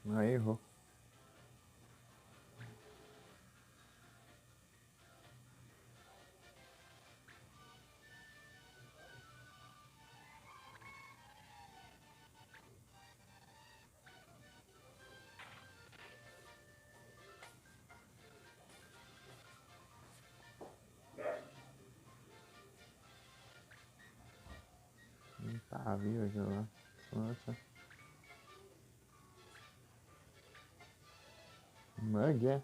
Aí errou. Não tá vivo aquilo lá. Nossa. Mug, é?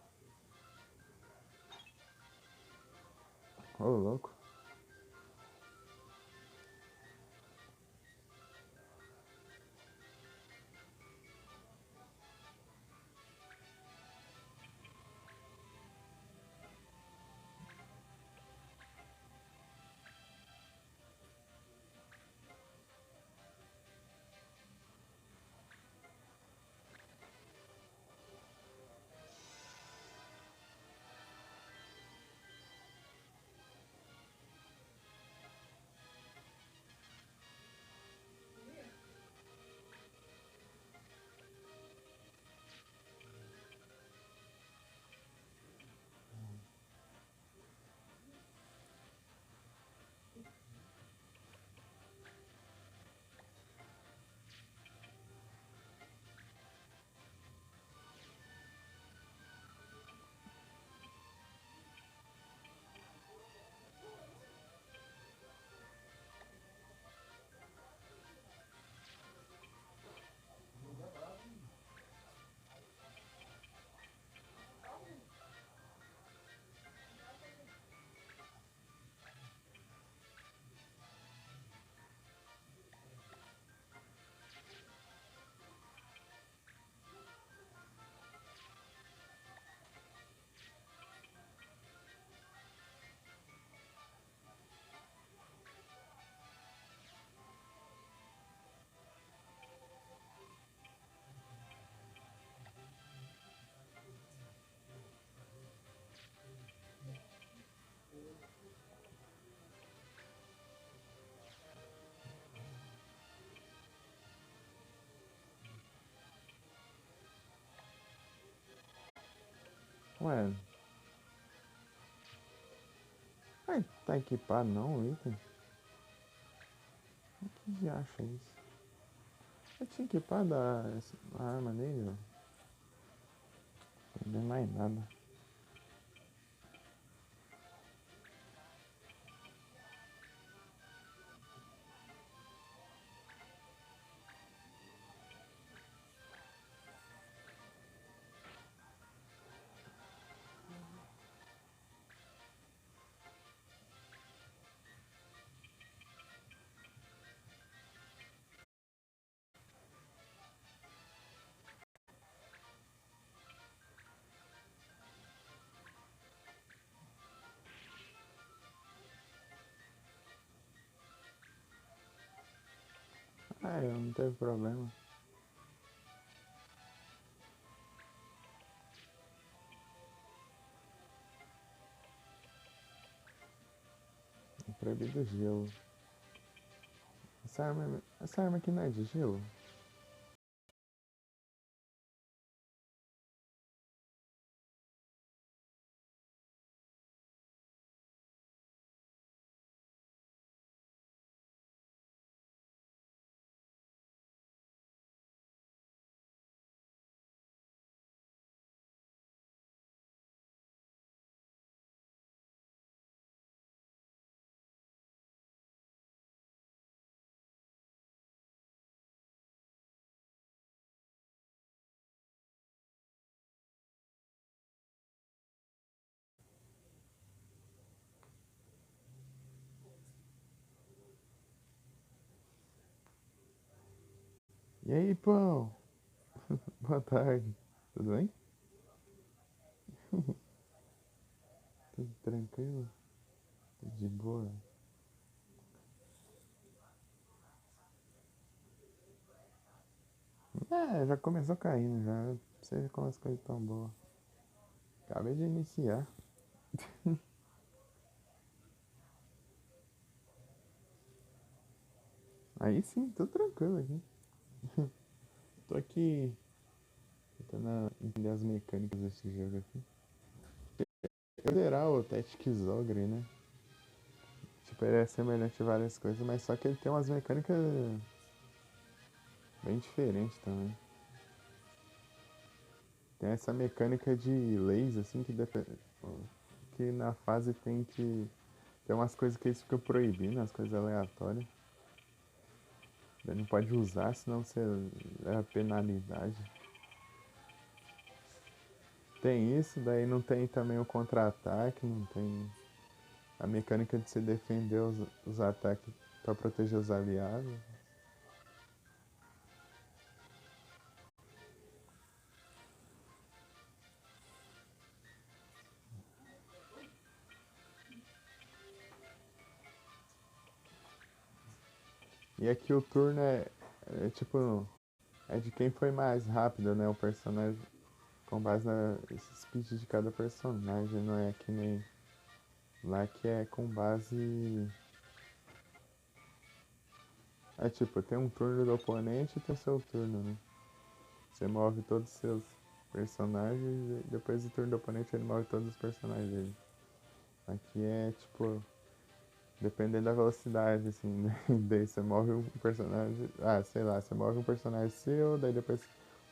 Ô, louco. Ué. Ai, tá equipado não o item? O que acha isso? Eu tinha equipado a arma nele, ó. Não tem mais nada. Ah, eu não teve problema. É proibido gelo. Essa arma aqui não é de gelo? E aí, pão? Boa tarde. Tudo bem? Tudo tranquilo? Tudo de boa? É, já começou caindo já. Não sei como as coisas tão boas. Acabei de iniciar. Aí sim, tô tranquilo aqui. Tô aqui tentando entender as mecânicas desse jogo aqui. Eu zerar o Tactics Ogre, né? Tipo, ele é semelhante a várias coisas, mas só que ele tem umas mecânicas bem diferentes também. Tem essa mecânica de leis, assim, que na fase tem que... Tem umas coisas que eles ficam proibindo, as coisas aleatórias. Você não pode usar, senão você leva penalidade. Tem isso, daí não tem também o contra-ataque, não tem a mecânica de se defender os ataques para proteger os aliados. E aqui o turno é tipo, é de quem foi mais rápido, né? O personagem, com base na speed de cada personagem, não é que nem lá que é com base. É tipo, tem um turno do oponente e tem o seu turno, né? Você move todos os seus personagens e depois do turno do oponente ele move todos os personagens dele. Aqui é tipo, dependendo da velocidade, assim, né? Daí você move um personagem. Ah, sei lá, você move um personagem seu, daí depois o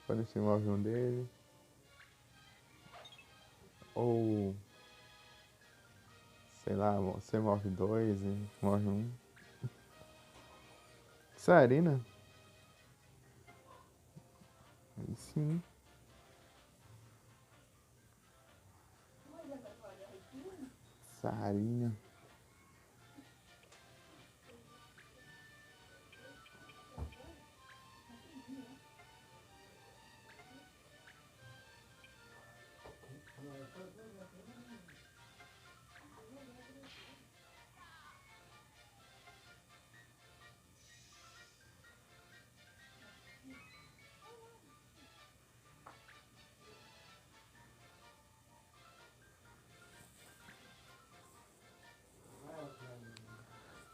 oponente move um dele. Ou sei lá, você move dois e move um. Sarina? Sim. Sarina.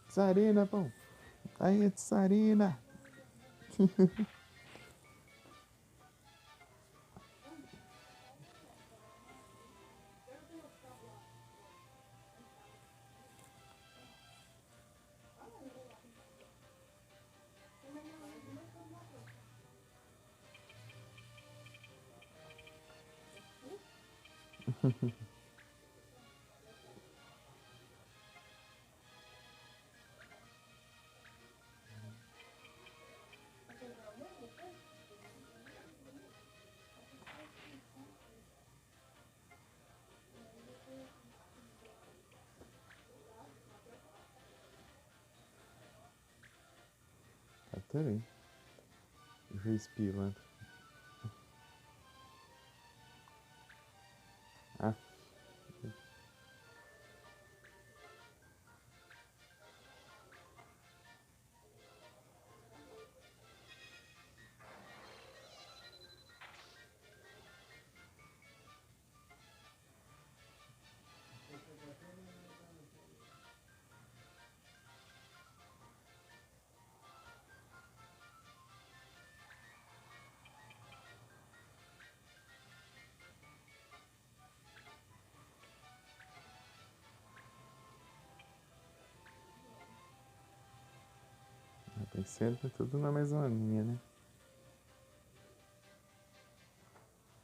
Sarina, pô. Aí, Sarina. Capturei. Juiz pilantra. Ah, tem que ser tudo na mesma linha, né?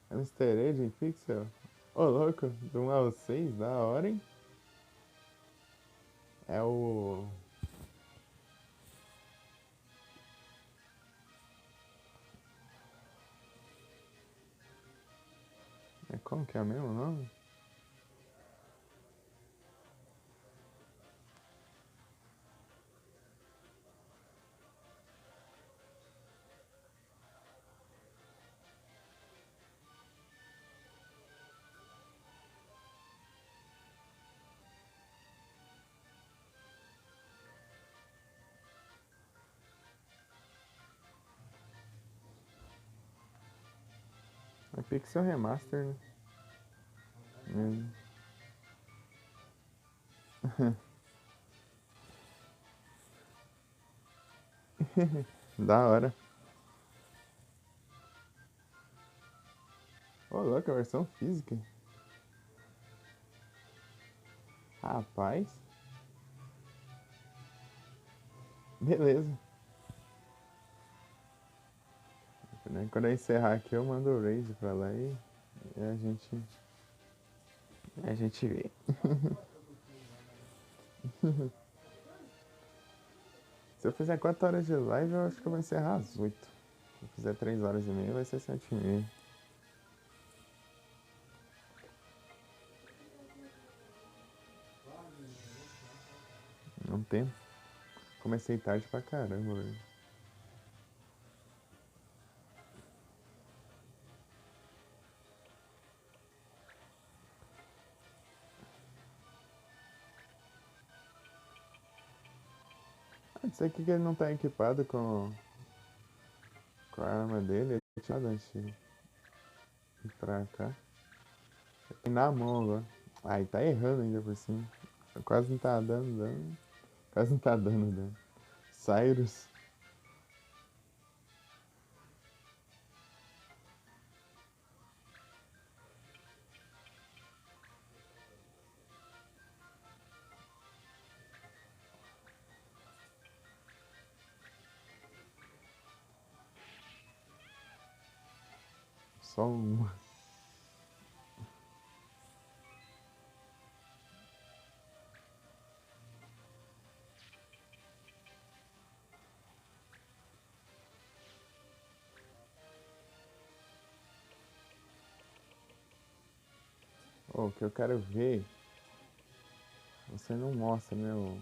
É um easter egg em pixel? Ô, louco, do 1 ao 6, da hora, hein? É o... É como que é mesmo o nome? É Pixel Remaster, né? Da hora. Ô, louco, a versão física. Rapaz. Beleza. Quando eu encerrar aqui, eu mando o raid pra lá e a gente vê. Se eu fizer 4 horas de live, eu acho que eu vou encerrar às 8. Se eu fizer 3 horas e meia, vai ser 7 e meia. Não tem. Comecei tarde pra caramba, velho. Isso aqui que ele não tá equipado com a arma dele, ele tinha antes de ir pra cá. Tem na mão agora. Ai, tá errando ainda por cima. Quase não tá dando dano. Quase não tá dando dano. Cyrus. Só uma. Oh, o que eu quero ver. Você não mostra, meu.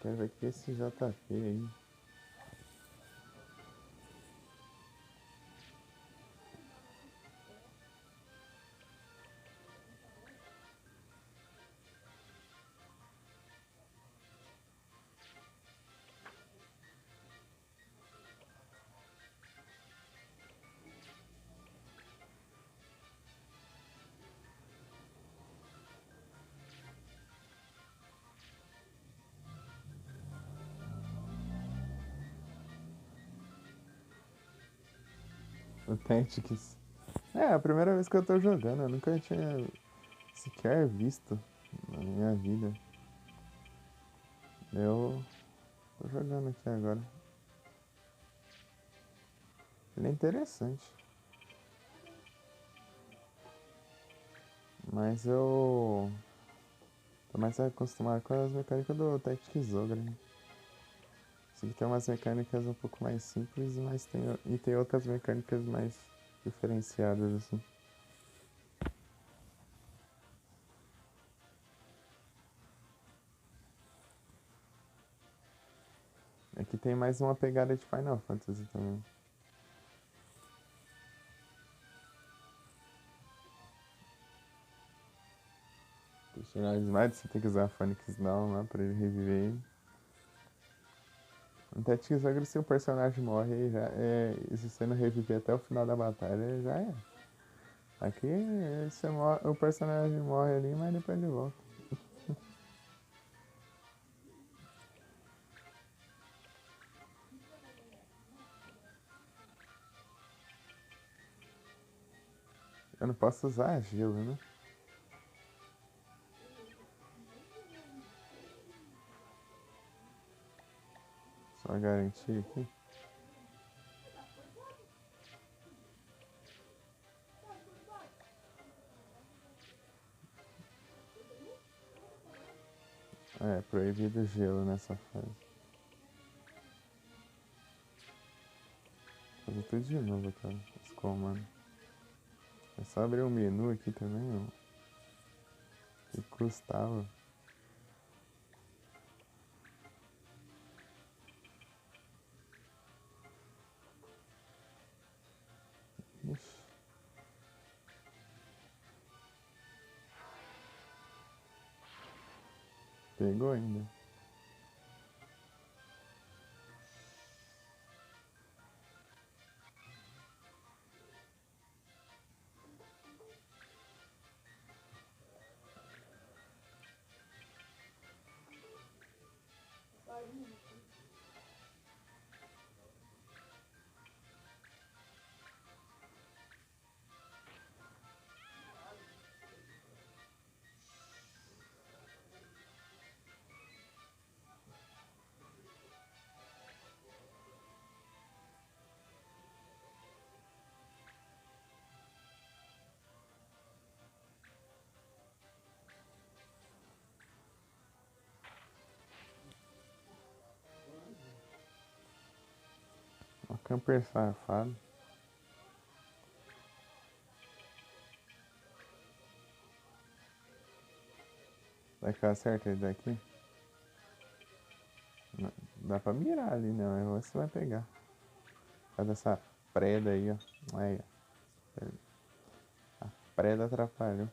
Quero ver que esse JP aí. O Tactics. É, a primeira vez que eu tô jogando, eu nunca tinha sequer visto na minha vida. Eu tô jogando aqui agora. Ele é interessante. Mas eu tô mais acostumado com as mecânicas do Tactics Ogre, né? Esse aqui tem umas mecânicas um pouco mais simples, mas tem outras mecânicas mais diferenciadas, assim. Aqui tem mais uma pegada de Final Fantasy também. Personagens mais, você tem que usar a Phoenix Down lá pra ele reviver ele. No Tactics Ogre, se o personagem morre, já e se você não reviver até o final da batalha, já é. Aqui o personagem morre ali, mas depois ele volta. Eu não posso usar gelo, né? Só garantir aqui. É, proibido gelo nessa fase. Vou fazer tudo de novo, cara. Os comandos. É só abrir o menu aqui também, ó. Que custava. Ixi. Pegou ainda. camper safado. Vai ficar certo ele daqui? Dá pra mirar ali, né? Mas você vai pegar. Faz essa preda aí, ó. Aí, ó. A preda atrapalhou.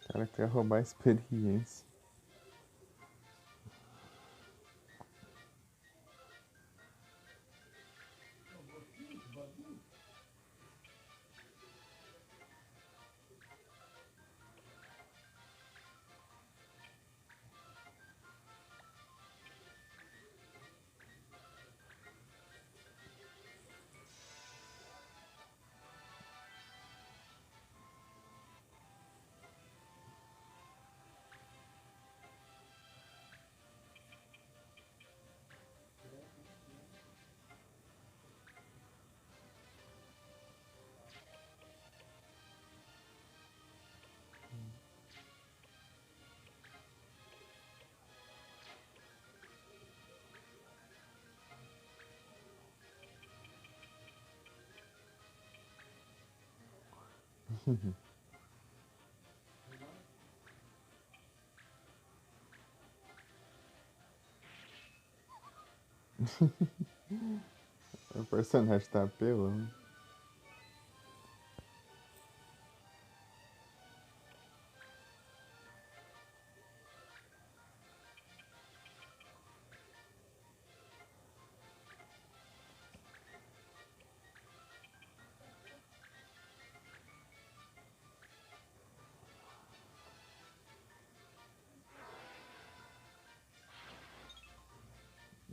O cara quer roubar a experiência. O personagem tá apelando.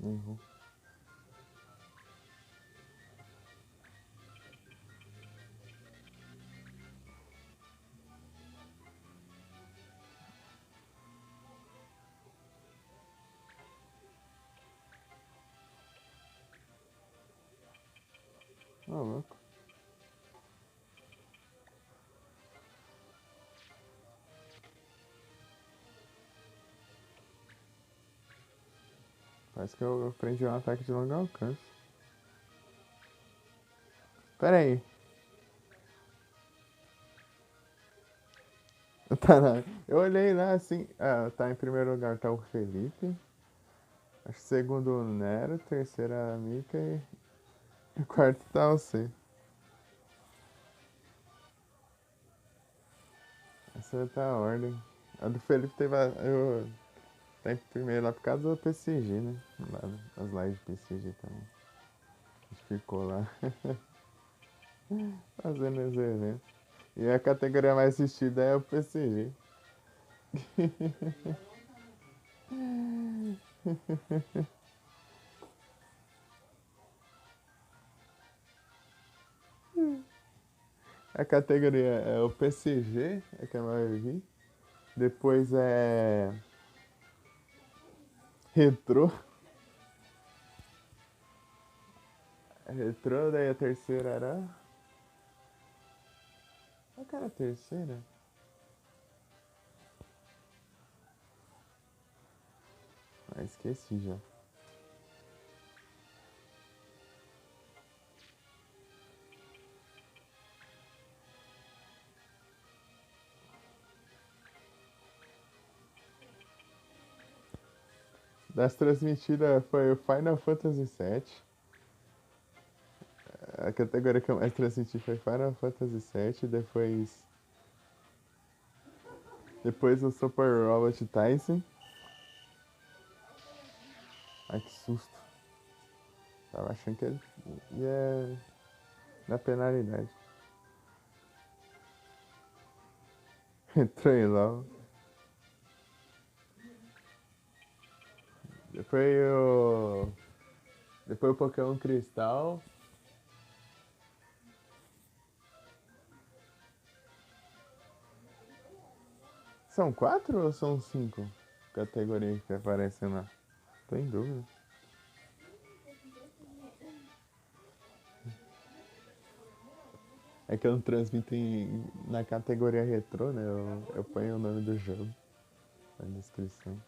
Errou. Ô, louco. Parece que eu aprendi um ataque de longo alcance. Pera aí. Eu olhei lá assim. Ah, tá em primeiro lugar tá o Felipe. Acho que segundo o Nero, terceiro a Mika e quarto tá você. Essa tá a ordem. A do Felipe teve. Tá em primeiro lá por causa do PCG, né? As lives de PCG também. A gente ficou lá fazendo os eventos. E a categoria mais assistida é o PCG. A categoria é o PCG, é que é mais vi. Depois é retrô. Retrô, daí a terceira era. Qual que era a terceira? Ah, esqueci já. Das transmitidas foi o Final Fantasy VII. A categoria que eu mais transmiti foi Final Fantasy VII. Depois o Super Robot Tyson. Ai, que susto. Tava achando que ele ia dar penalidade. Entrou em LOL. Depois o. Depois o Pokémon Cristal. São 4 ou são 5 categorias que aparecem lá? Tô em dúvida. É que eu não transmito na categoria retrô, né? Eu ponho o nome do jogo na descrição.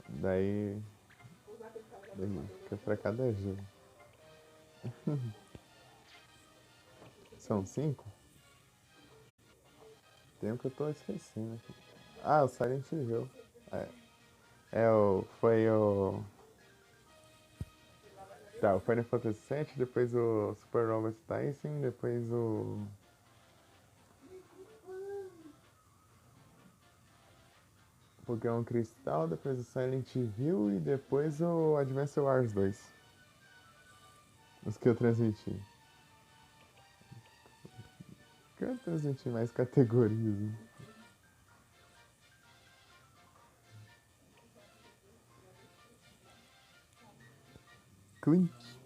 Daí fica pra cada jogo. São 5? Tem um que eu tô esquecendo aqui. Ah, o Silent Hill. Foi o. Tá, o Final Fantasy VII, depois o Super Robot Tyson, depois o. Pokémon Cristal, depois o Silent Hill e depois o Advance Wars 2. Os que eu transmiti. Que eu transmiti mais categorias. Né? Clink.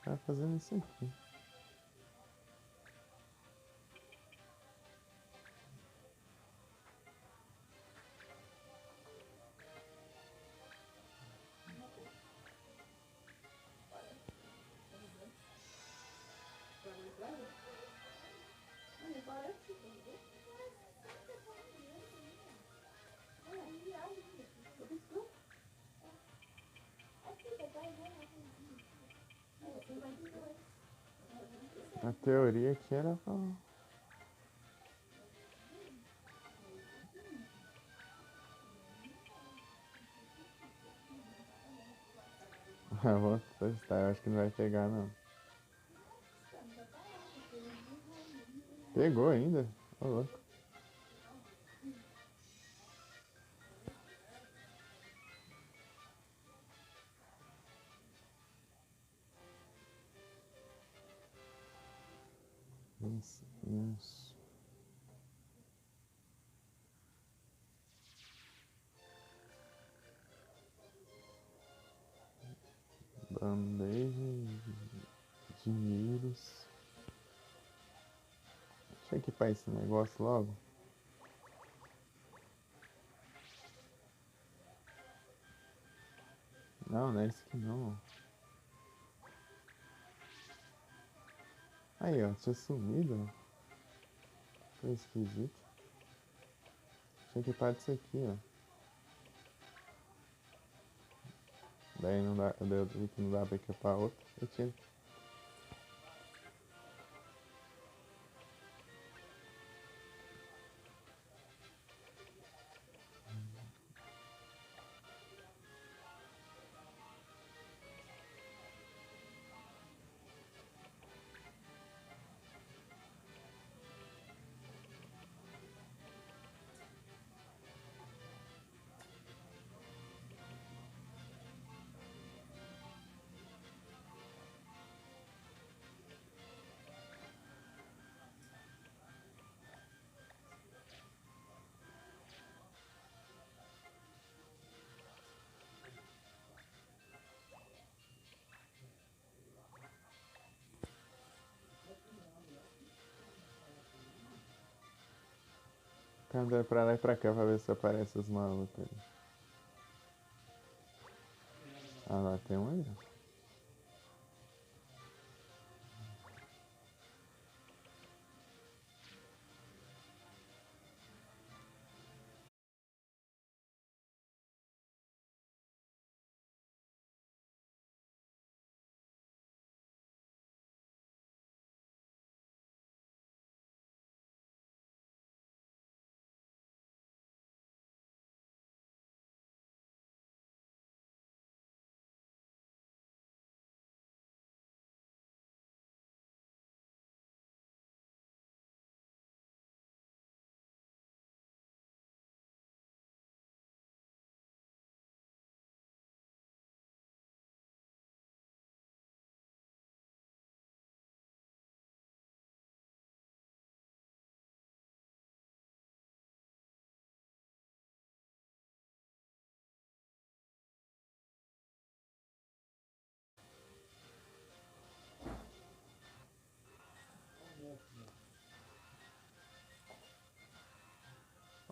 Tá fazendo isso aqui. A teoria aqui era pra... Vou testar, eu acho que não vai pegar não. Pegou ainda? Ô, louco. Isso. Band-aid, dinheiros. Deixa eu equipar esse negócio logo. Não, não é isso aqui não. Aí, ó, tinha sumido. Foi esquisito. Tinha equipado isso aqui, ó. Daí não dá, eu vi que não dá pra equipar outro. Eu tinha. Andando pra lá e pra cá pra ver se aparece os malucos ali. Ah lá, tem um aí, ó.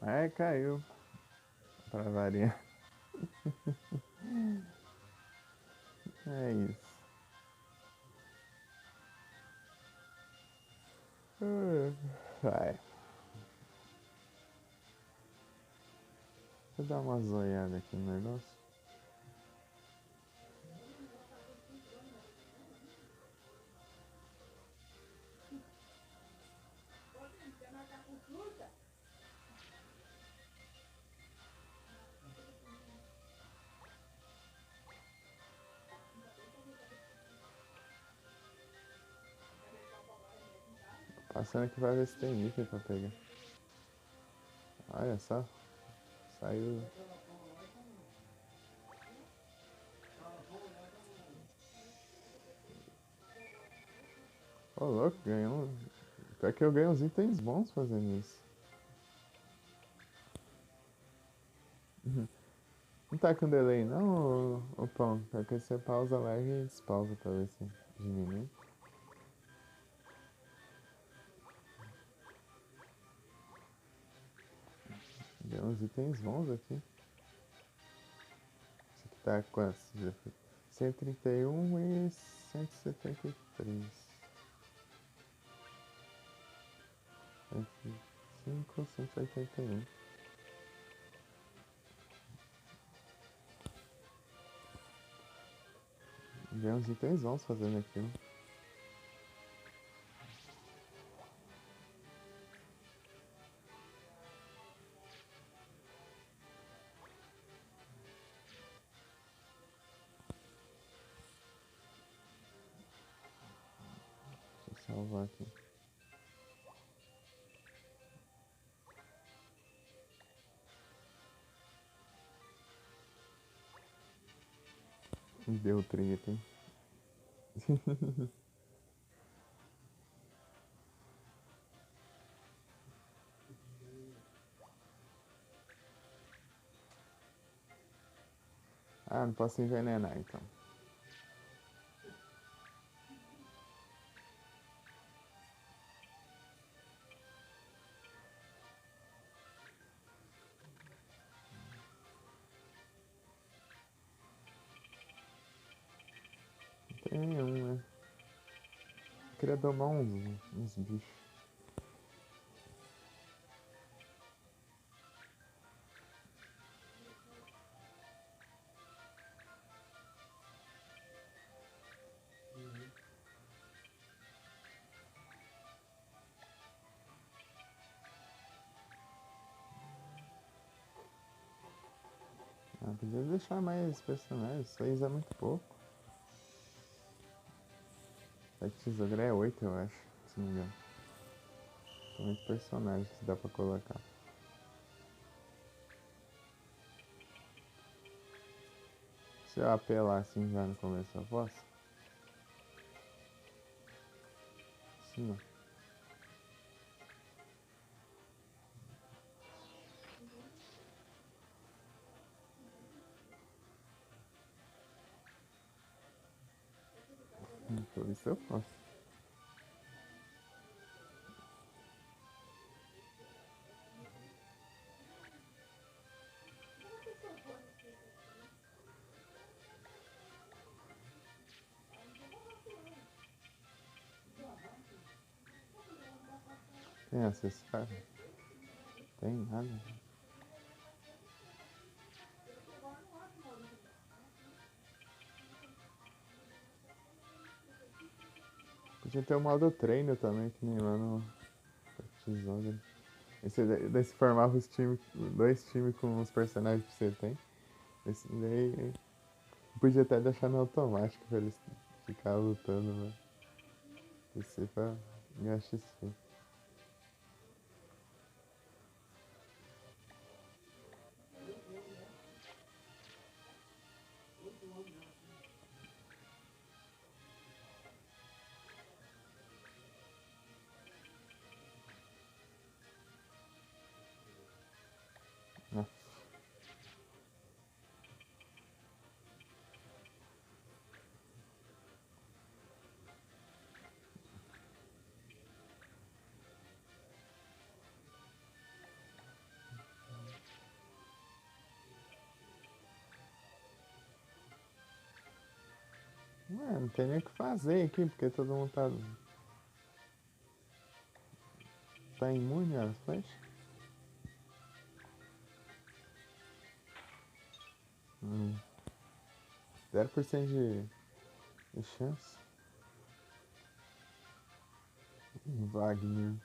Ai, caiu. Pra variar. É isso. Vai. Deixa eu dar uma zoiada aqui no negócio. Passando aqui pra ver se tem níquel pra pegar. Olha só. Saiu. Ô, louco, ganhou. Pior que eu ganho uns itens bons fazendo isso. Não tá com delay não, ô Pão? Pior que você pausa lá e despausa pra ver se diminui. Ganhou uns itens bons aqui. Esse aqui tá quantos? 131 e 173. 105, 181. Ganhei uns itens bons fazendo aquilo. Deixa eu salvar aqui. Deu treta, hein? Ah, não posso envenenar então. Tem um, né? Queria domar uns bichos. Ah, podia deixar mais personagens, 6 é muito pouco. Tesoura é 8, eu acho, se não me engano. Tem muitos personagens que dá pra colocar. Se eu apelar assim já no começo da voz. Sim, não. Por isso eu posso. Tem acessar? Tem nada. Podia ter o modo treino também, que nem lá no Tesoura. Daí se formava os times, 2 times com os personagens que você tem. Esse daí podia até deixar no automático pra eles ficar lutando, né? Esse pra ganhar XP. Ah, não tem nem o que fazer aqui, porque todo mundo tá imune às flechas. 0% de chance. Wagner.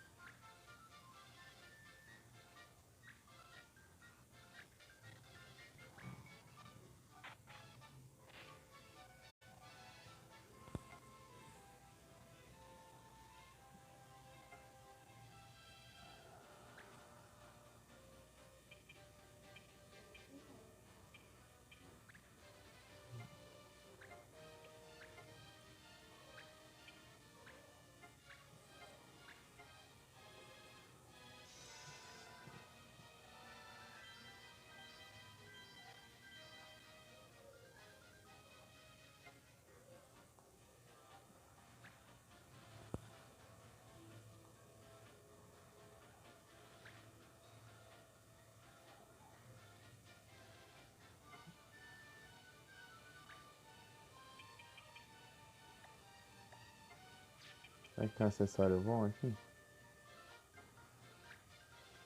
Será que tem um acessório bom aqui?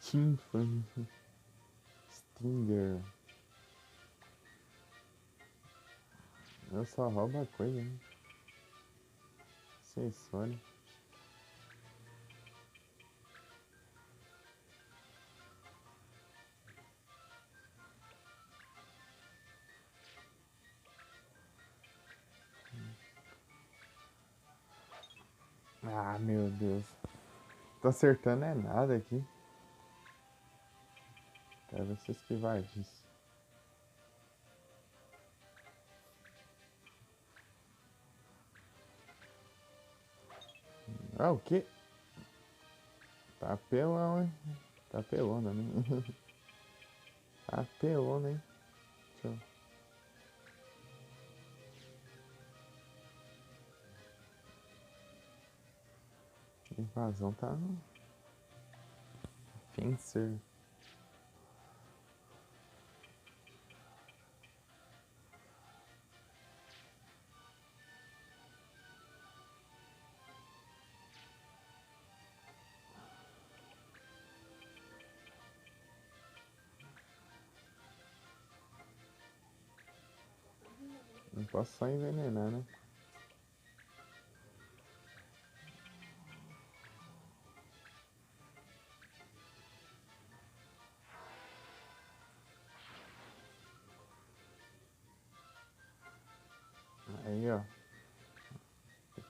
Tiffany. Stinger. Eu só roubo a coisa, né? Acessório. Ah, meu Deus. Tô acertando é nada aqui. Quero ver se esquivar disso. Ah, o quê? Tá pelão, hein? Tá pelona, né? Tá pelona, hein? Deixa eu... Invasão tá no... Fencer. Não posso só envenenar, né? Aí, ó.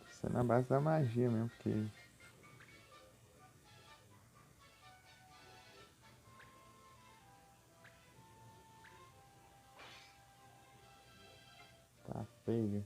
Isso é na base da magia mesmo, porque... Tá feio.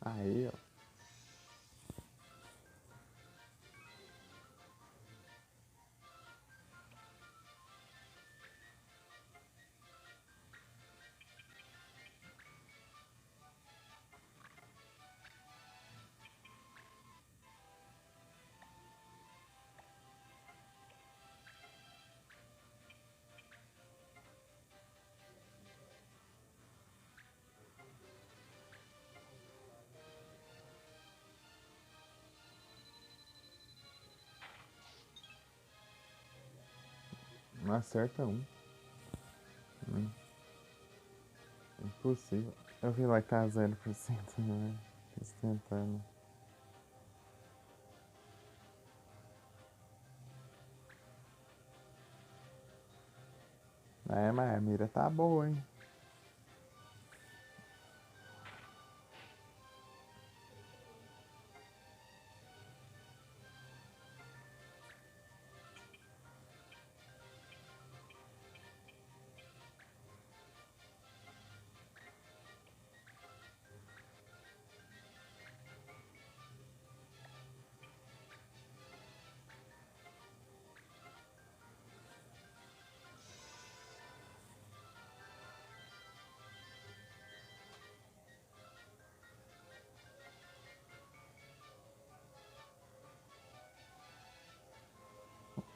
Aí, ó. Não acerta um. Impossível. Eu vi lá que tá 0%, né? Eles tentando. É, mas a mira tá boa, hein?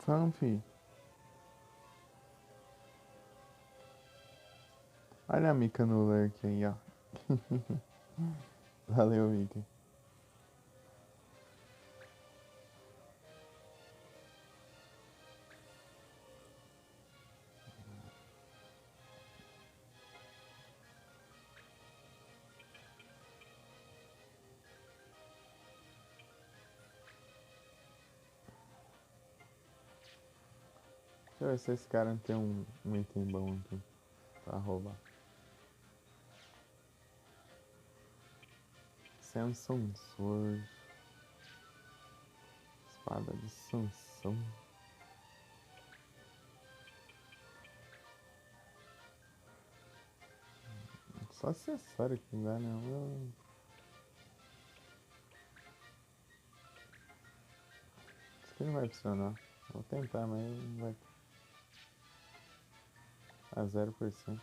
Vamos, fi. Olha a Mika no lurk aí, ó. Valeu, Mika. Deixa eu ver se esse cara não tem um item bom aqui pra roubar. Samson Sword. Espada de Sansão. Só acessório que não dá, não. Isso aqui não vai funcionar. Vou tentar, mas não vai. A 0%.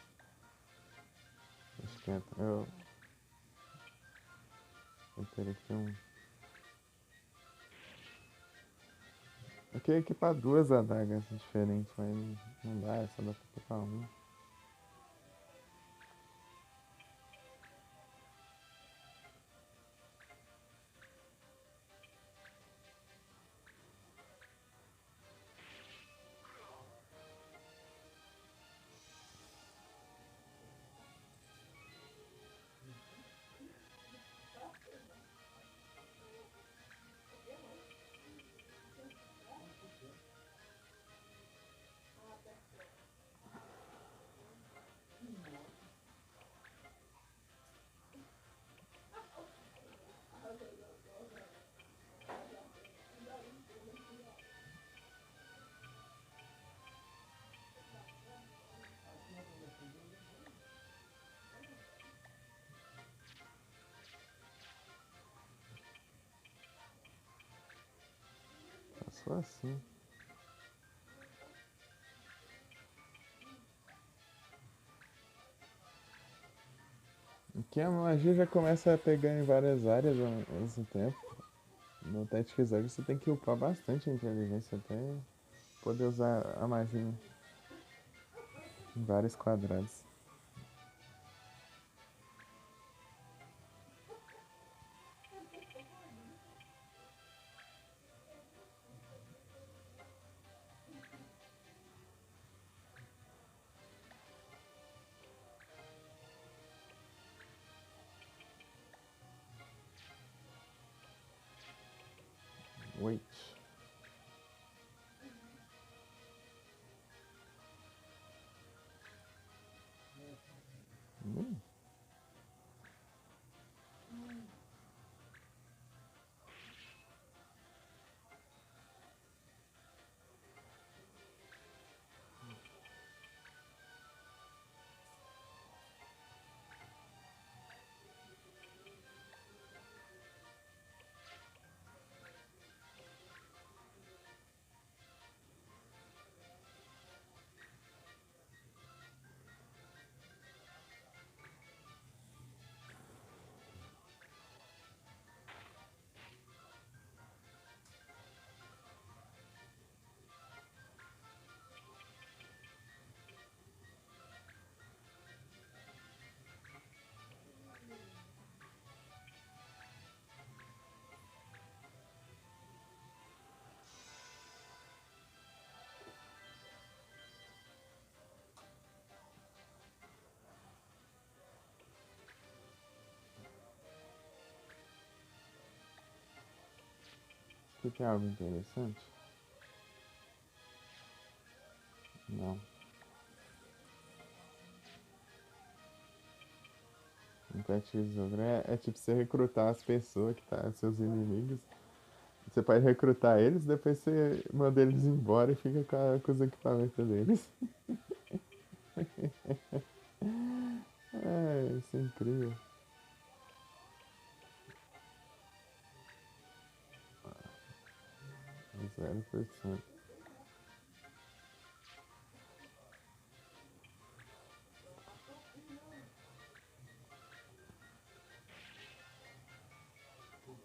Esquenta. Eu teria que ter um. Eu queria equipar duas adagas diferentes, mas não dá, só dá pra equipar uma. Só assim. Aqui a magia já começa a pegar em várias áreas ao mesmo tempo. No Tactics Exorg você tem que upar bastante a inteligência até poder usar a magia em vários quadrados. Wait. Hum. Aqui tem algo interessante? Não. Tesouro é tipo você recrutar as pessoas que tá, seus inimigos. Você pode recrutar eles, depois você manda eles embora e fica com os equipamentos deles. É, isso é incrível. 0%.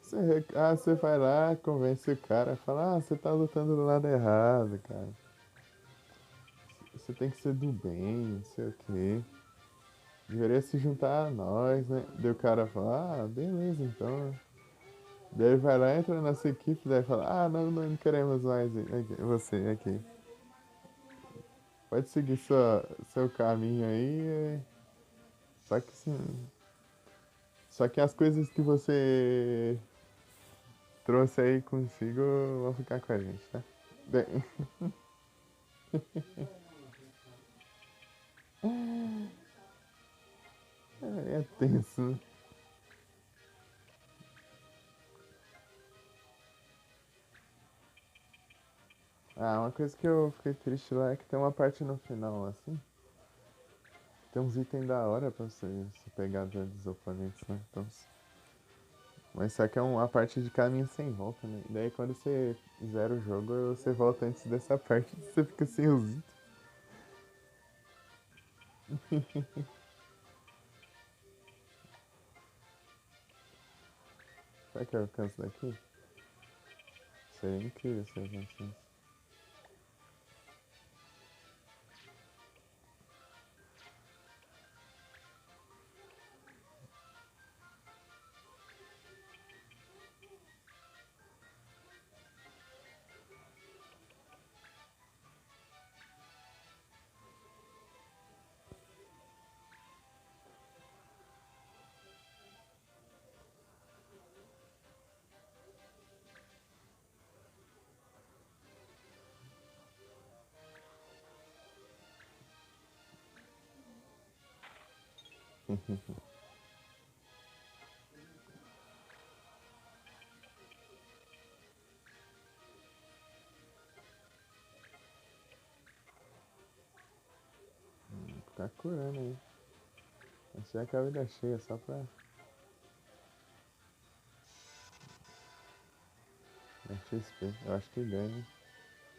Você vai lá, convence o cara, fala, você tá lutando do lado errado, cara. Você tem que ser do bem, não sei o quê. Deveria se juntar a nós, né? Daí o cara fala, beleza, então. Daí ele vai lá, entra na nossa equipe, daí fala, não queremos mais você aqui. Pode seguir seu caminho aí. Só que sim. Só que as coisas que você trouxe aí consigo vão ficar com a gente, tá? Bem, é tenso, né? Uma coisa que eu fiquei triste lá é que tem uma parte no final, assim. Tem uns itens da hora pra você pegar dos oponentes, né? Então, mas só que é uma parte de caminho sem volta, né? Daí quando você zera o jogo, você volta antes dessa parte, você fica sem os itens. Será que eu alcanço daqui? Seria incrível se eu alcançasse. Ficar curando aí. Achei que a vida cheia só pra dar XP. Eu acho que ganha.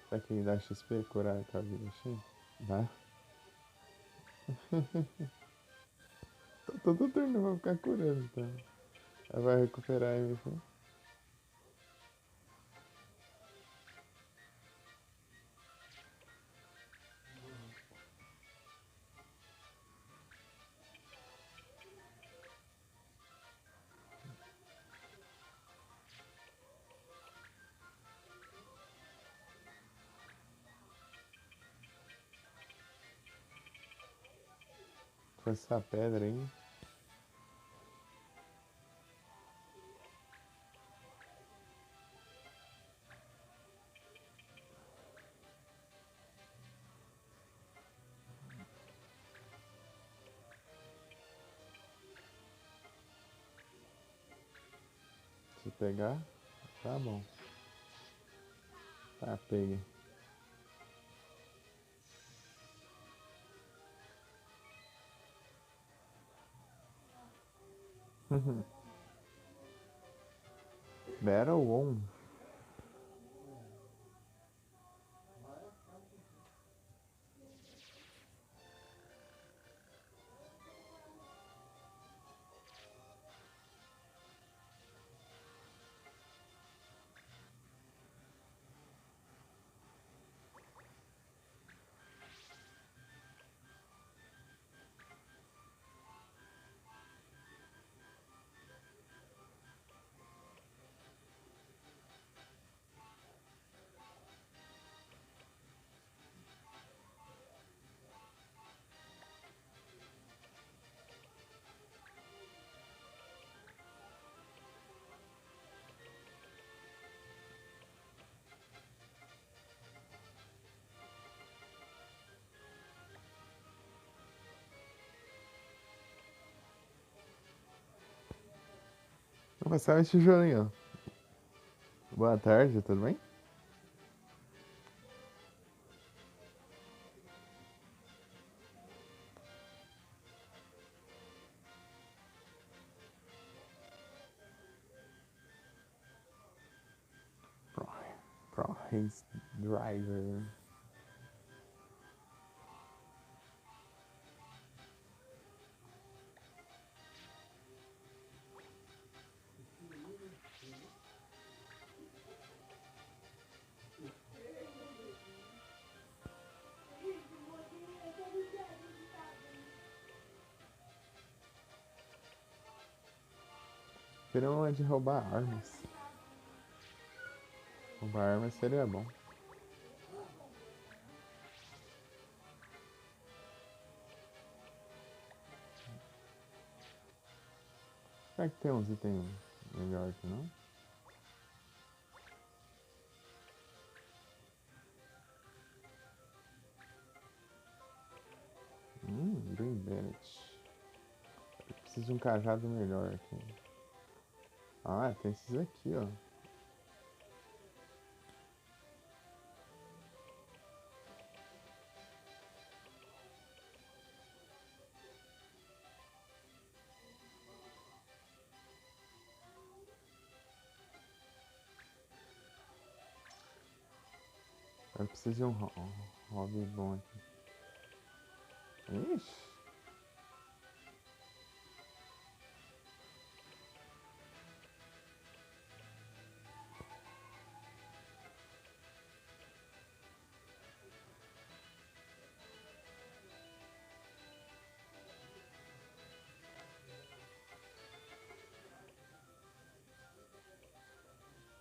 Será que dá XP curar com a vida cheia? Dá. Todo turno eu vou ficar curando, então. Ela vai recuperar a MP. Com essa pedra aí. Se pegar, tá bom. Tá, peguei. Battle on. passar um tijolinho. Boa tarde, tudo bem? Pro Race Driver. Seria uma de roubar armas. Roubar armas seria bom. Será que tem uns itens melhor que não? Green Beret. Eu preciso de um cajado melhor aqui. Ah, tem esses aqui, ó. Eu preciso de um hobby bom aqui. Ixi.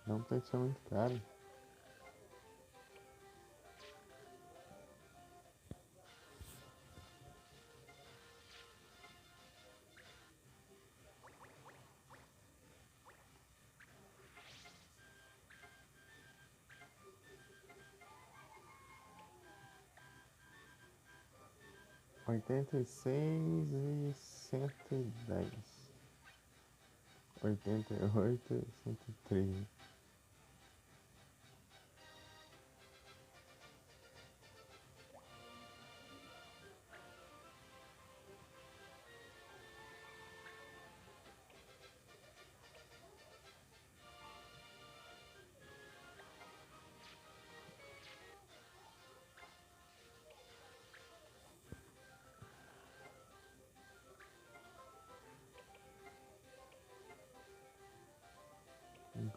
Não tem que ser muito caro. Oitenta e 110. 88 e 103.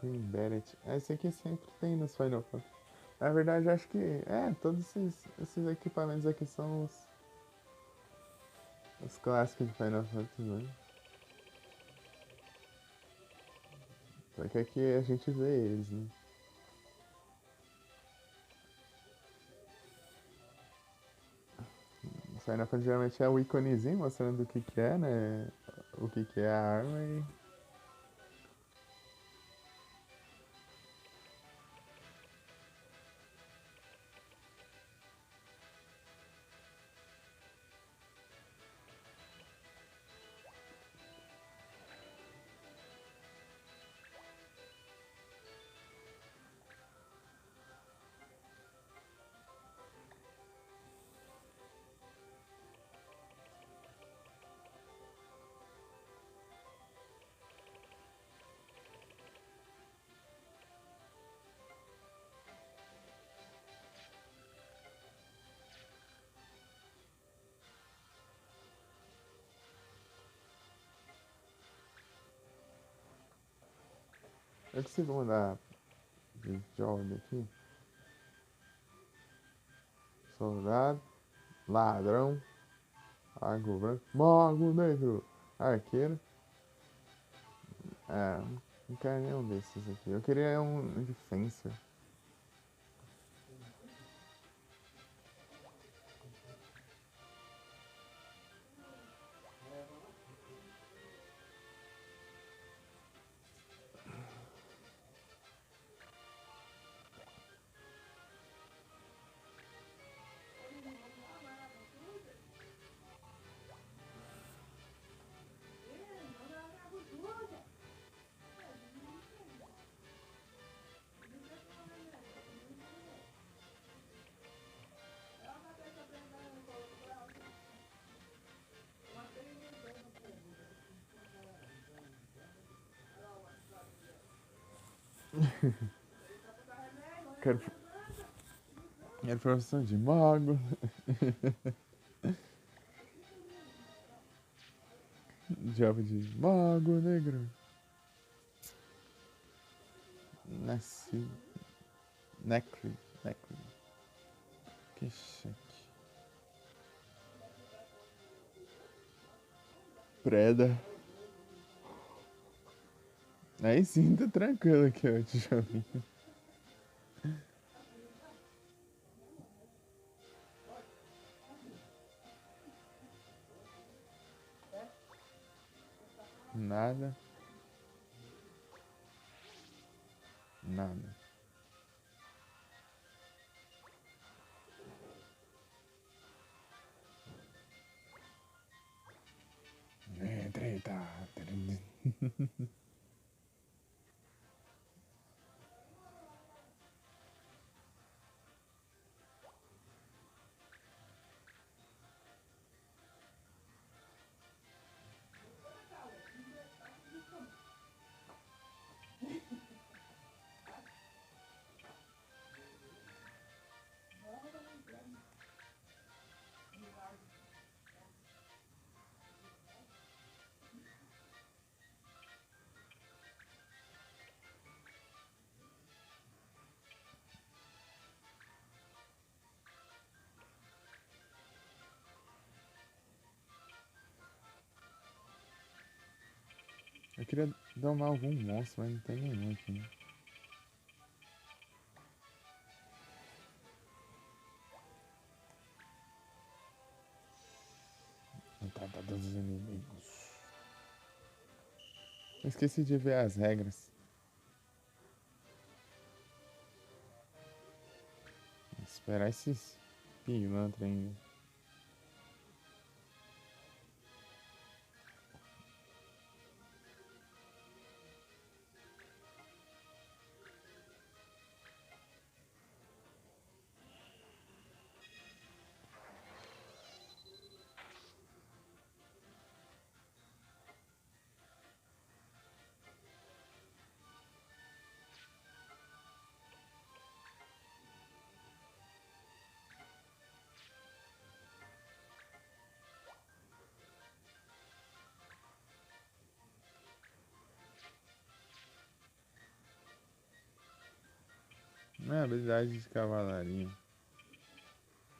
Green Beret. Esse aqui sempre tem nos Final Fantasy. Na verdade, acho que todos esses equipamentos aqui são os clássicos de Final Fantasy, né? Só que aqui a gente vê eles, né? O Final Fantasy geralmente é o íconezinho mostrando o que é, né? O que é a arma e... Eu consigo mudar de job aqui. Soldado, ladrão, mago branco, mago negro, arqueiro. Não quero nenhum desses aqui. Eu queria um de Fencer. Quero, quero profissão de mago. Job de mago negro. Nasci. Necri. Que chique. Preda. Aí sim, tá tranquilo aqui, ó, tijolinho. Nada. Treta. Eu queria domar algum monstro, mas não tem nenhum aqui, né? Matar todos os inimigos. Eu esqueci de ver as regras. Vou esperar esses pilantras ainda. Não é habilidade de cavalaria.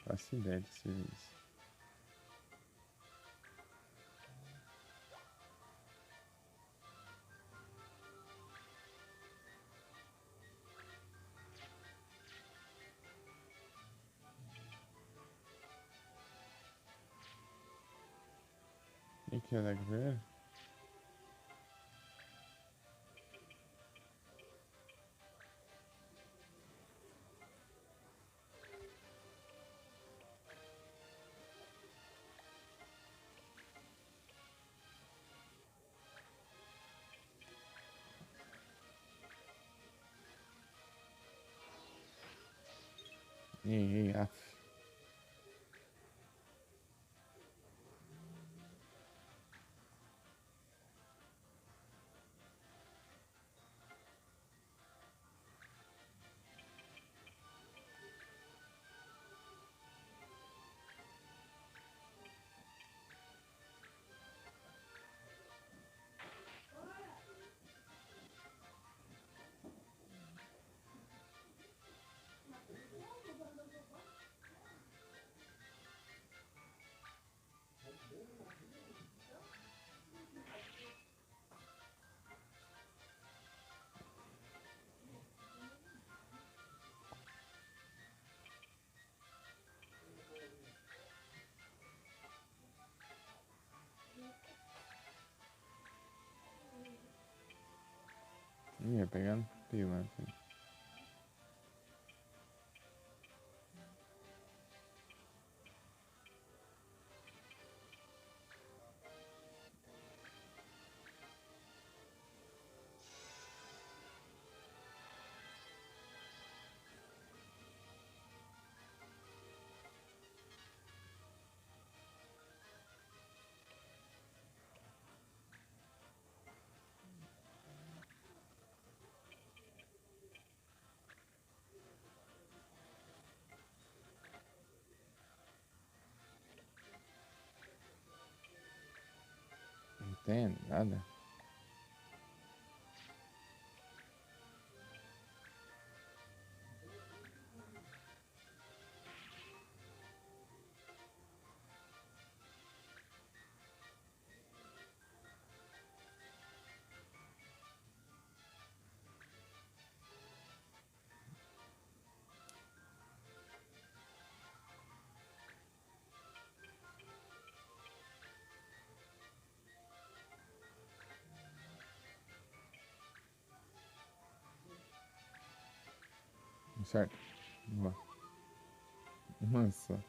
Faço ideia de ser isso. E que é da guerra? Af. Ia pegando pilantra. tem nada. Certo? Vamos lá. Nossa.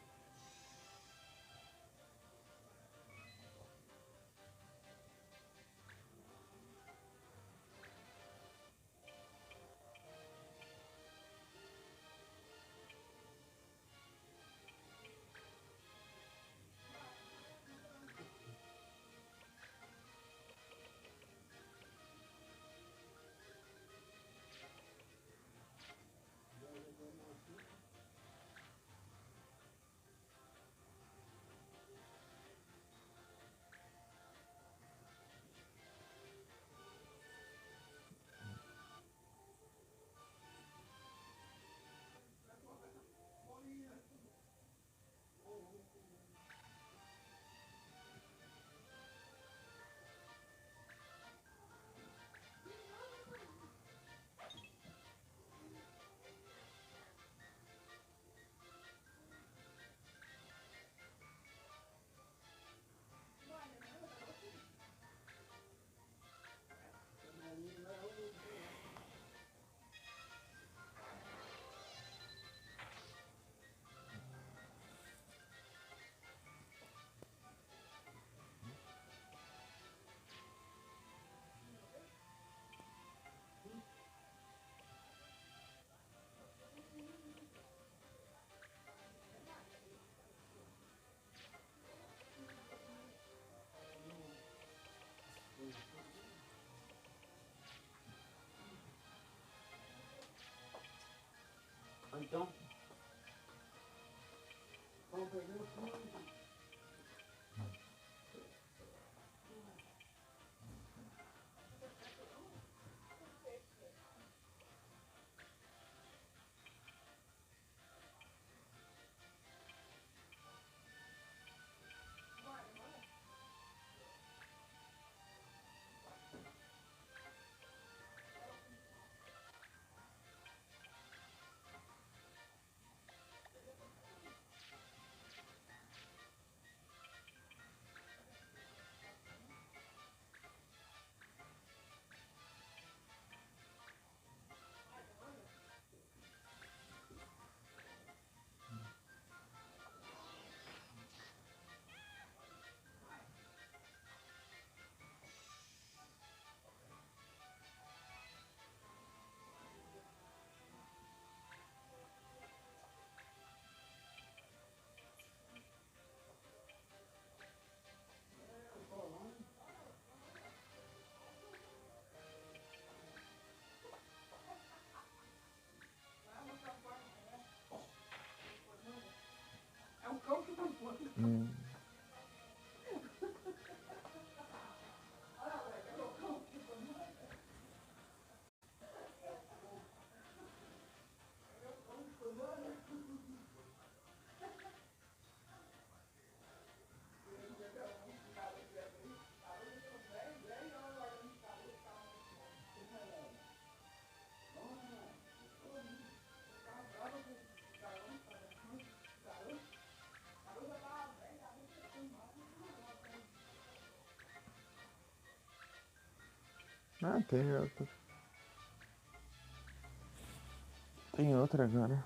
Então, vamos perder o fim. É um cão que tá voando. Ah, tem outra. Tem outra agora.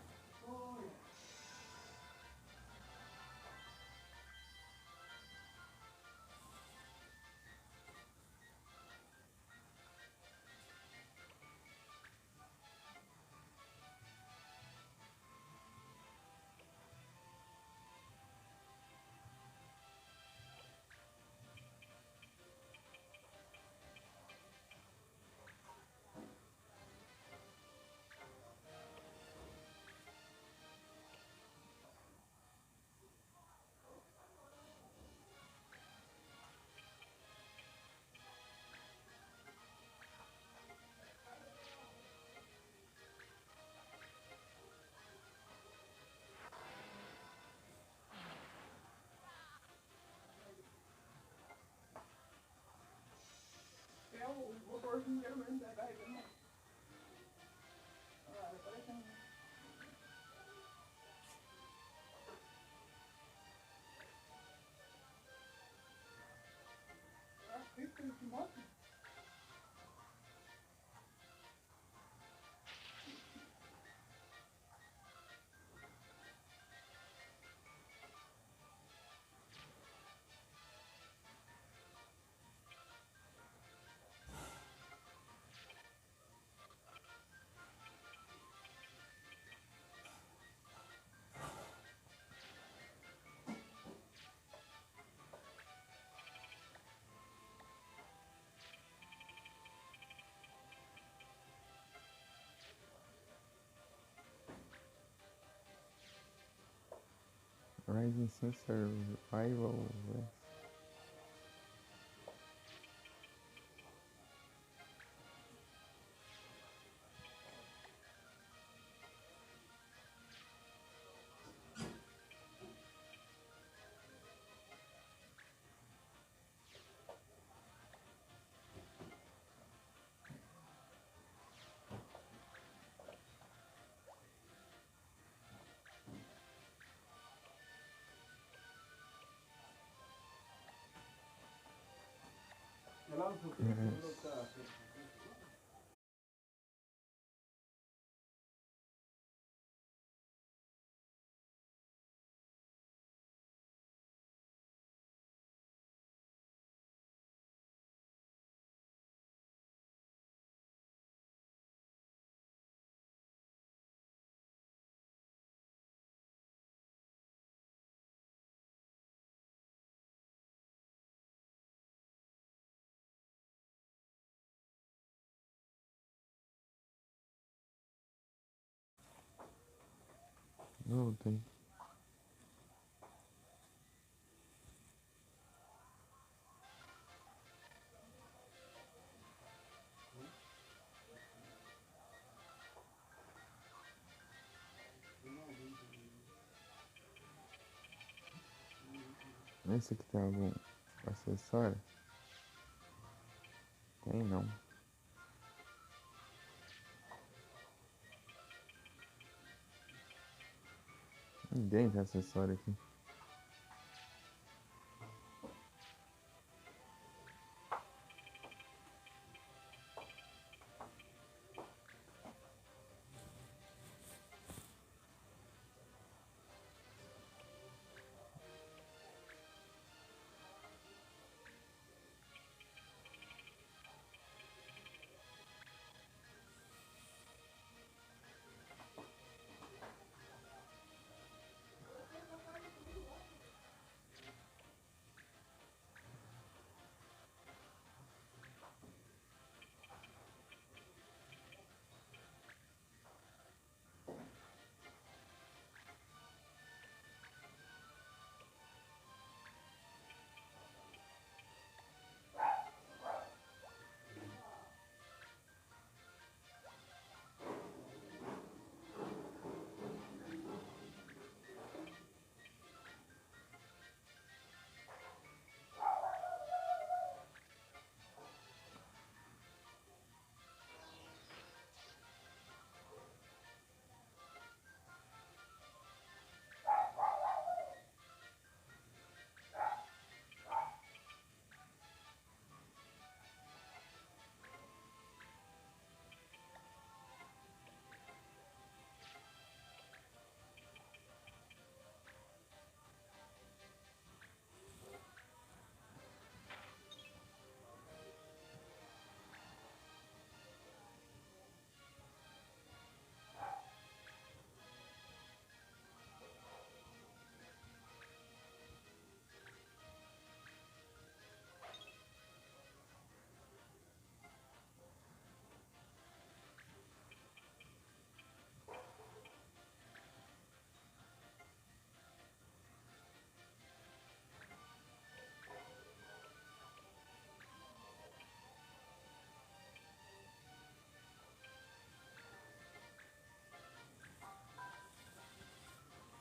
Rising Sun Survival. É lá no futuro, tá? Voltei. Esse aqui tem algum acessório? Tem não. Ninguém tem acessório aqui.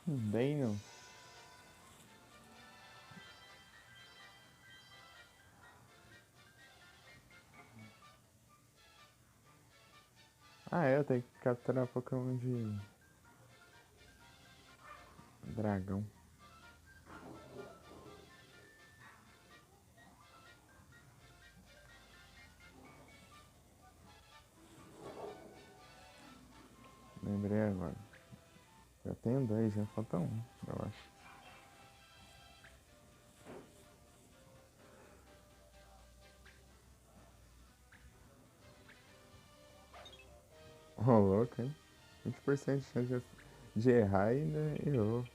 Bem não. Ah, é, eu tenho que capturar Pokémon de dragão. Lembrei agora. Já tenho dois, já falta um, eu acho. Ô, louco, hein? 20% de chance de errar e ainda errou.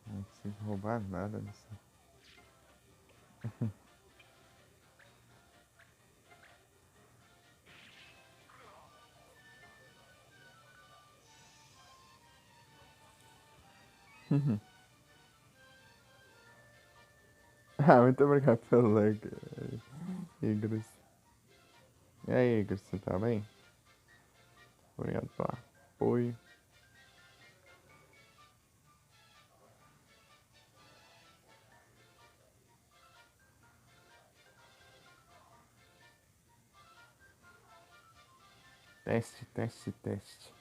Não consigo roubar nada disso. Ah, muito obrigado pelo like, Igor. E aí, Igor, você tá bem? Obrigado pelo apoio. Teste, teste, teste.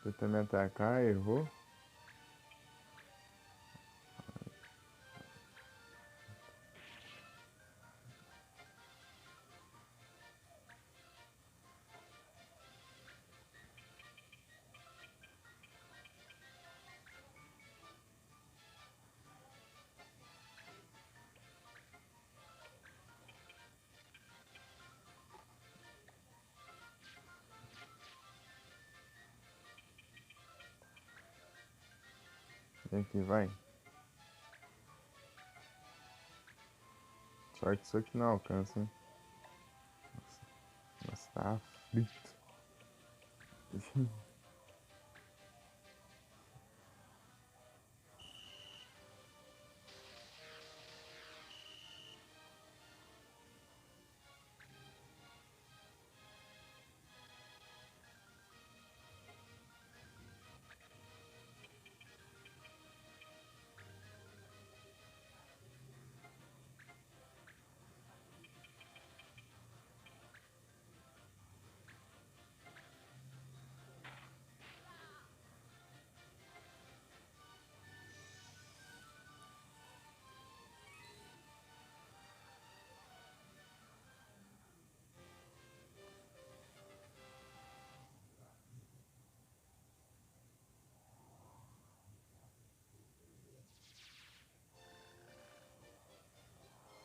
Tentou me atacar, errou. E aqui vai. Sorte isso aqui não alcança, hein? Nossa, tá aflito.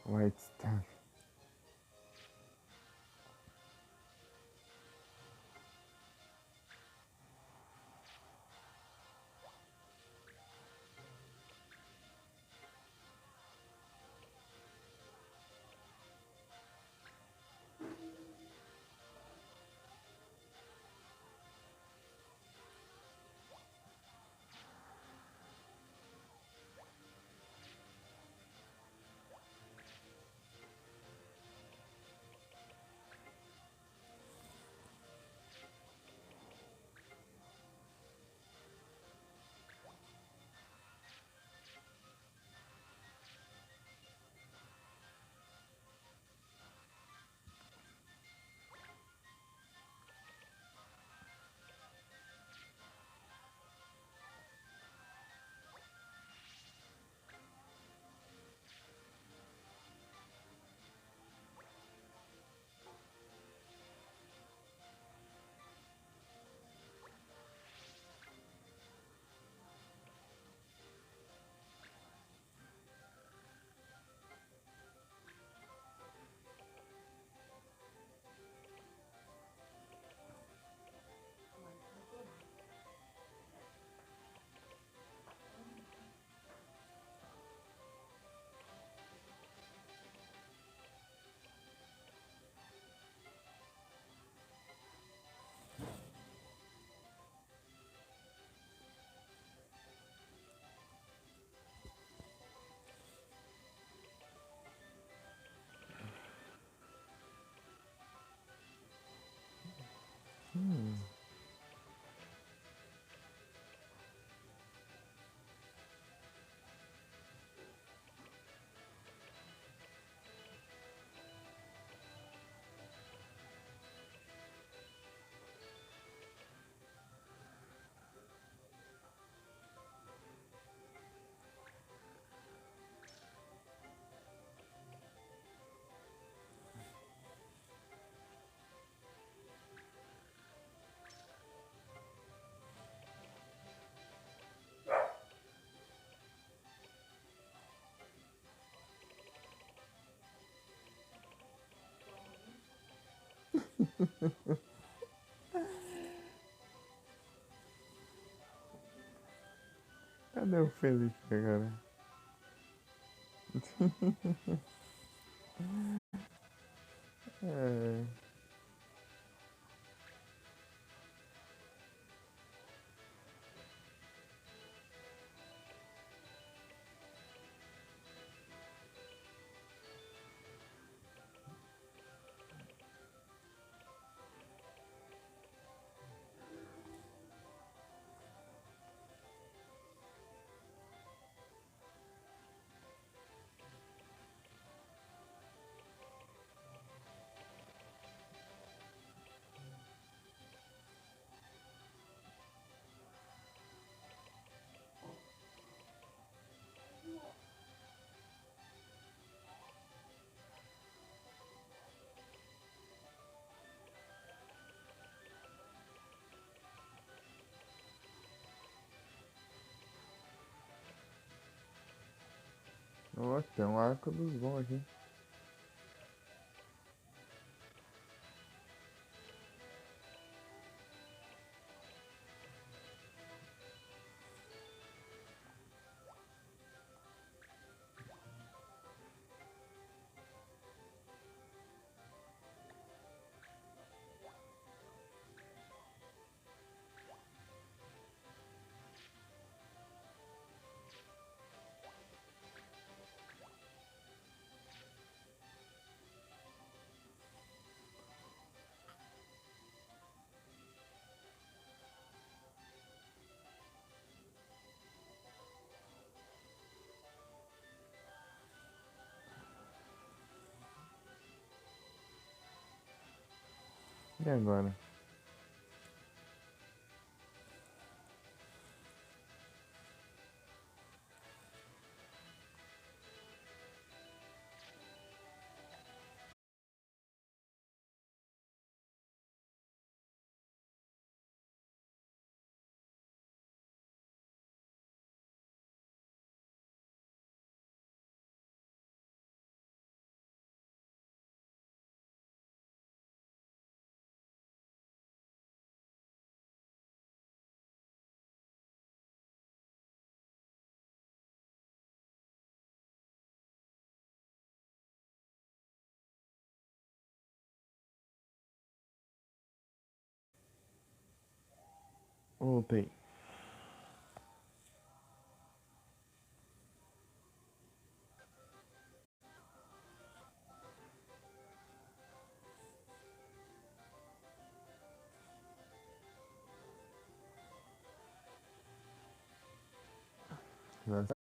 White Star. Cadê o Felipe agora? É. Ó, tem um arco dos bons aqui. E agora? Voltei.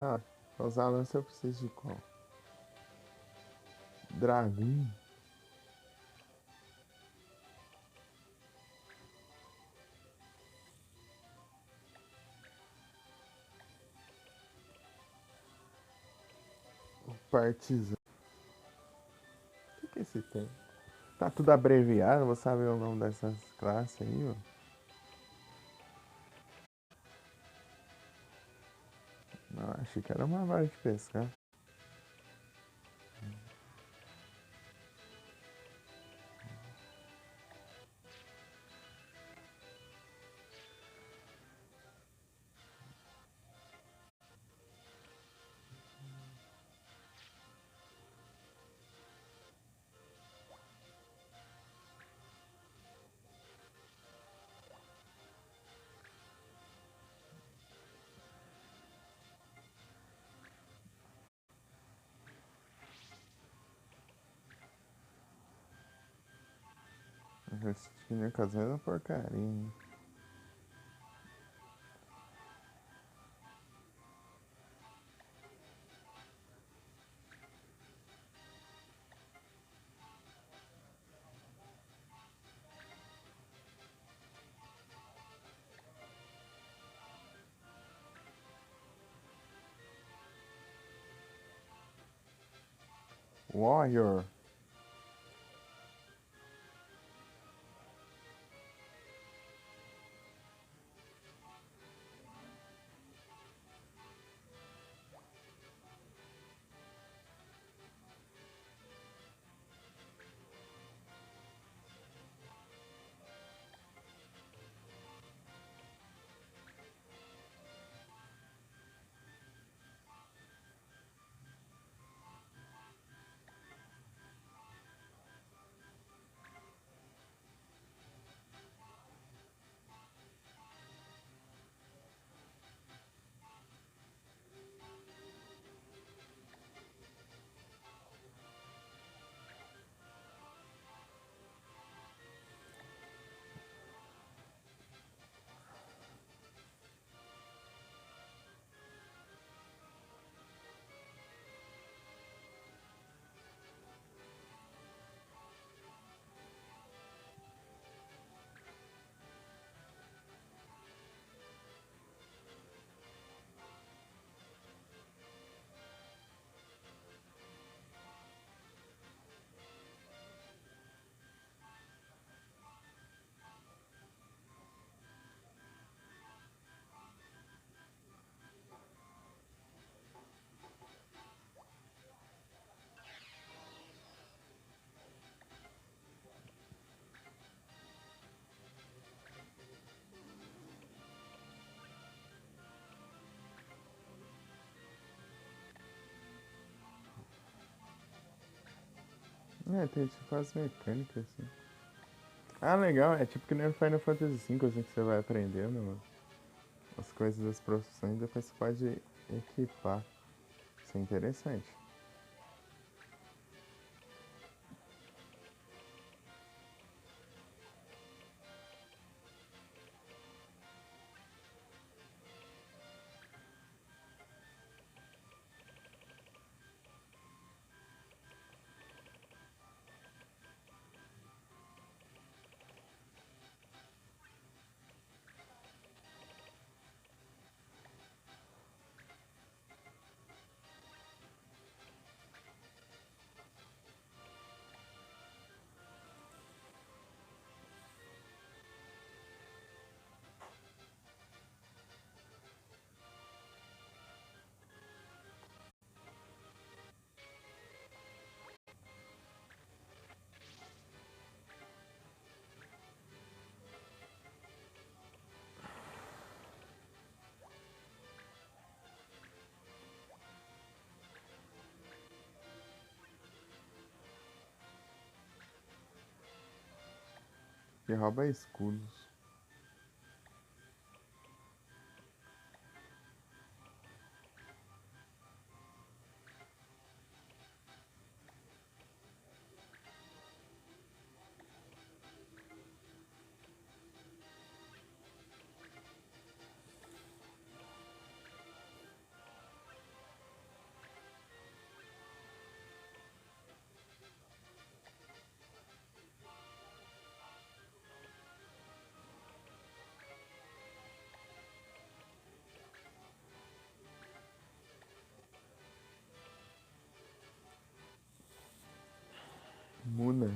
Pra usar lança eu preciso de qual? Dragão? Partizan. O que esse tem? Tá tudo abreviado, vou saber o nome dessas classes aí, ó. Não, achei que era uma vara de pescar. Esse time casando é uma porcaria, hein? Warrior. É, tem tipo as mecânicas assim. Ah, legal, é tipo que nem no Final Fantasy V, assim, que você vai aprendendo, mano, as coisas das profissões, depois você pode equipar. Isso é interessante. Que rouba escudos. Muna.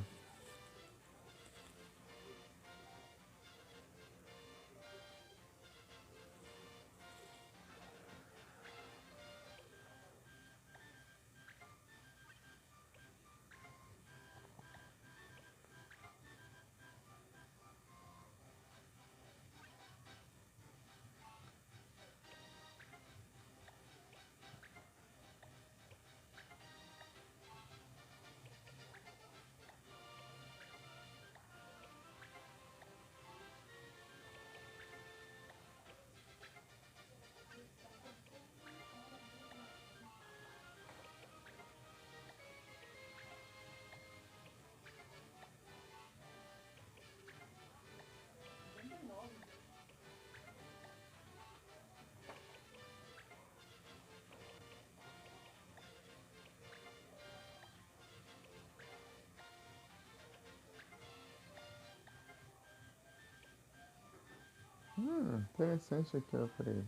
Interessante aqui, ó, peraí.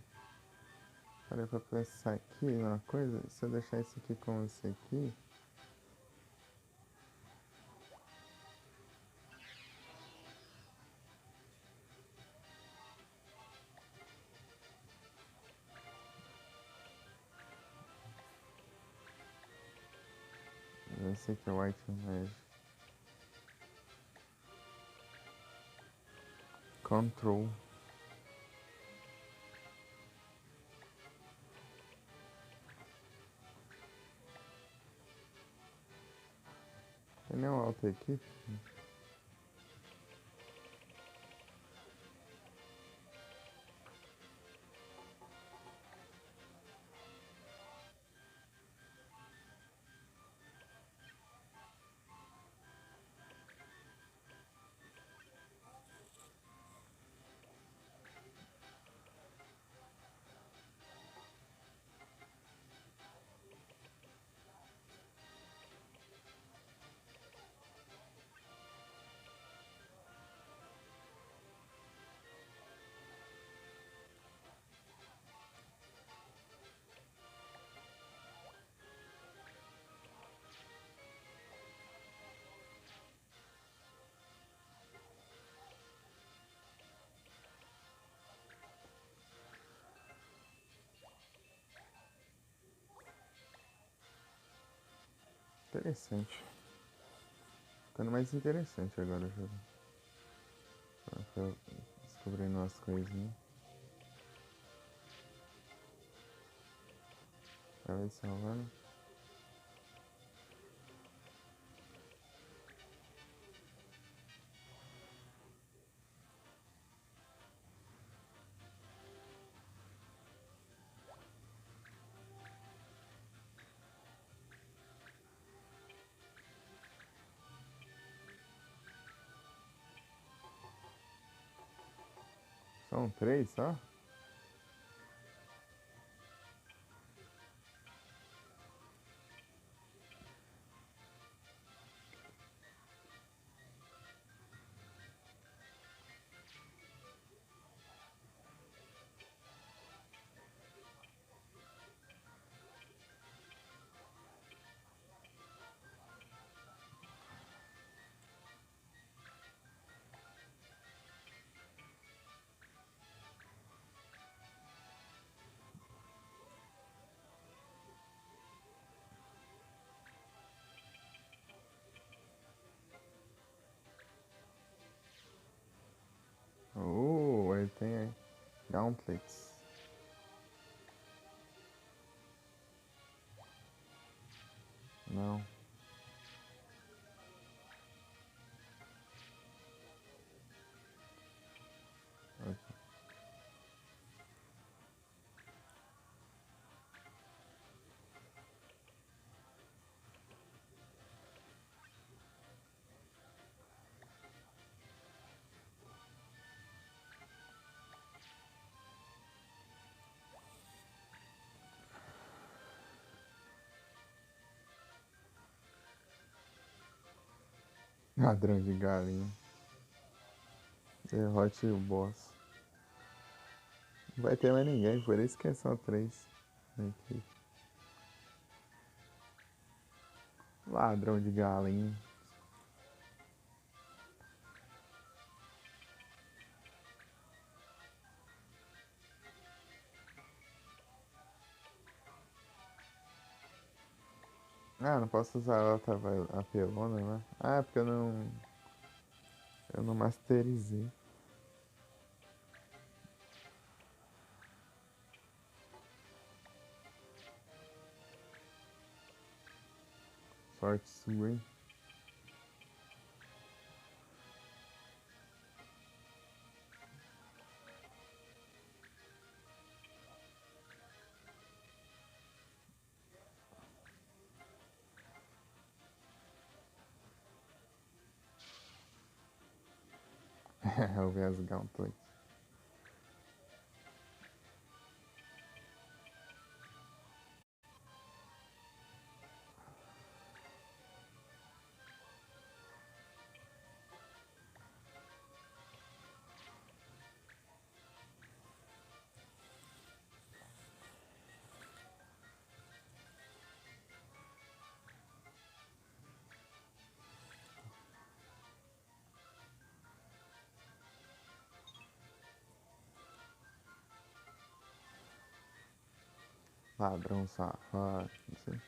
Parei pra pensar aqui numa coisa. Se eu deixar isso aqui com esse aqui. Esse aqui é o White Magic. Control. Ele é um auto equipe. Interessante. Ficando mais interessante agora o jogo. Descobrindo umas coisinhas. Vai salvando. São 3 só? Ele tem gauntlets. Não. Ladrão de galinha. Derrote o boss. Não vai ter mais ninguém, por isso que são 3 aqui. Ladrão de galinha. Ah, não posso usar a outra apelona, né? Ah, é porque eu não masterizei. Sorte sua, hein? Eu vi as gauntlets. Ladrão safado, não sei.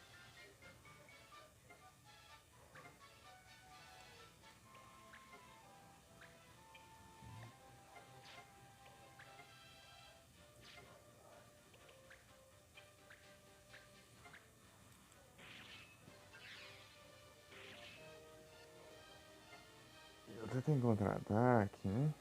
Você tem contra-ataque, né?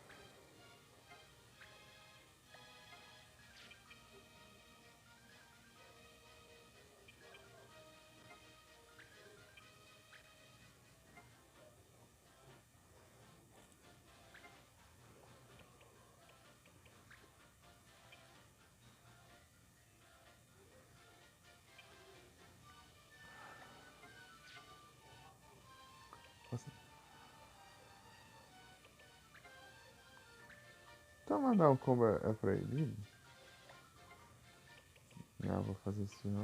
Você... Então mandar um combo é proibido? Não, vou fazer isso não.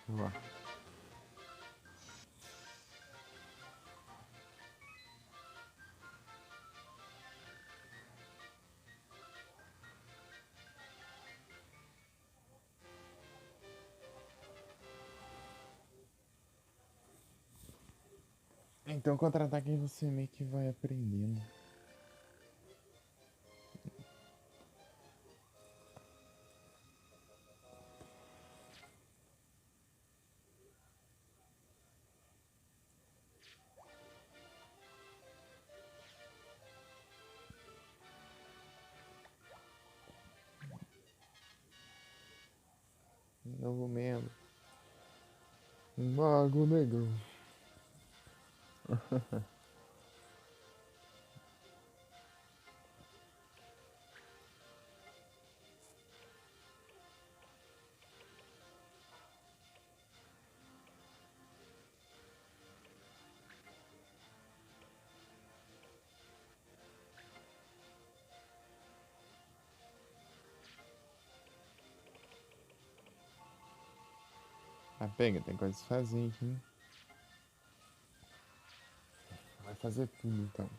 Ó. Então contra-ataque você meio que vai aprendendo. Novo membro. Mago negro. Ah, pega, tem coisas pra fazer aqui. Vai fazer tudo então.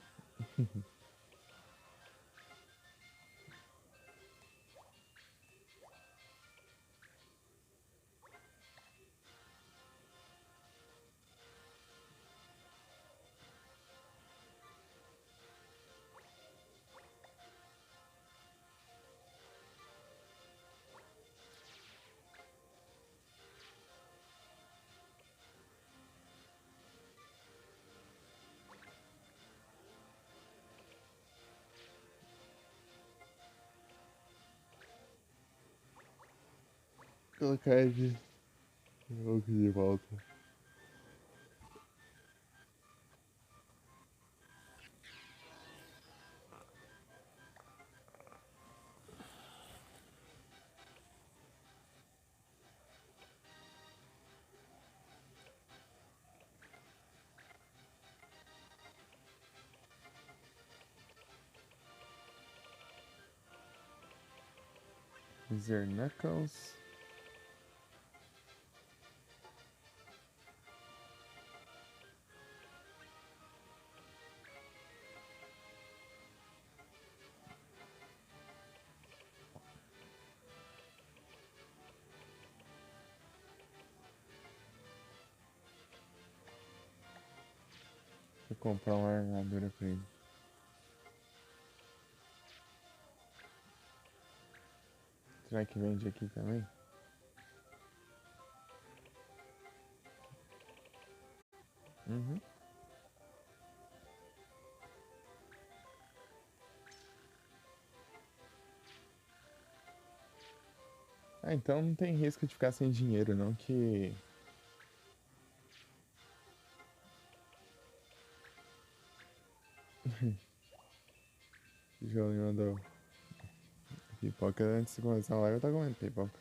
Colocar de novo de volta. Wizard Knuckles. Vou comprar uma armadura pra ele. Será que vende aqui também? Uhum. Ah, então não tem risco de ficar sem dinheiro não, que... Jolie mandou pipoca antes de começar a live, eu tava comendo pipoca.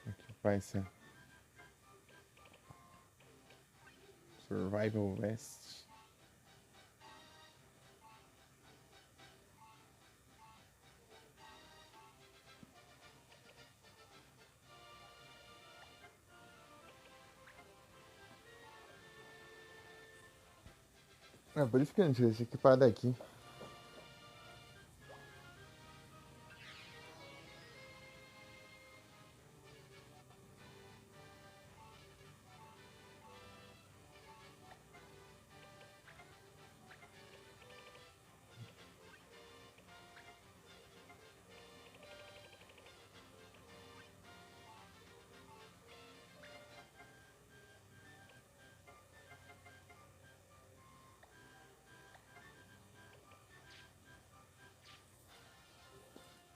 Aqui vai ser Survival Vest. É por isso que a gente deixa equipado aqui.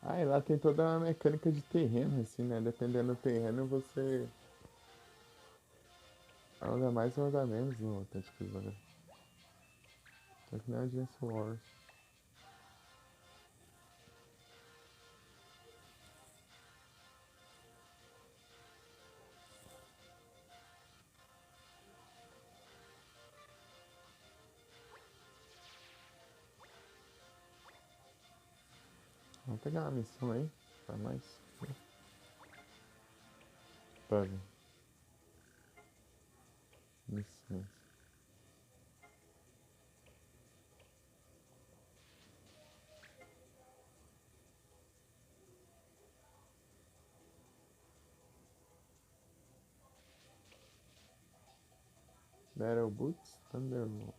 Ah, e lá tem toda uma mecânica de terreno, assim, né? Dependendo do terreno, você anda mais ou anda menos no Tactics Ogre. Só que não é Agents Wars. pegar uma missão aí pra nós. Pra ver. Missões. Battle Boots Thunderbolt.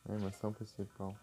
Animação principal.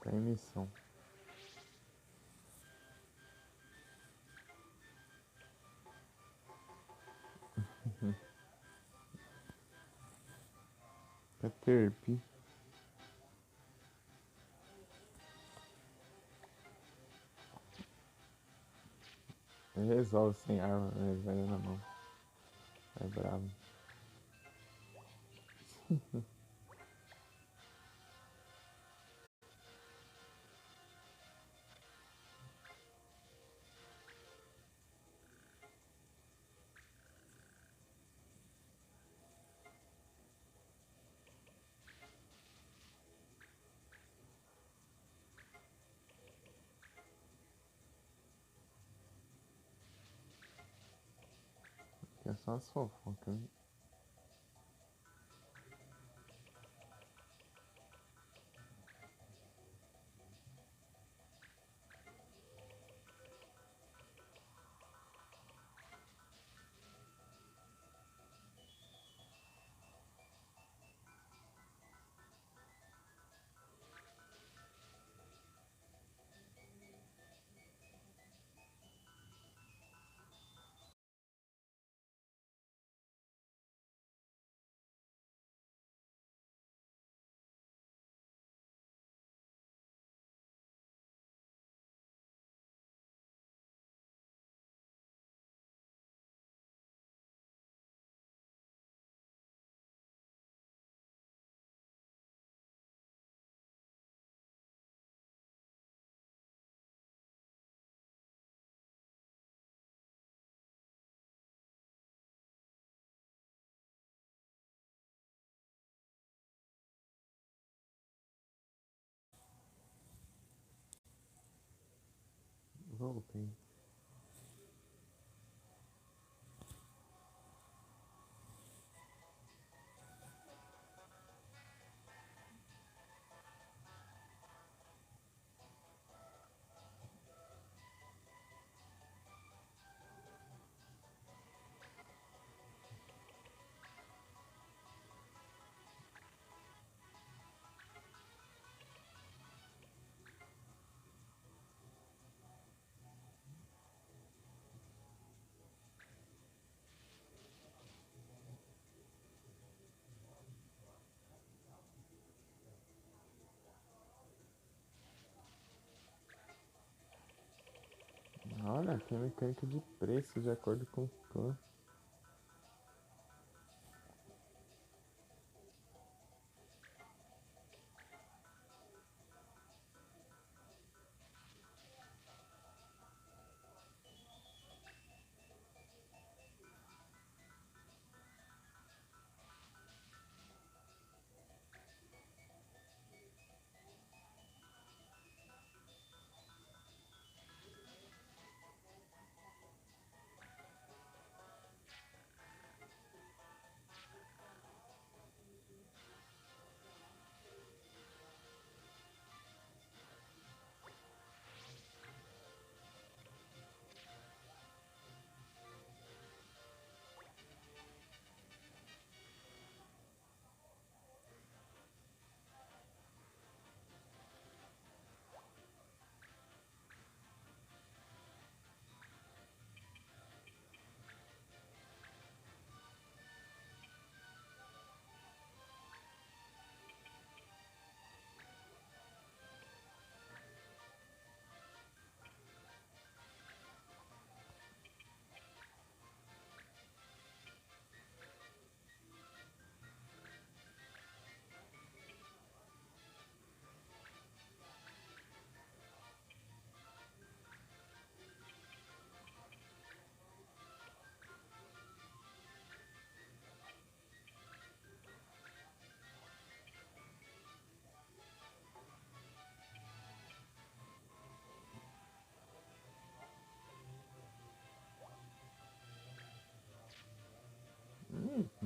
Tá em missão. Caterpie. Ele resolve sem arma, né? Ele vai na mão. É bravo. É só as fofocas, né? Voltei. Olha, tem mecânica de preço de acordo com o clã.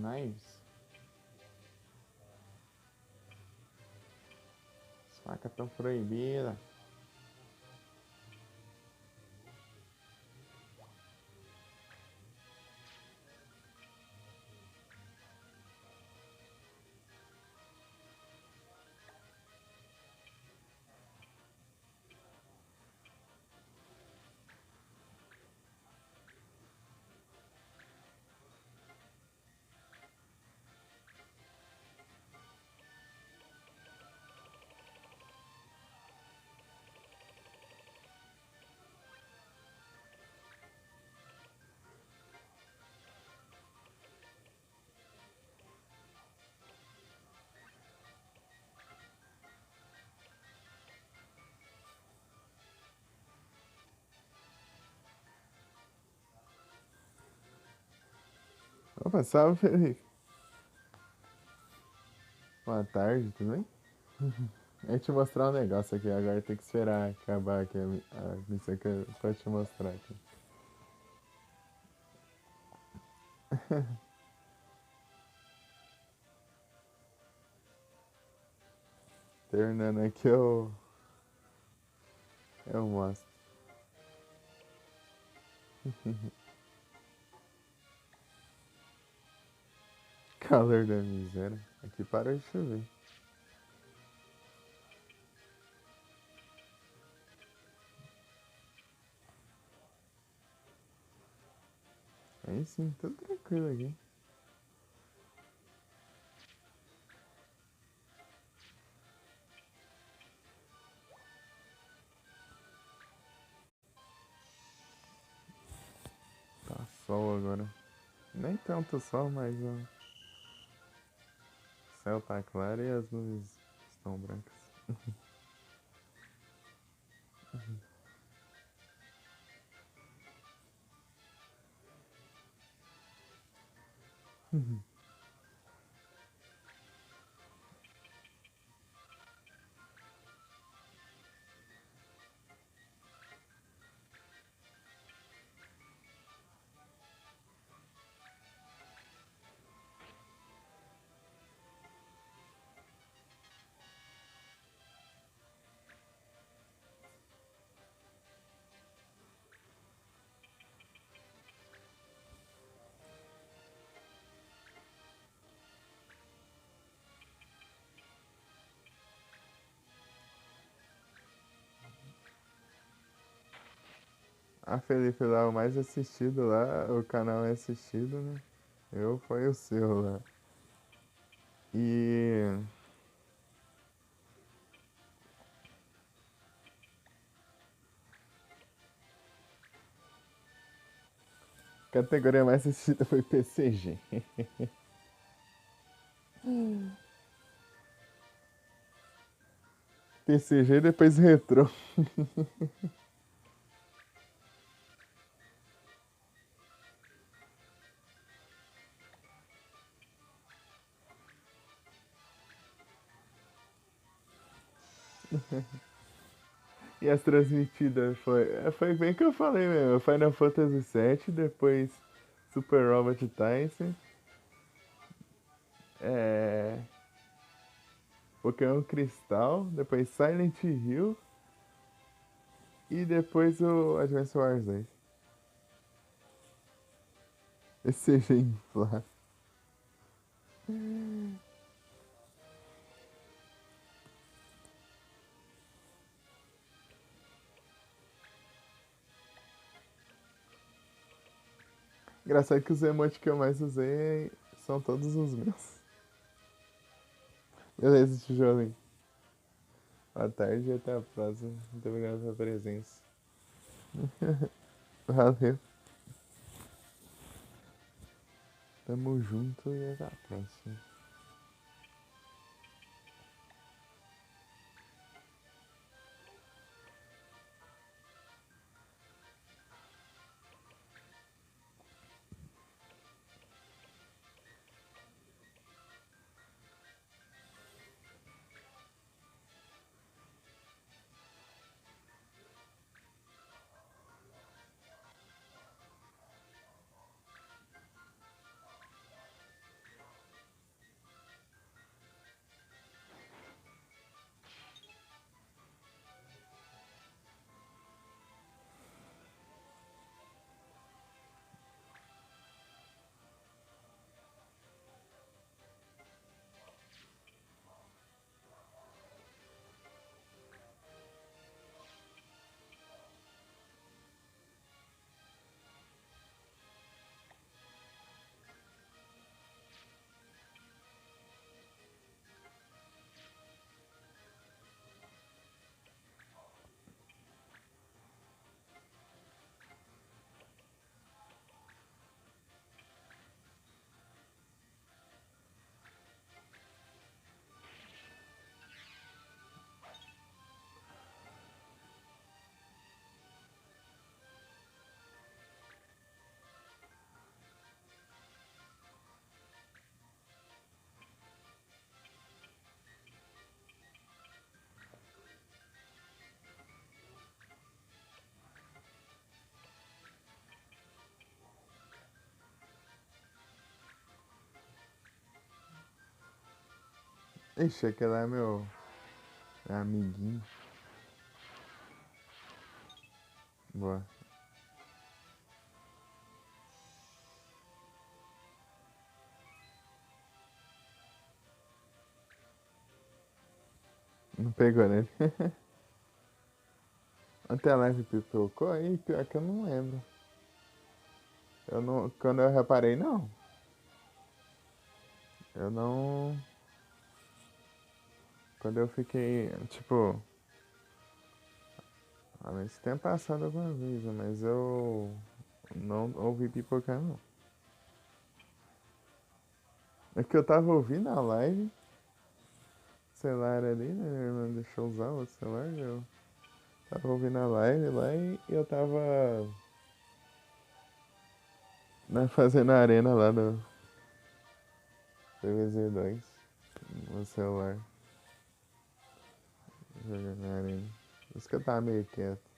Knives. As facas estão proibidas. Opa, salve, Felipe. Boa tarde, tudo bem? Eu ia te mostrar um negócio aqui, agora tem que esperar acabar aqui a missão que eu tô te mostrar aqui. Terminando aqui eu mostro. Calor da miséria. Aqui parou de chover. Aí sim, tudo tranquilo aqui. Tá sol agora. Nem tanto sol, mas o céu tá claro e as nuvens estão brancas. A Felipe lá, o mais assistido lá, o canal é assistido, né? Foi o seu lá. E a categoria mais assistida foi PCG. PCG e depois retrô. E as transmitidas foi bem que eu falei mesmo. Final Fantasy VII, depois Super Robot Tyson, é, Pokémon Cristal, depois Silent Hill e depois o Advance Wars 2. Esse CG inflado. Engraçado que os emotes que eu mais usei são todos os meus. Beleza, tijolinho. Boa tarde e até a próxima. Muito obrigado pela presença. Valeu. Tamo junto e até a próxima. Ixi, aquele é meu amiguinho. Boa. Não pegou, né? Até a live pipocou aí, pior que eu não lembro. Eu não, quando eu reparei, não. Eu não. Quando eu fiquei, tipo, a menos que tenha passado alguma vez, mas eu não ouvi pipocar, não. É que eu tava ouvindo a live, o celular ali, né? Minha irmã deixou usar o celular, eu tava ouvindo a live lá e eu tava fazendo a arena lá do PVZ2 no celular, jogando na arena. Por isso que eu tava meio quieto.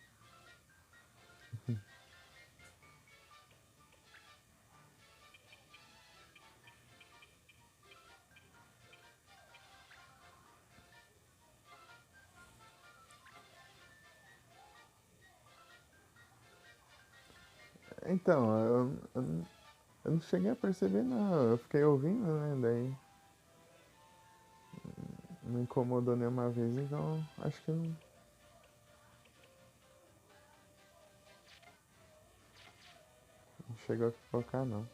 Então, eu não cheguei a perceber, não. Eu fiquei ouvindo, né? Daí não incomodou nenhuma vez, então acho que não chegou a pipocar, não.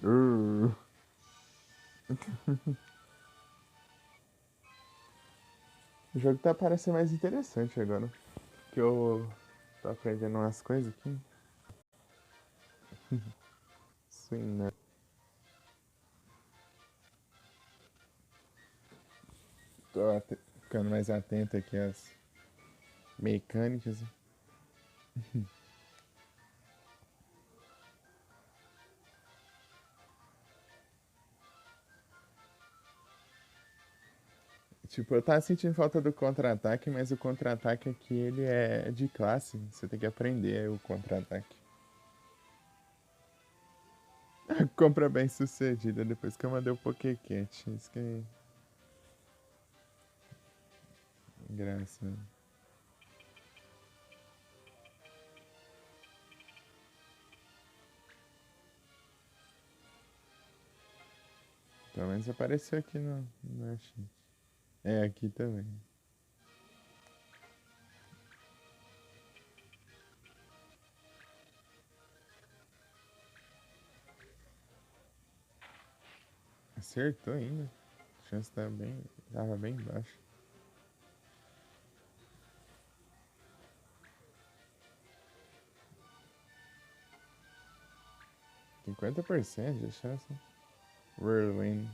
Uh. O jogo tá parecendo mais interessante agora. Que eu tô aprendendo umas coisas aqui. Sim, né? Ficando mais atento aqui às mecânicas. Tipo, eu tava sentindo falta do contra-ataque, mas o contra-ataque aqui ele é de classe. Você tem que aprender o contra-ataque. Compra bem sucedida depois que eu mandei o Pokécat. Isso que é graça. Pelo menos apareceu aqui no Achei. É, aqui também. Acertou ainda. A chance tá bem, tava bem baixa. 50% de chance. Whirlwind.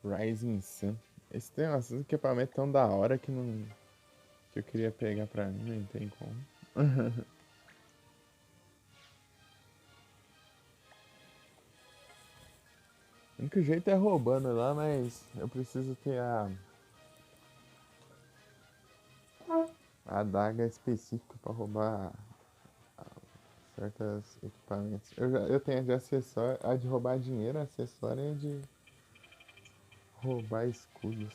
Rising Sun. Esse tem esses equipamentos tão da hora que não. Que eu queria pegar pra mim, não tem como. O único jeito é roubando lá, mas eu preciso ter a adaga específica pra roubar certos equipamentos. Eu tenho a de acessório, a de roubar dinheiro, acessório e a de roubar escudos.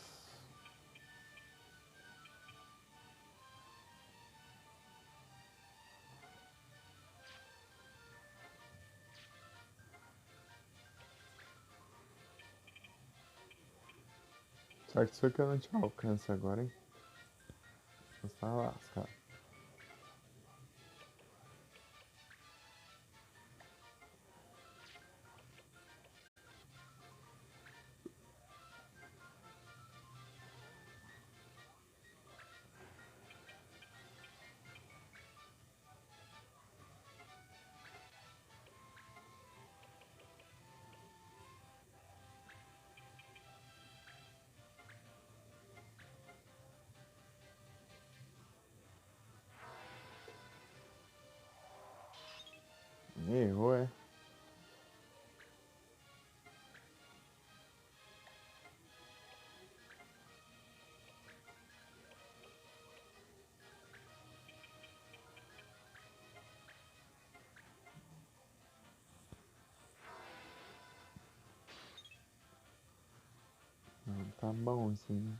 Sorte sua que eu não te alcanço agora, hein? Você tá lascado. Errou, é? Não, tá bom assim.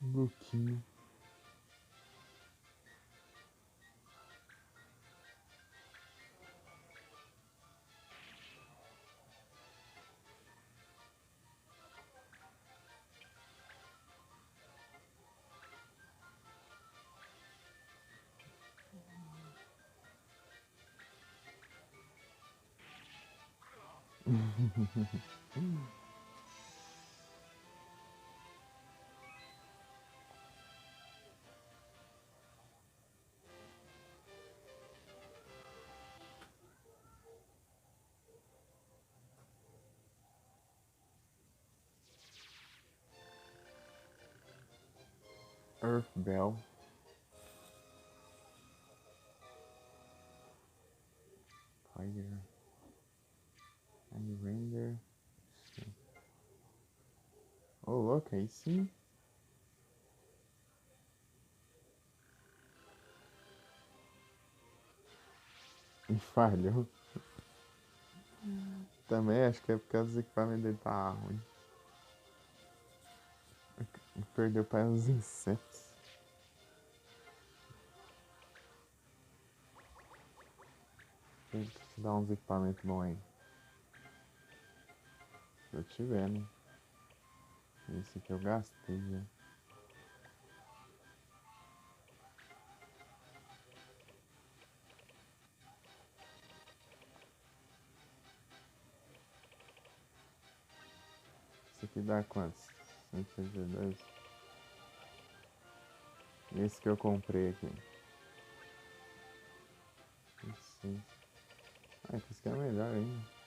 Luquinho. Earth Bell. Fire. And render. Ô, louco, aí sim. E falhou. Também acho que é por causa do equipamento dele tá ruim. Perdeu para uns insetos. Tem que te dar uns equipamentos bons aí. Se eu tiver, né? Esse aqui eu gastei já. aqui dá quantos? 132. Esse que eu comprei aqui. 26. Ah, esse aqui é melhor ainda.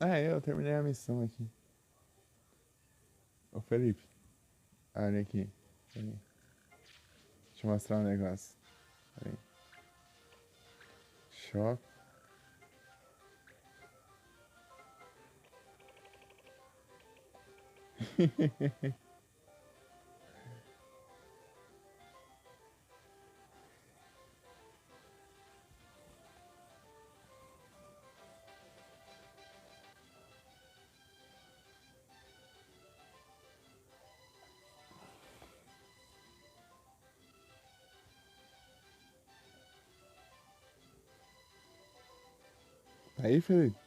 Ah, eu terminei a missão aqui. Ô Felipe, olha aqui. Peraí. Deixa eu mostrar um negócio. Peraí. Shop. Tá aí, Felipe?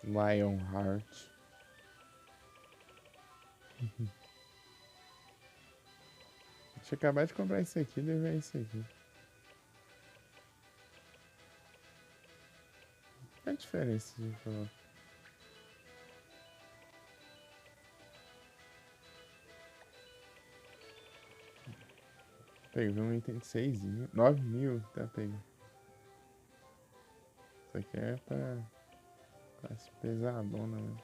Lionheart. Deixa eu acabar de comprar isso aqui e levar isso aqui. Qual a diferença de colocar? Peguei um item de 6 mil, 9 mil, tá pegando. Isso aqui é pra classe pesadona, né?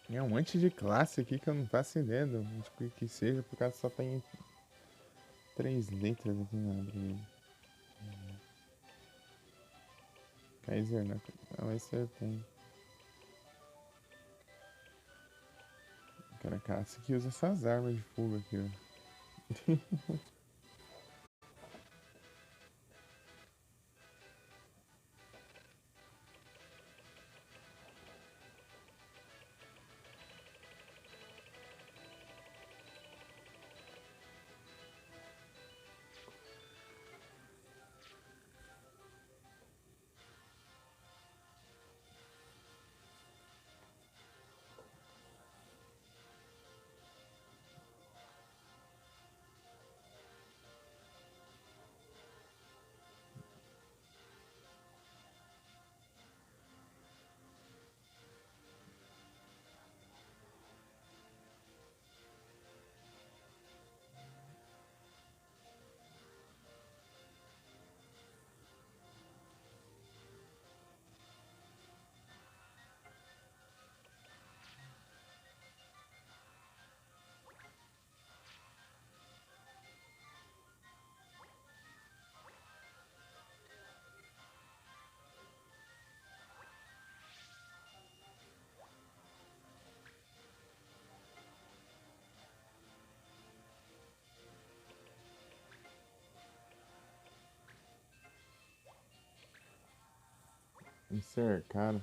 Tem um monte de classe aqui que eu não faço ideia do que seja, por causa só tem 3 letras aqui na abelha. Kaiser, né? Não, esse eu tenho. Cara, caça que usa essas armas de fogo aqui, ó. Me cercaram.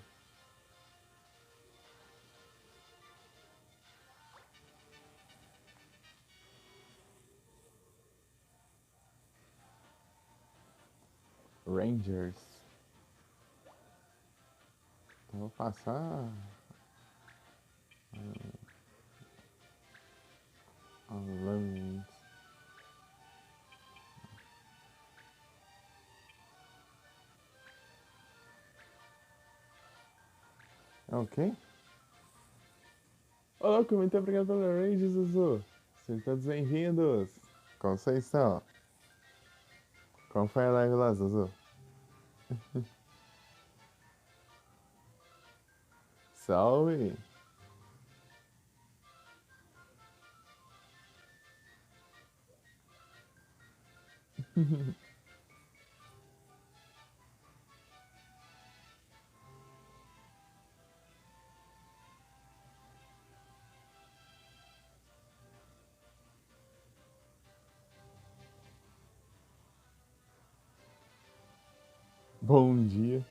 Rangers. Então vou passar a Lance. É o quê? Ô, louco, muito obrigado pelo Rangers, Zuzu. Sejam todos bem-vindos. Como vocês estão? Como foi a live lá, Zuzu? Salve! Bom dia.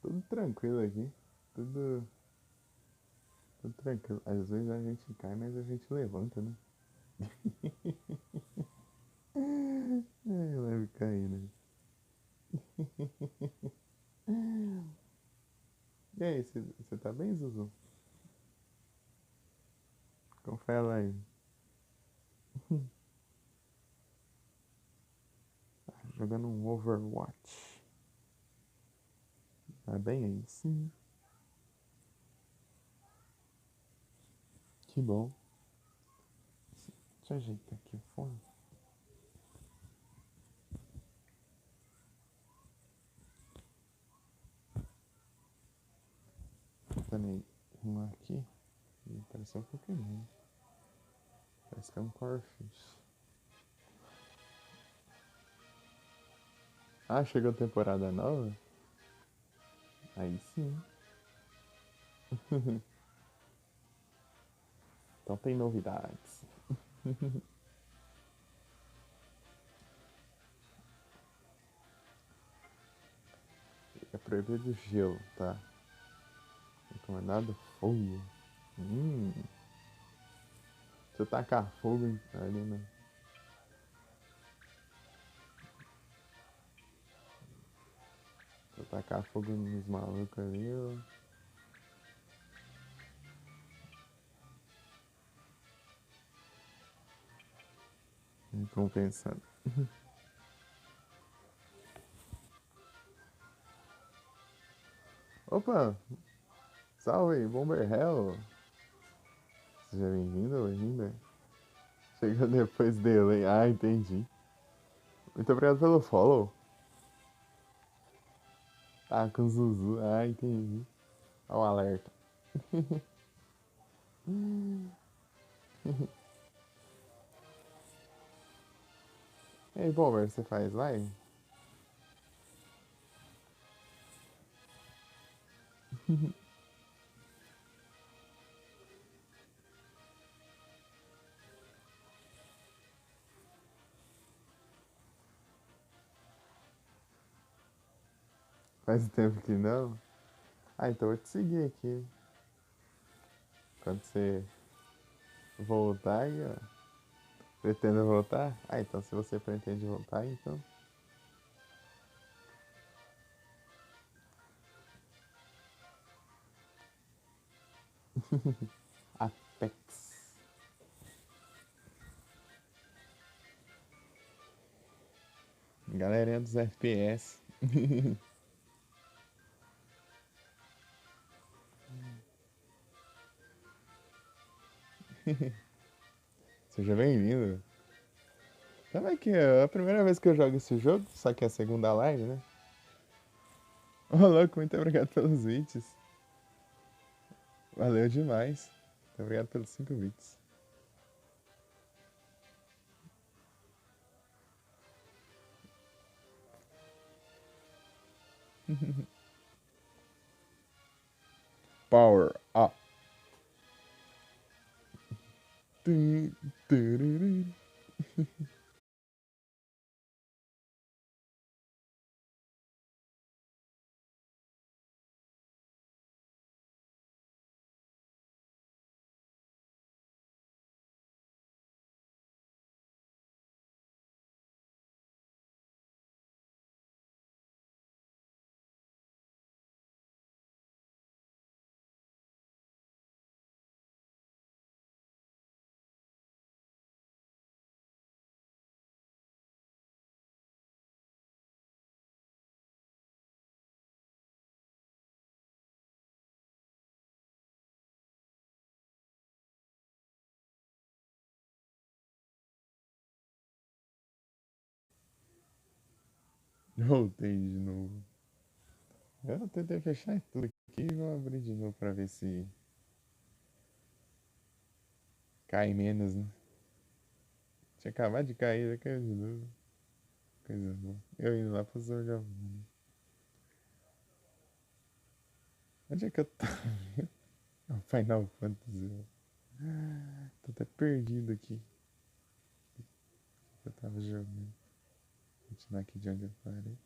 Tudo tranquilo aqui. Tudo, tudo tranquilo. Às vezes a gente cai, mas a gente levanta, né? Leve cair, né? E aí, você tá bem, Zuzu? Como foi a live? Jogando um Overwatch. Tá bem aí? Sim. Que bom. Deixa eu ajeitar aqui o fone. Tentando arrumar aqui. Parece um Pokémon. Parece que é um Corfish. Ah, chegou a temporada nova? Aí sim. Então tem novidades. É proibido gelo, tá? Recomendado fogo. Se eu tacar fogo ali, né? Se eu tacar fogo nos malucos ali, eu... Compensando. Opa! Salve, Bomber Hell! Seja bem-vindo, bem-vinda. Chegou depois dele. Ah, entendi. Muito obrigado pelo follow. Ah, com Zuzu. Ah, entendi. Olha o alerta. E aí, Bomber, você faz live? Faz tempo que não? Ah, então eu vou te seguir aqui. Quando você voltar aí, ó. Pretende voltar? Ah, então se você pretende voltar, então. Apex. Galerinha dos FPS. Seja bem-vindo. Sabe que é a primeira vez que eu jogo esse jogo, só que é a segunda live, né? Ô, louco, muito obrigado pelos bits. Valeu demais. Muito obrigado pelos 5 bits. Power up. Voltei de novo. Eu tentei fechar tudo aqui e vou abrir de novo pra ver se cai menos, né? Tinha acabado de cair, já caiu de novo. Coisa boa. Eu indo lá pro Sword of Mana. Onde é que eu tô? Final Fantasy. Tô até perdido aqui. Eu tava jogando. Vou continuar aqui de onde eu parei.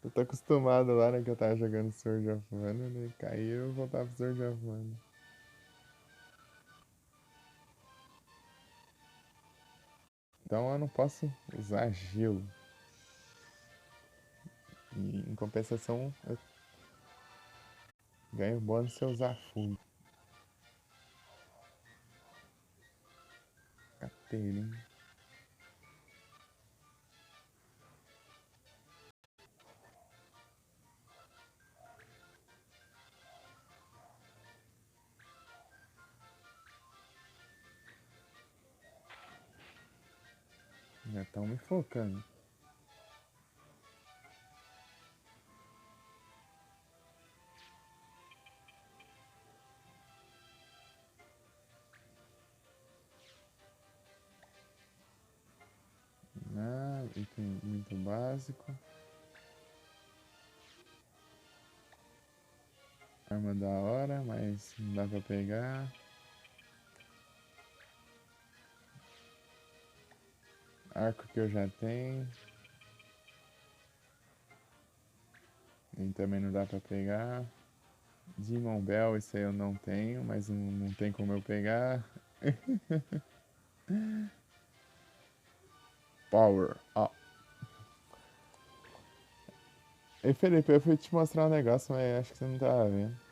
Eu tô acostumado lá, né, que eu tava jogando Sword of Mana, né? Caiu e eu voltava pro Sword of Mana. Então eu não posso usar gelo. E em compensação eu ganho bônus se eu usar fogo. Caterina. Já estão me focando. Ah, item muito básico. Arma da hora, mas não dá pra pegar. Arco que eu já tenho. E também não dá pra pegar. Demon Bell, esse aí eu não tenho, mas não tem como eu pegar. Power up. Ei, Felipe, eu fui te mostrar um negócio, mas acho que você não tava vendo.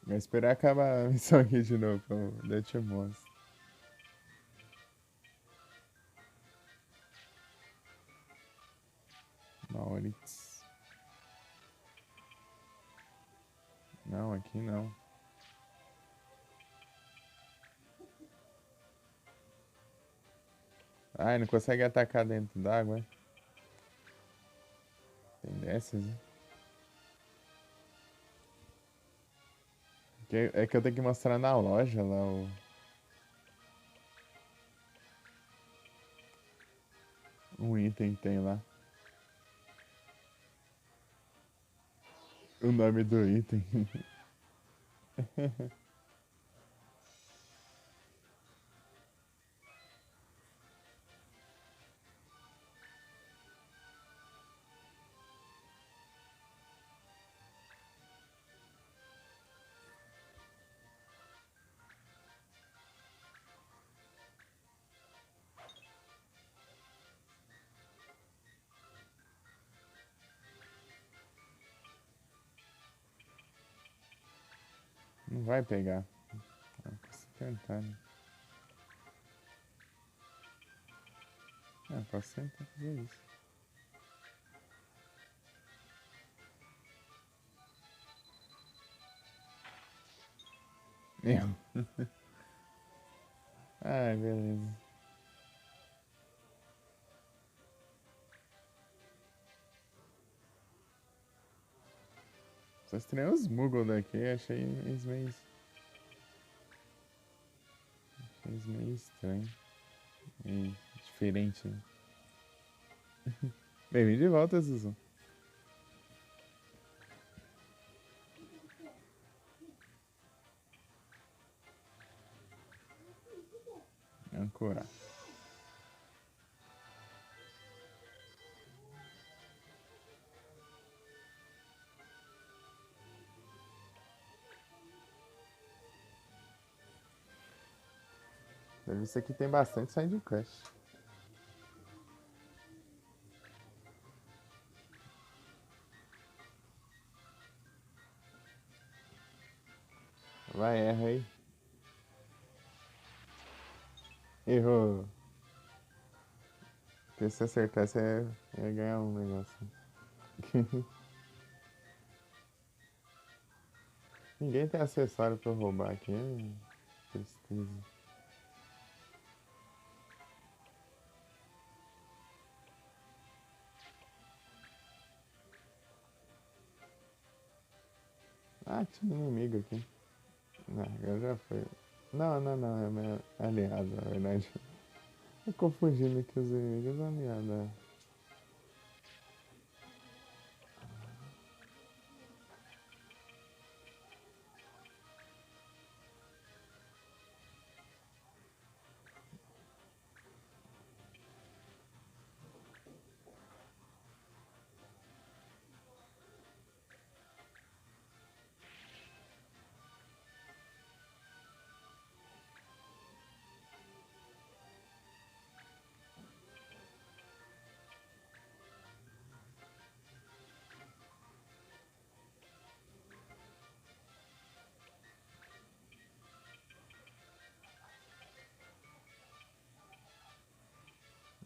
Vou esperar acabar a missão aqui de novo, daí eu te mostro. Maurits. Não, aqui não. Ai, não consegue atacar dentro d'água, é? Tem dessas, né? É que eu tenho que mostrar na loja lá um item que tem lá. O nome do item. vai pegar. Posso tentar, né? Posso tentar fazer isso. Ai, beleza. Só estranhei os Moogle daqui, achei eles meio estranho. Meio diferente. Bem-vindo de volta, Suzu. Ancorar. Isso aqui tem bastante side quest. Vai, erra aí. Errou. Porque se acertar, você ia ganhar um negócio. Ninguém tem acessório pra roubar aqui. Tristeza. Ah, tinha inimigo aqui. Não, agora já foi. Não, é meu aliado, na verdade. Tô confundindo aqui os inimigos aliados.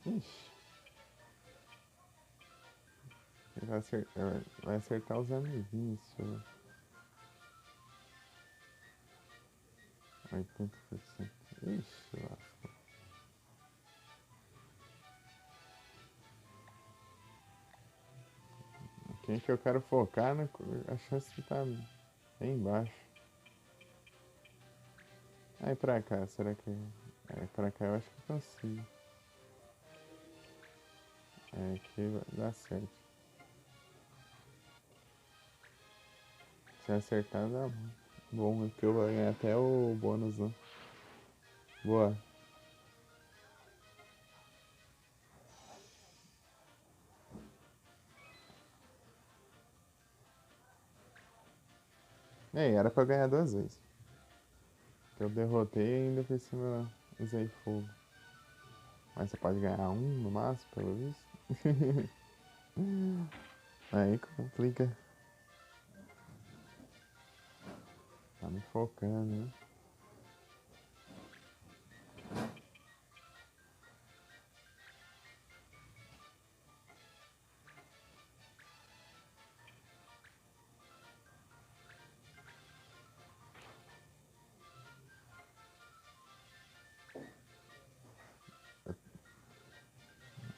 Ixi. Vai acertar os amiguinhos, deixa eu ver. 80%. Ixi, lasca. Quem que eu quero focar, né? A chance que tá bem baixa. Aí pra cá, será que. Pra cá eu acho que consigo. Aqui vai dar certo. Se acertar, dá bom. Aqui eu vou ganhar até o bônus, né? Boa. Era pra ganhar 2 vezes. Eu derrotei e ainda por cima usei fogo. Mas você pode ganhar um no máximo, pelo visto. Aí complica. Tá me focando, né?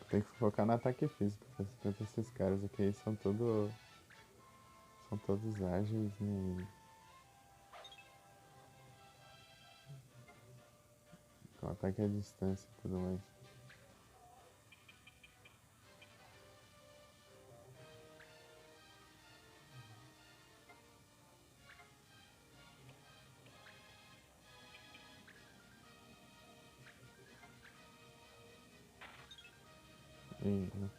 Tem que focar no ataque físico. Porque esses caras aqui são todos ágeis, né? Com ataque à distância e tudo mais. Né?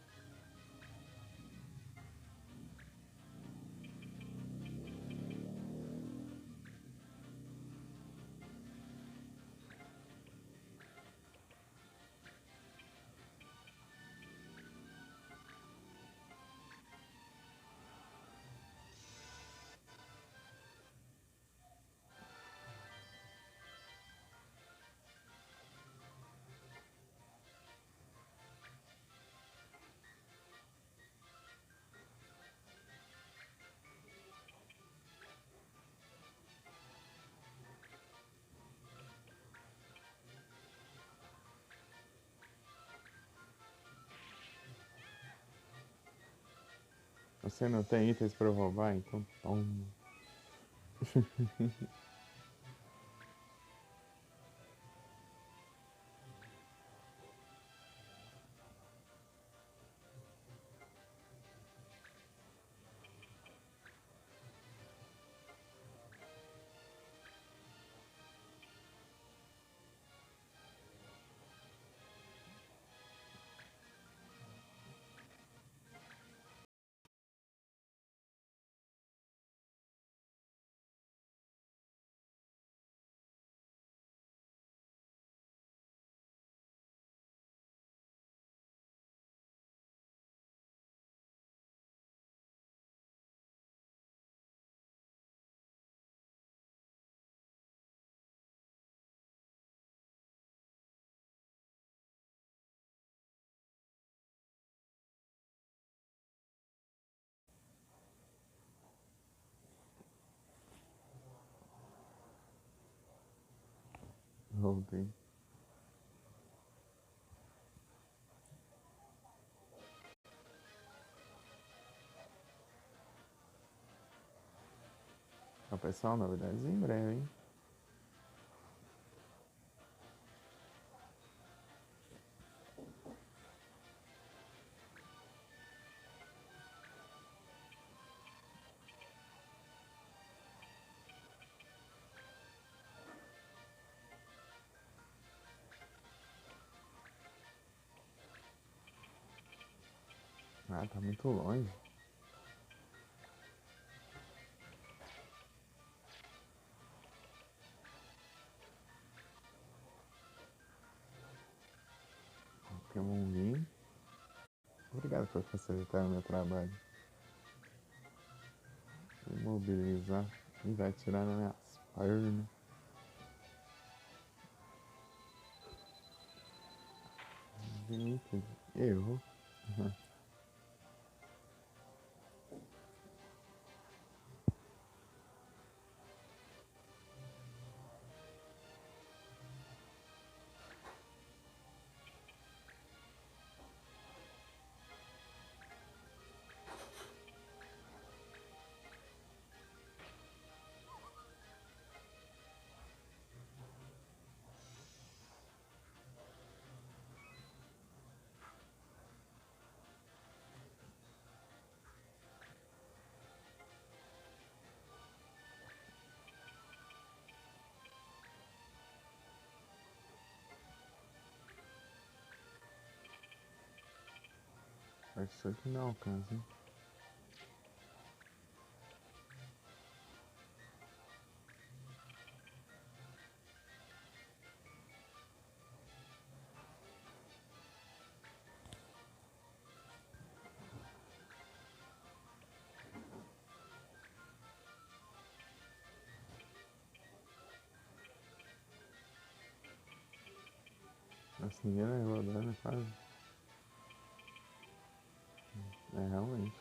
Você não tem itens pra eu roubar, então toma. Voltei. Ó, pessoal, novidades em breve, hein? Ah, tá muito longe. Pokémon Game. Obrigado por facilitar o meu trabalho. Imobilizar. E vai tirar nas minhas pernas. Errou. Acho que isso aqui não alcança, hein? Nossa, ninguém levou dano quase. É, realmente.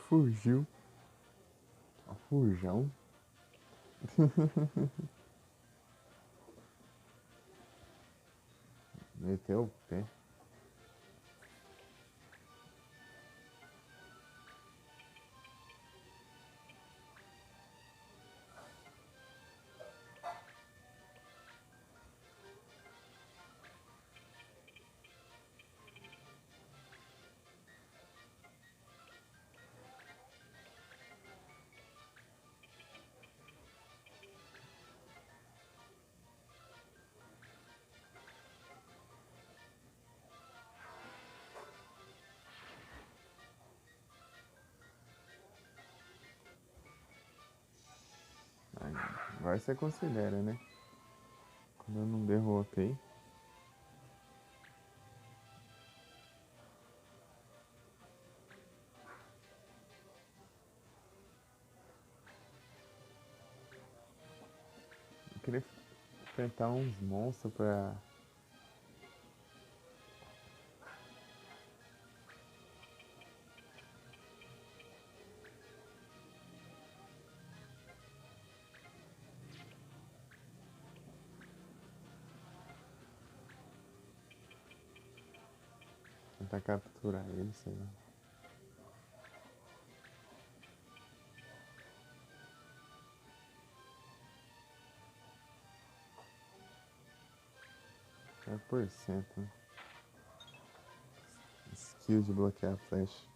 Fugiu. Ó, fujão. Meteu o pé. Agora você considera, né? Quando eu não derrotei. Ok, queria enfrentar uns monstros pra... tentar capturar ele, sei lá. É por cento, né? Skill de bloquear a flecha.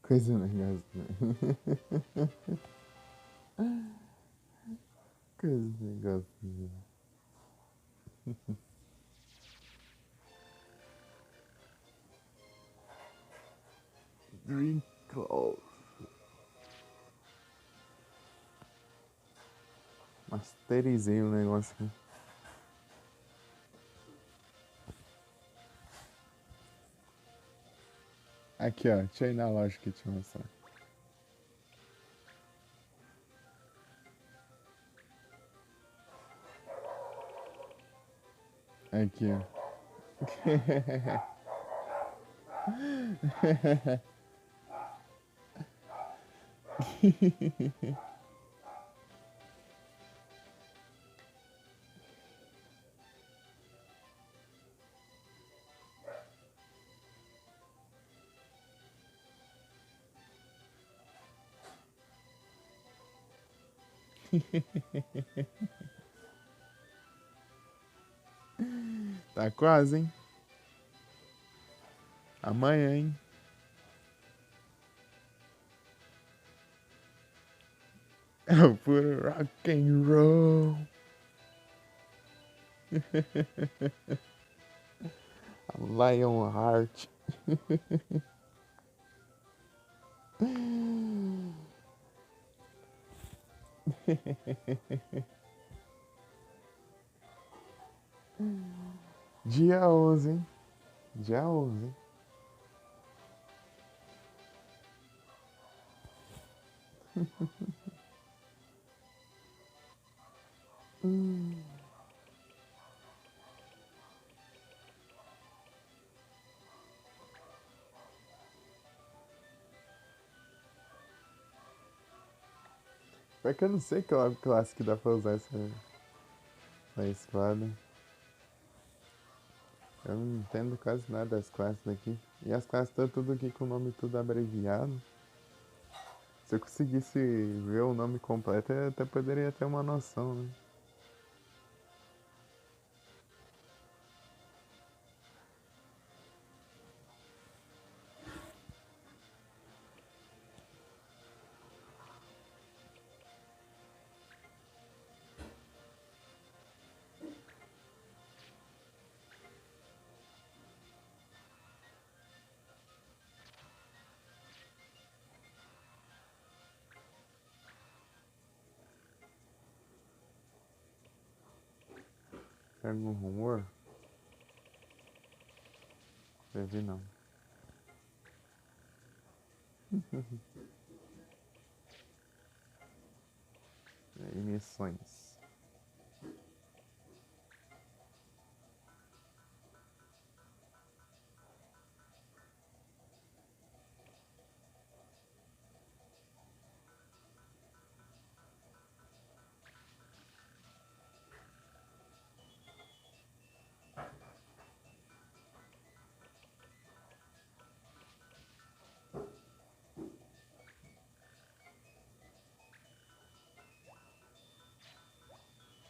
Coisa legal. Coisa legal. Drink close. Masterizei o negócio aqui. Aqui, ó. Deixa eu ir na loja que te mostrar. Aqui, ó. Tá quase, hein? Amanhã, hein? É o puro rock and roll. Lionheart. Dia 11, hein? Dia 11. É que eu não sei qual classe que dá pra usar essa espada. Eu não entendo quase nada das classes daqui. E as classes estão tudo aqui com o nome tudo abreviado. Se eu conseguisse ver o nome completo, eu até poderia ter uma noção, né? Tem algum rumor? Deve não. Emissões.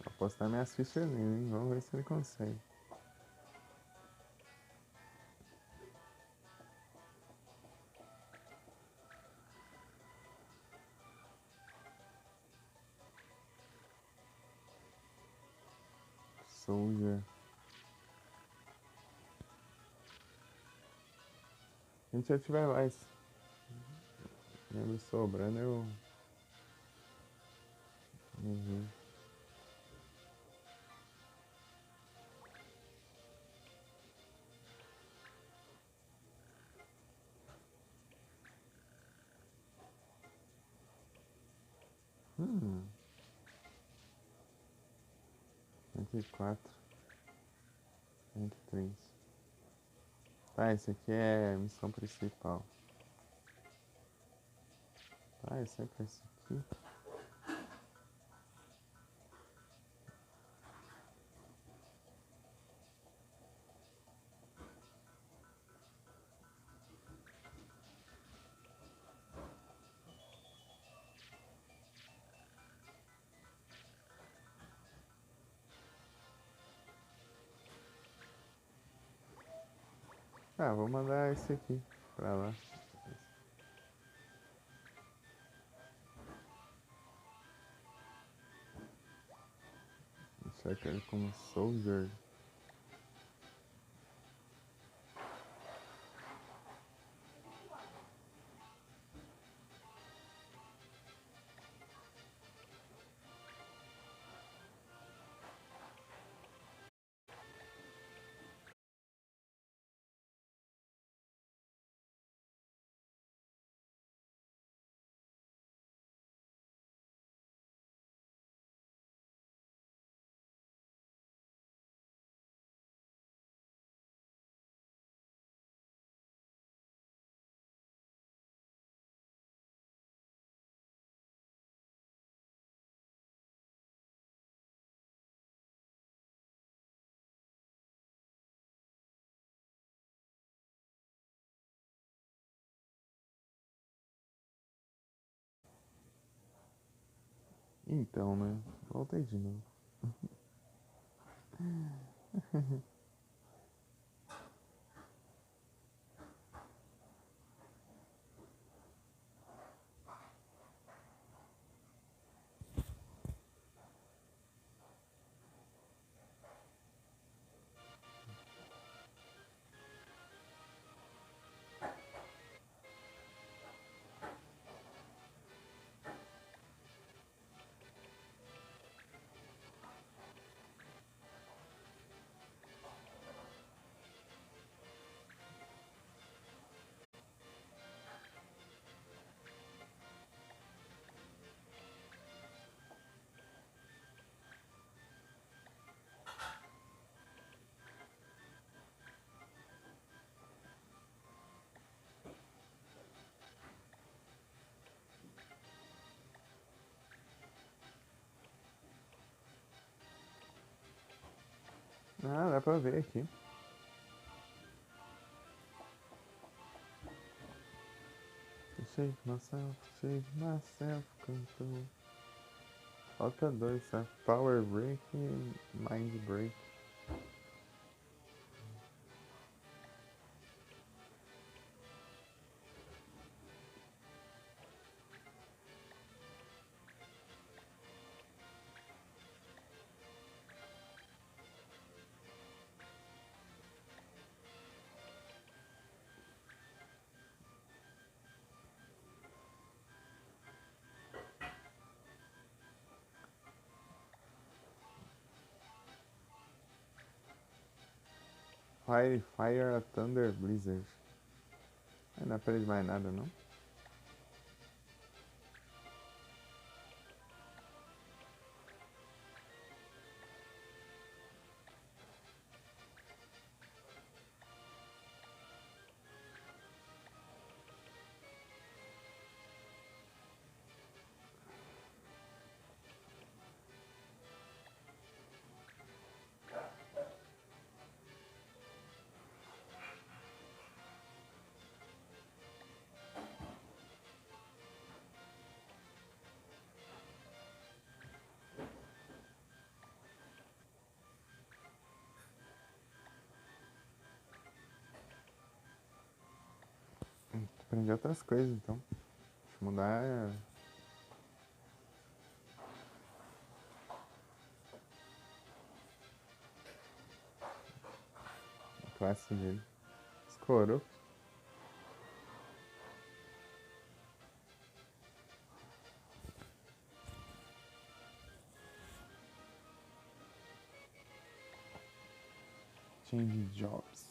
Vou postar minhas fichas ali, hein? Vamos ver se ele consegue. Soldier. A gente já tiver mais. Lembro sobrando, eu. Uhum. Hum. 104. 103. Tá, esse aqui é a missão principal. Tá, esse é pra esse aqui. Ah, vou mandar esse aqui pra lá. Deixar ele como Soldier. Então, né? Voltei de novo. Ah, dá pra ver aqui. Shake myself, cantou. Falta dois, tá? Power Break e Mind Break. Fire, Thunder, Blizzard. Não aprende mais nada, não? Aprender outras coisas, então. Deixa eu mudar a classe dele. Escorou. Change jobs.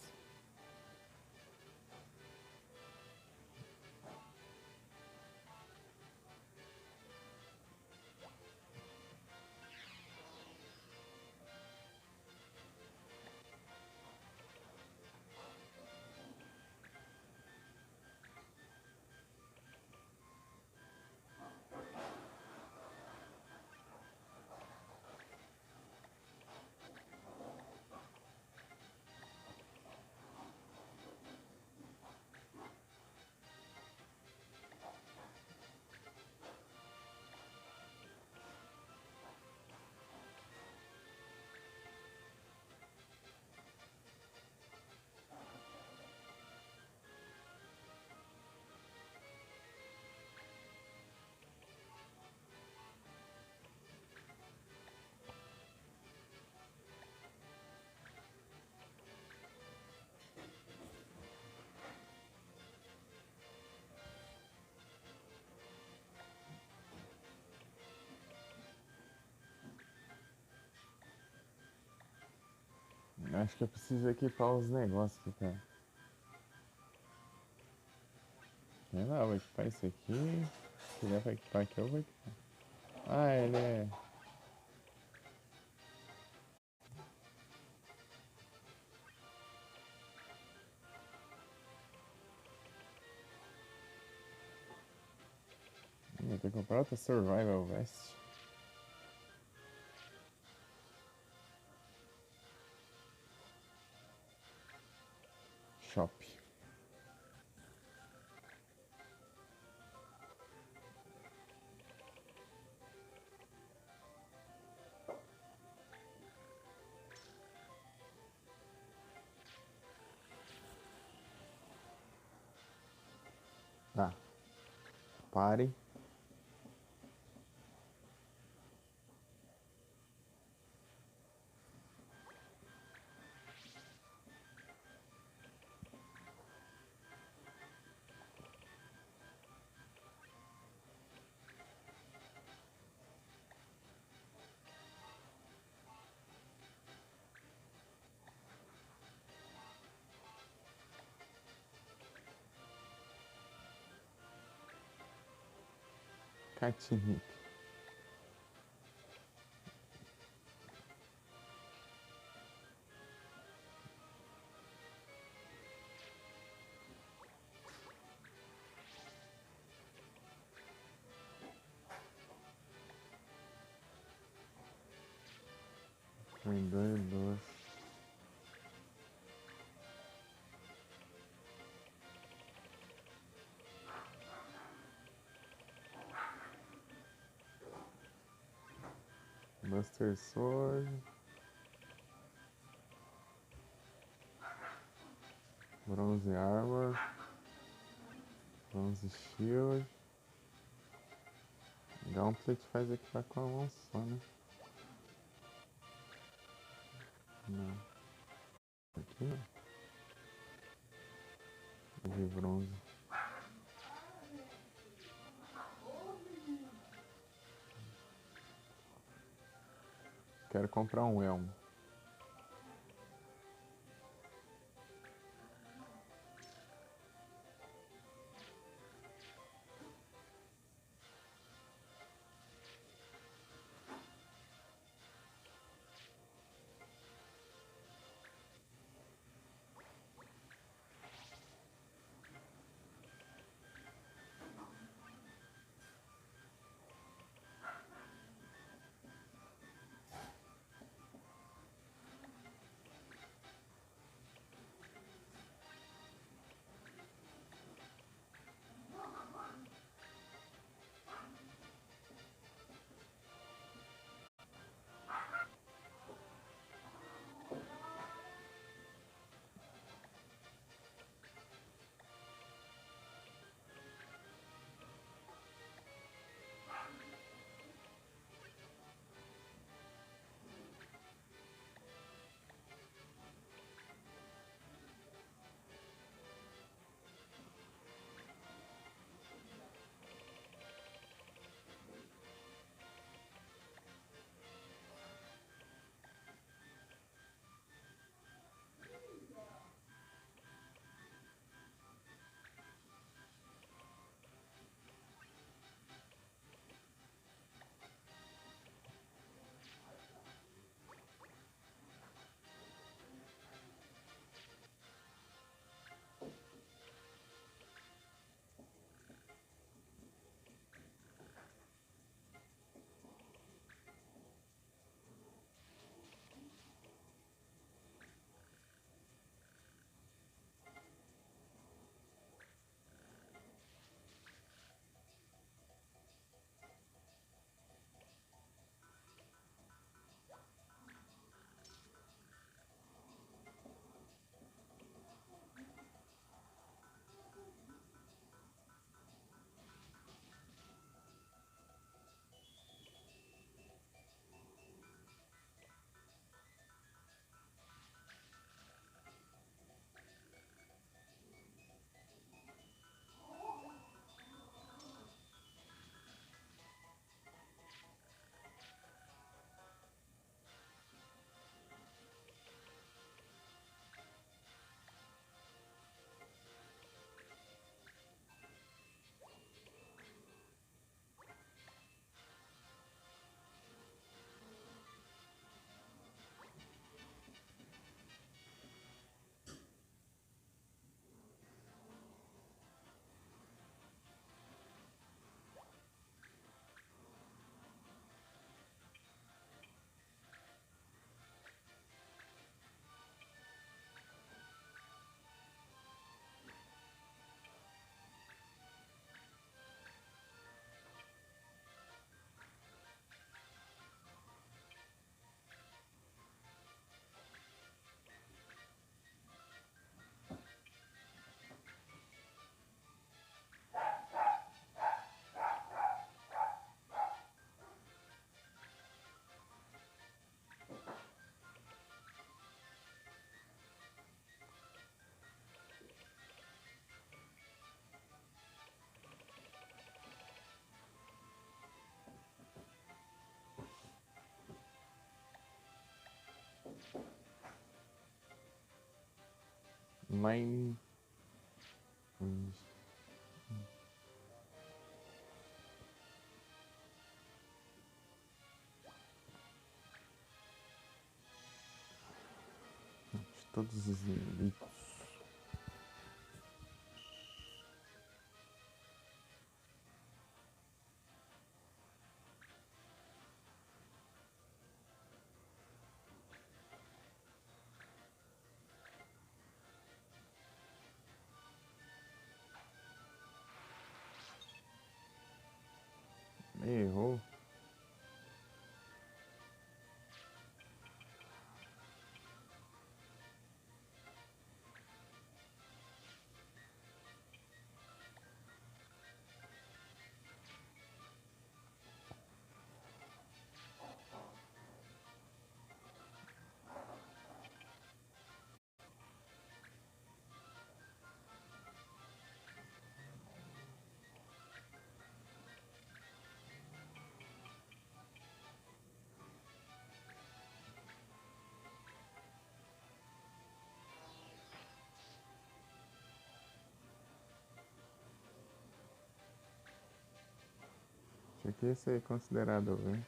Acho que eu preciso equipar os negócios aqui, cara. Não, eu vou equipar isso aqui. Se der pra equipar aqui, eu vou equipar. Ah, ele é... Vou ter que comprar outra Survival Vest. Shop. Tá. Pare. Catnip. Vendedor. Buster Sword. Bronze Armor. Bronze Shield. Gauntlet faz equipar com a mão só, né? Não. Aqui não. De bronze. Quero comprar um elmo. Mine. De todos os inimigos. Errou. Aqui isso é considerado over.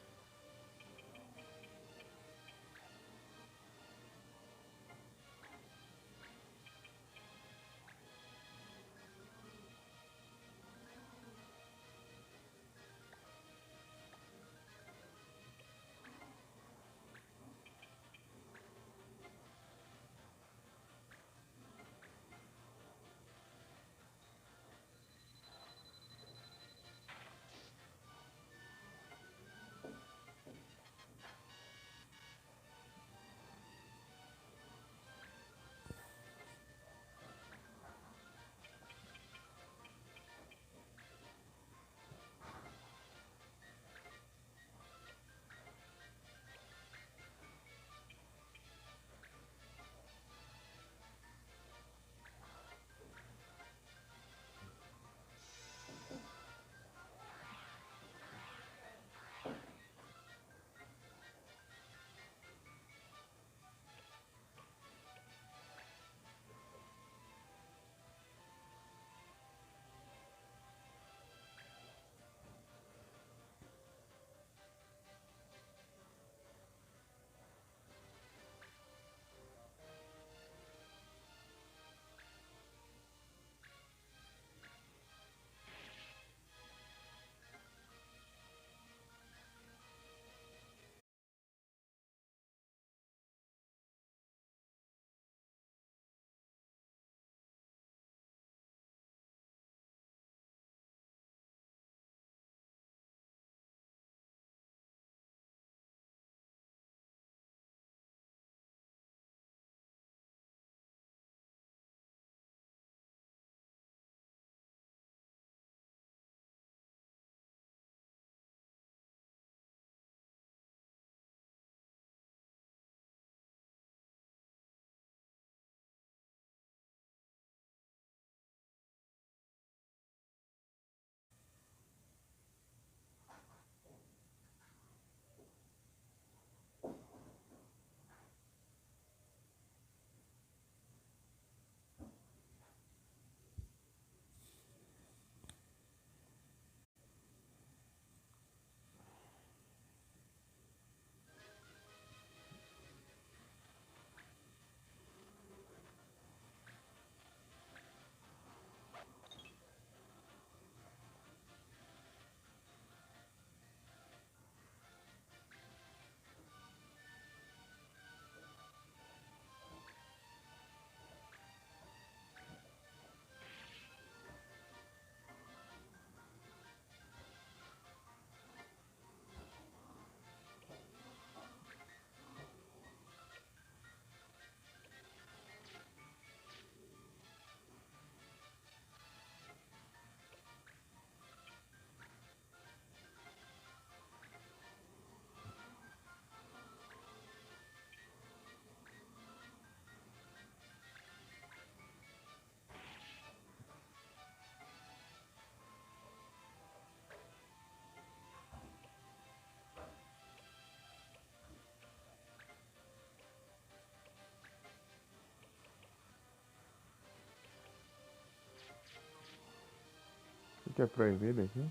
O que é proibido aqui?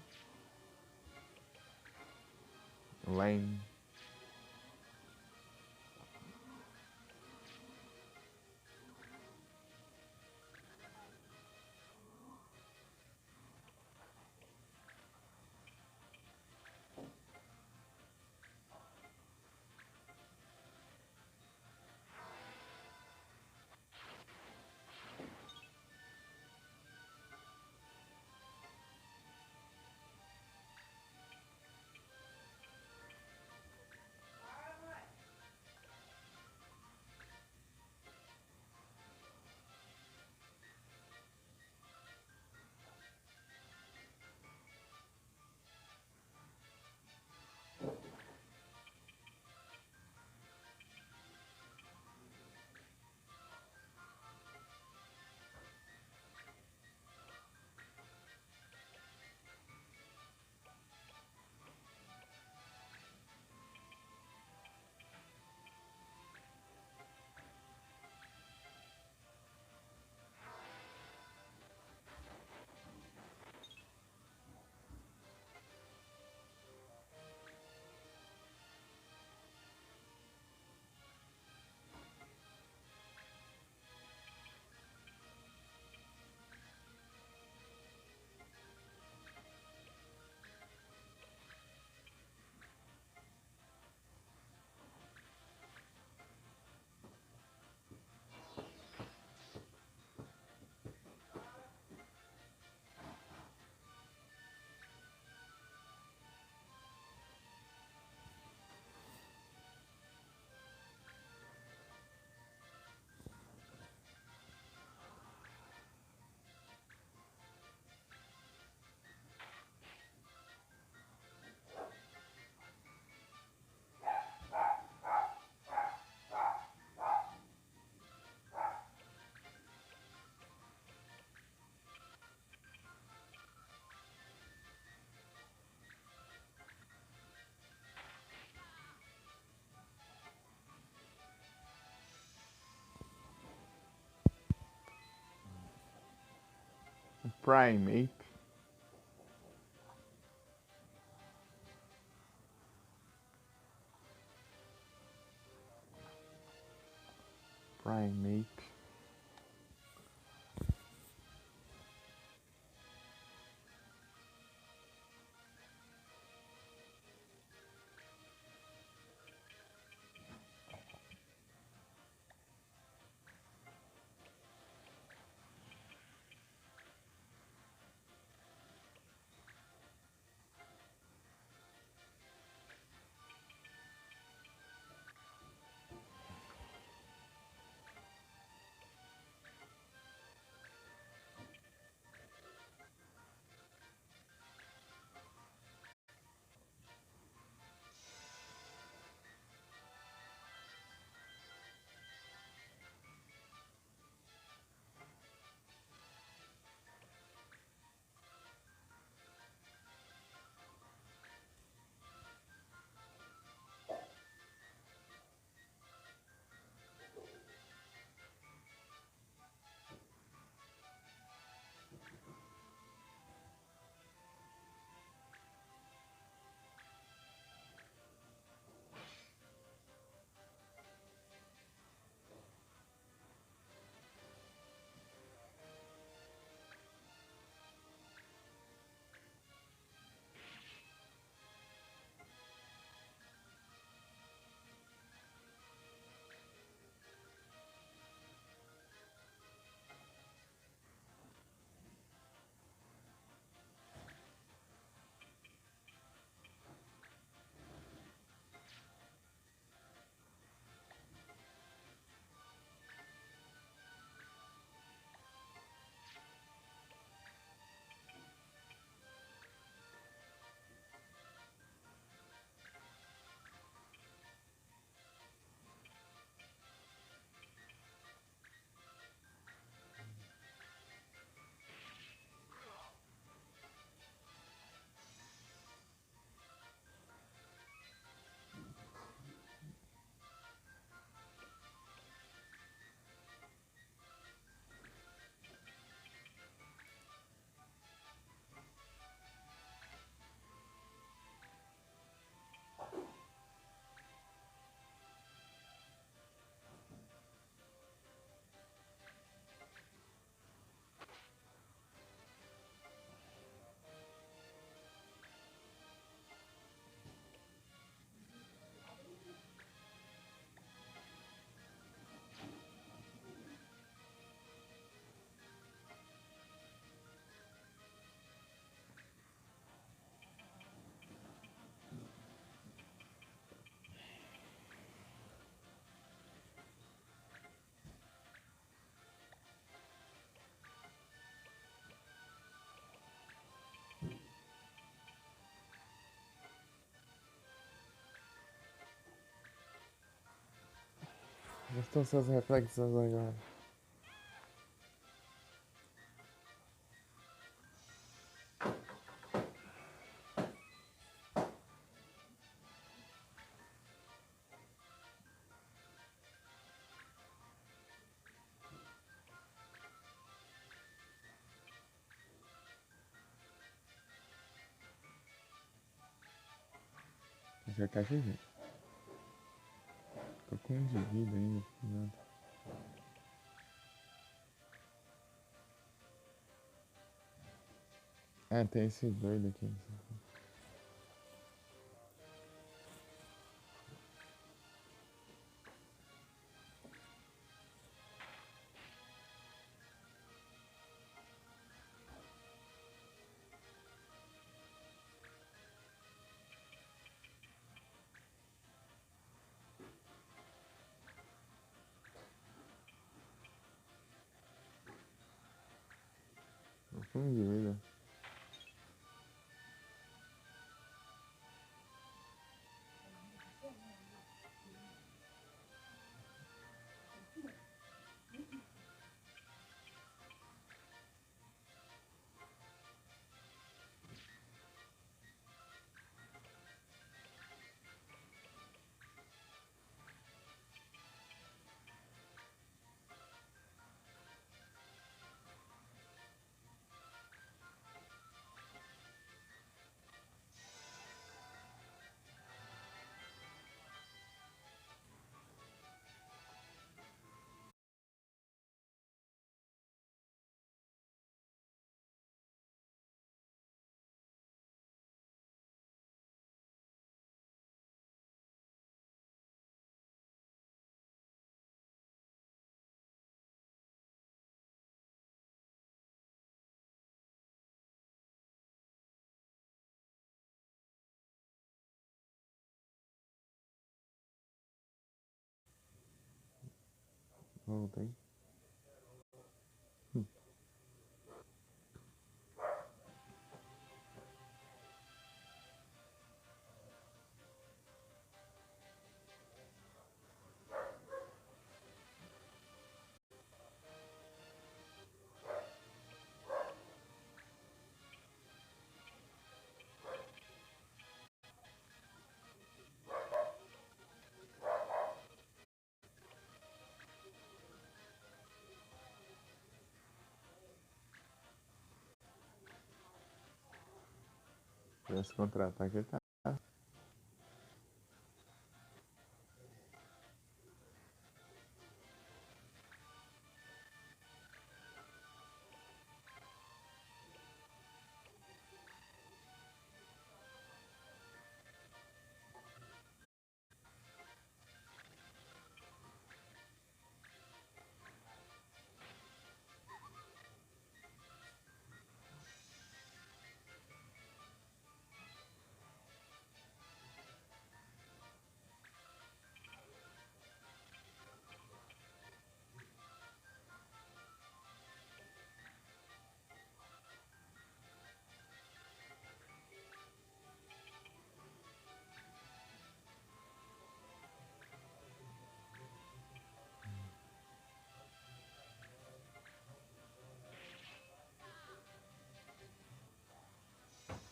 Lane. Primeape. Primeape. Como estão suas reflexões agora? Já tá cheio. Tô com um de vida ainda. Nada. Ah, tem esse doido aqui. Tô com um de vida. Voltei. Esse contra-ataque tá.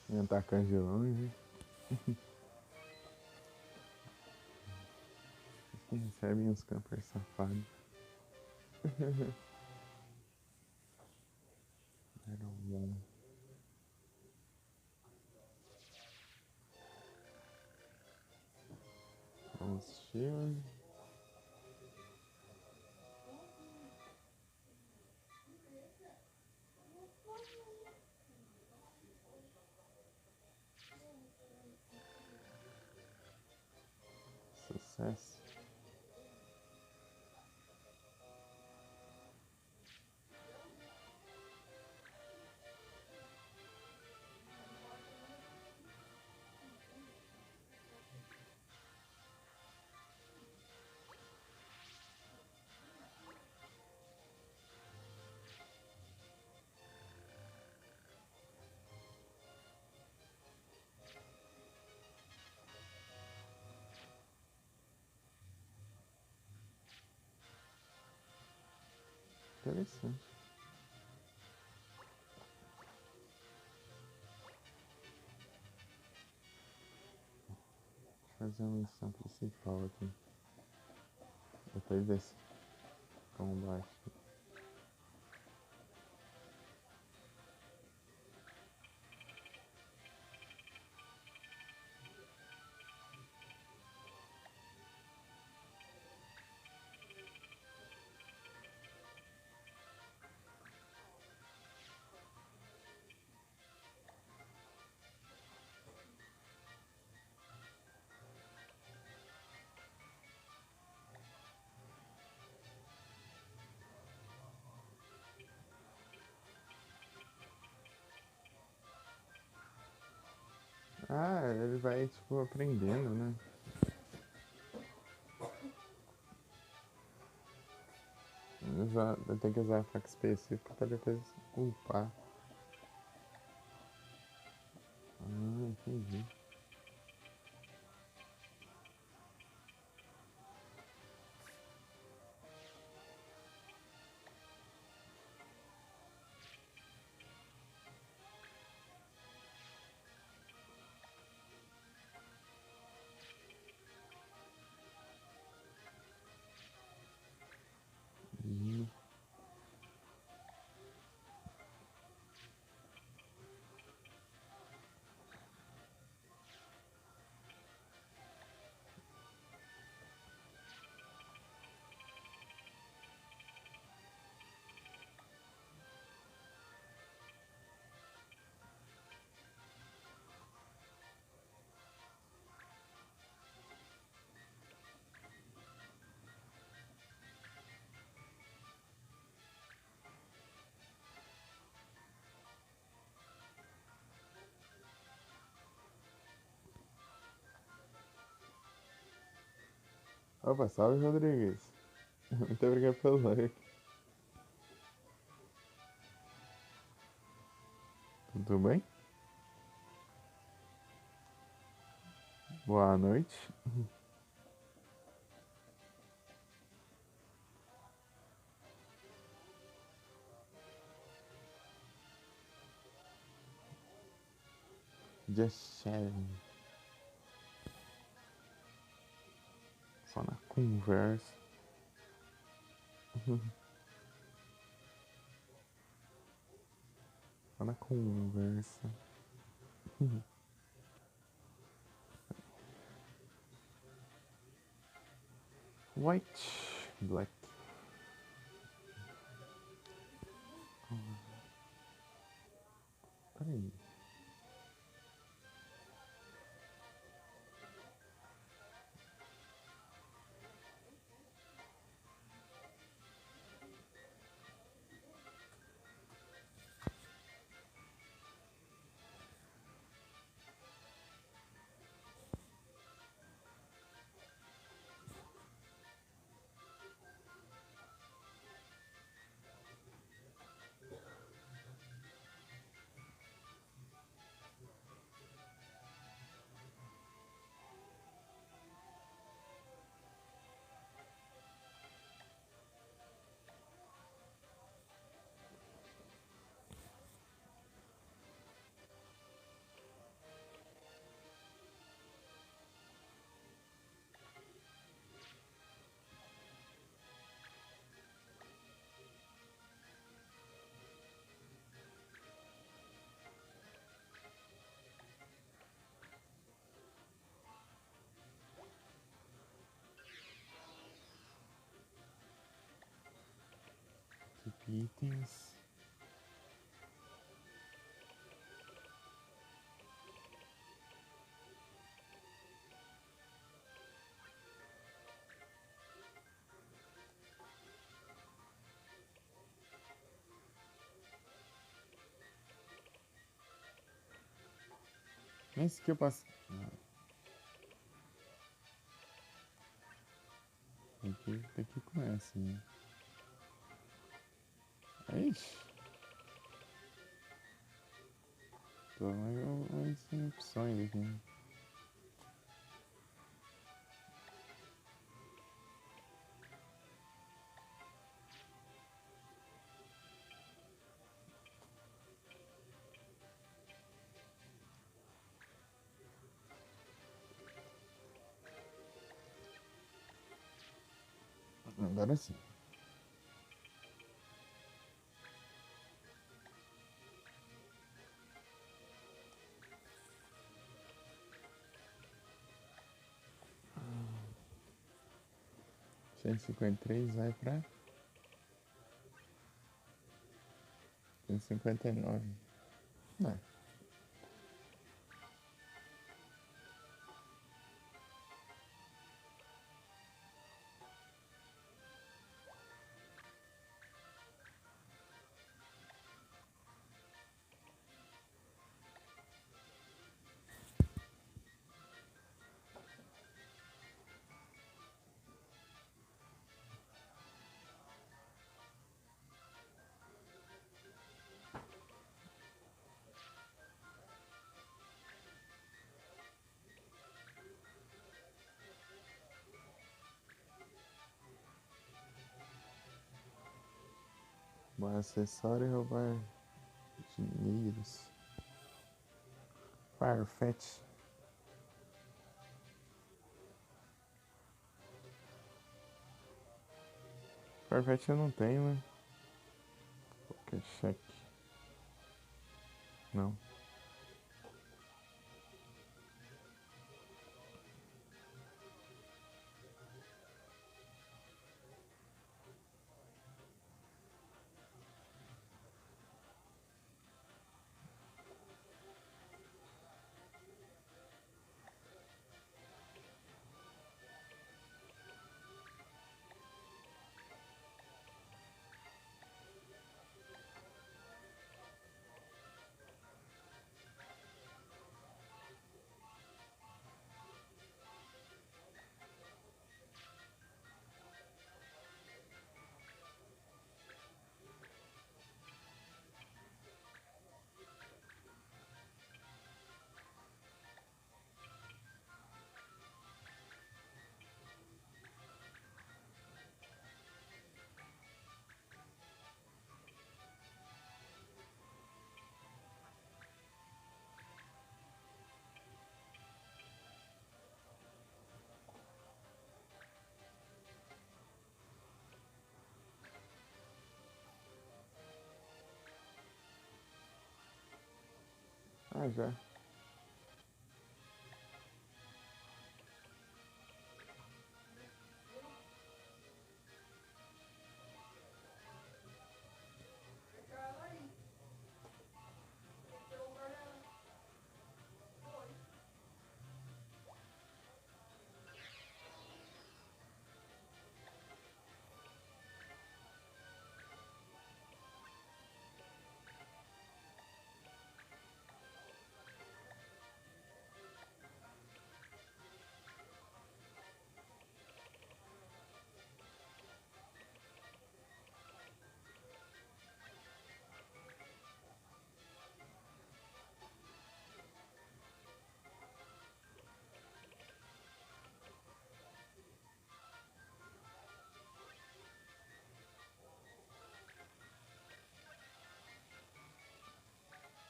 Me atacando de longe. Recebem os campers safados. Era bom. Shield. Sucesso. Interessante. Vou fazer uma missão principal aqui. Depois desse combate. Ah, ele vai, tipo, aprendendo, né? Eu tenho que usar a faca específica pra depois upar. Ah, entendi. Opa, salve, Rodrigues. Muito obrigado pelo like. Tudo bem? Boa noite. Just sharing. Só na conversa. Só na conversa. White, black. Peraí. Itens. Esse que eu passo. Tem que conhece, né? Ixi. Tô mais sem opções aqui. Agora sim. R$153 vai pra R$159. Não. Roubar acessório e roubar dinheiros. Farfetch. Farfetch eu não tenho, né? Qualquer cheque. Não. Ah, já.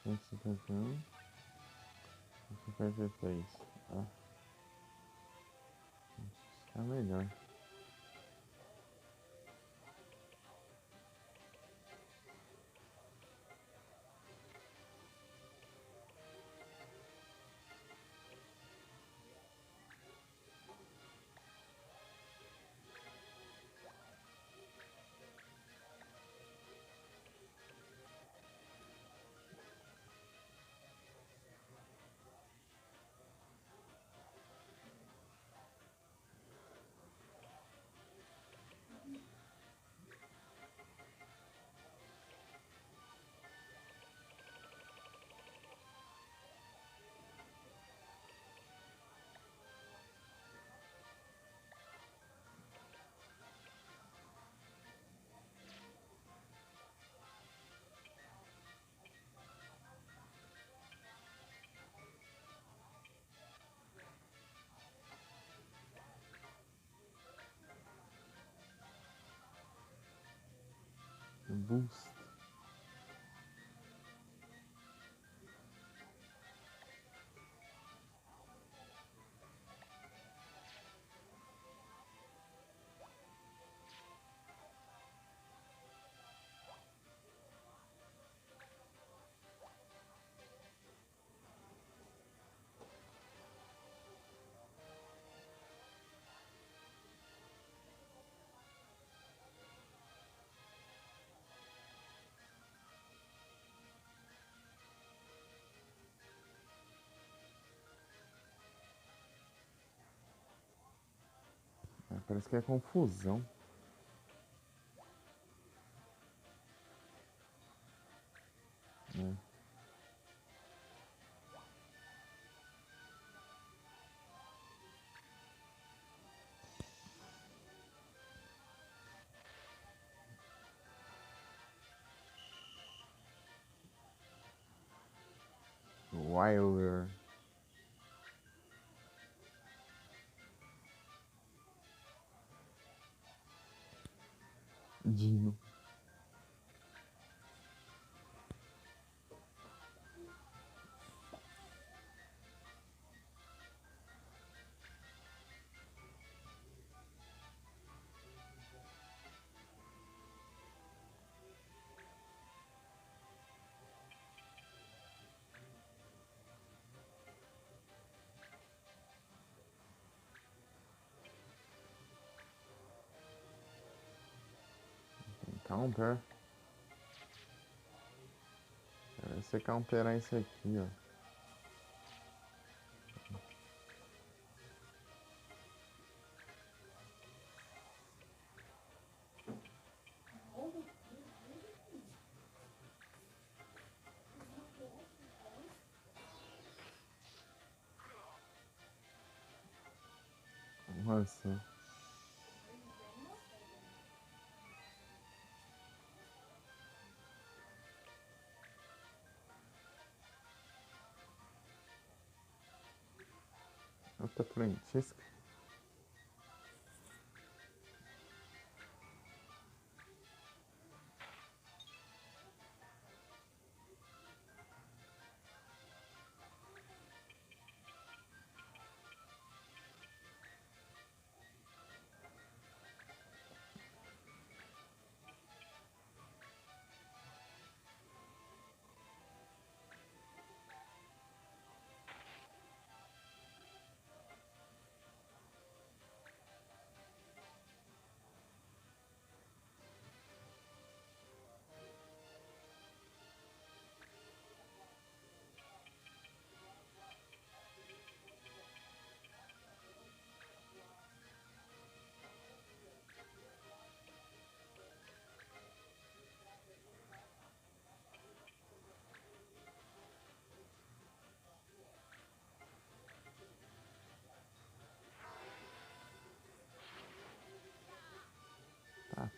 Esse aqui, 53. Ah, é melhor. Boost. Ah, parece que é confusão. Né? Wilder. Dino. Counter. Vai ser counterar isso aqui, ó. Nossa. Outra frentisca.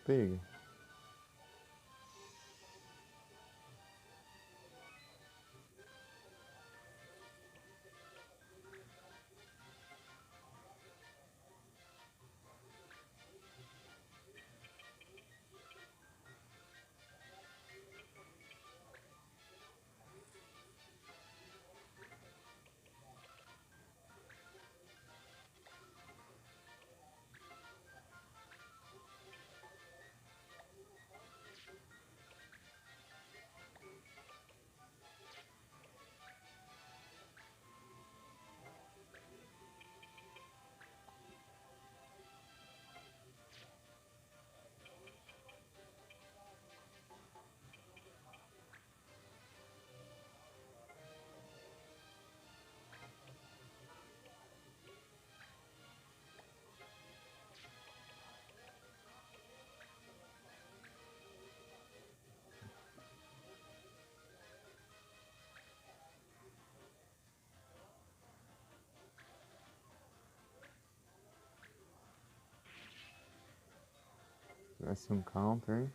Pega. Tivesse um counter, hein?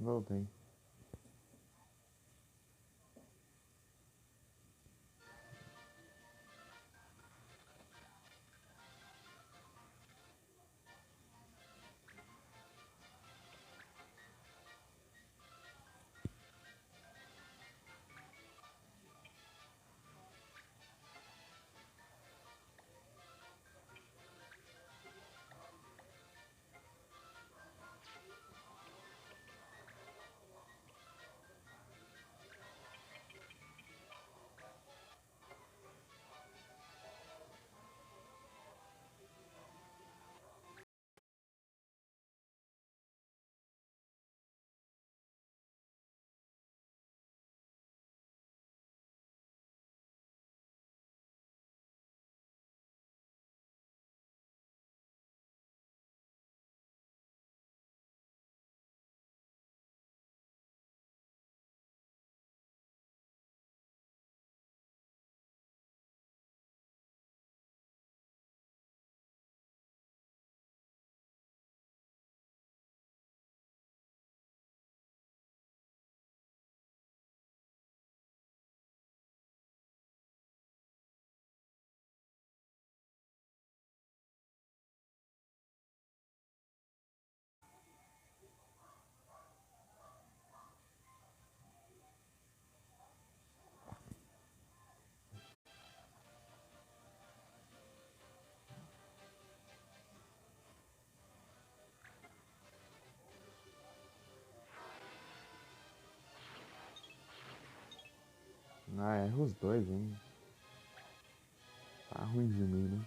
Voltei. Ah, erra os dois, hein? Tá ruim de mim, né?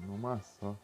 Numa só.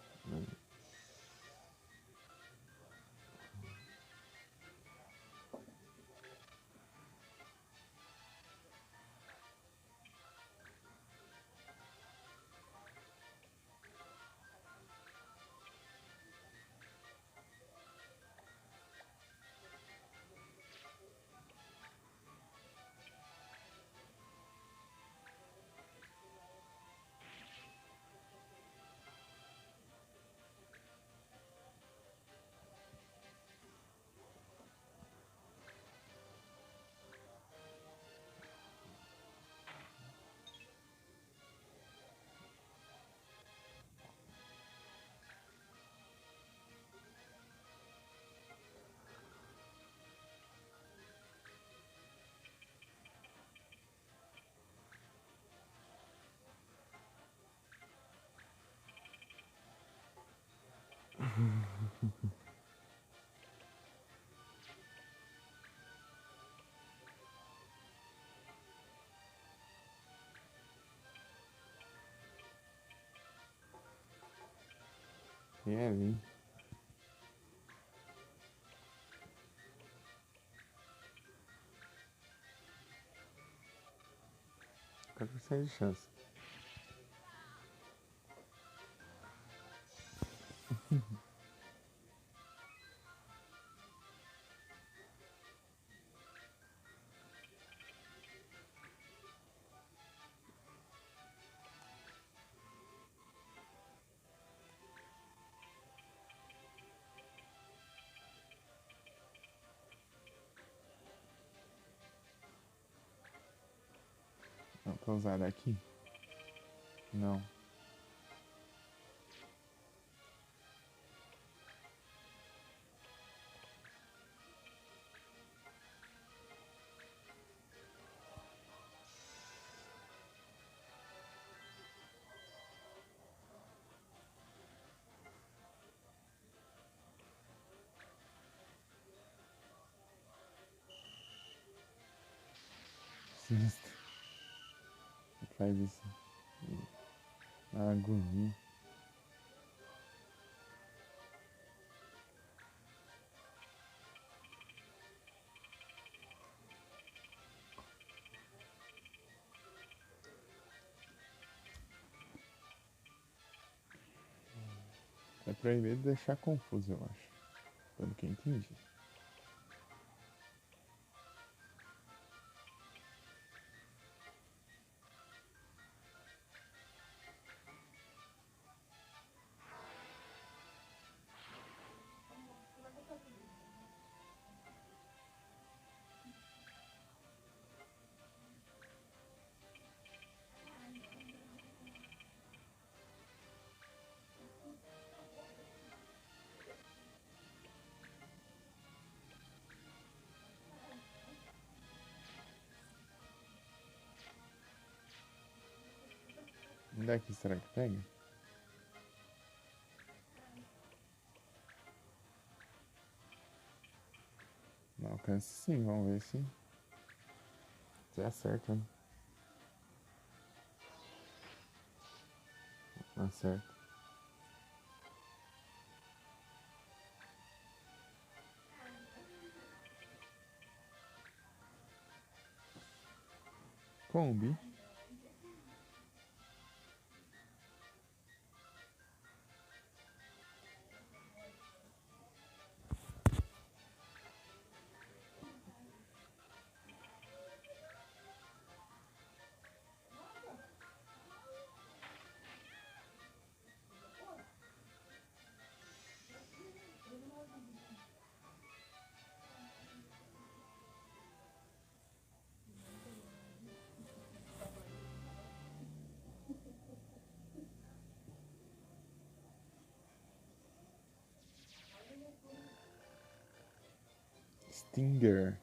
Quem é vir? Qual que é de chance? Não, pra usar aqui? Não. Sinistro. Faz isso. A agonia. É proibido deixar confuso, eu acho. Pelo que eu entendi. Onde é que será que pega? Não alcança sim, vamos ver se acerta, né? Acerta. Kombi. Stinger.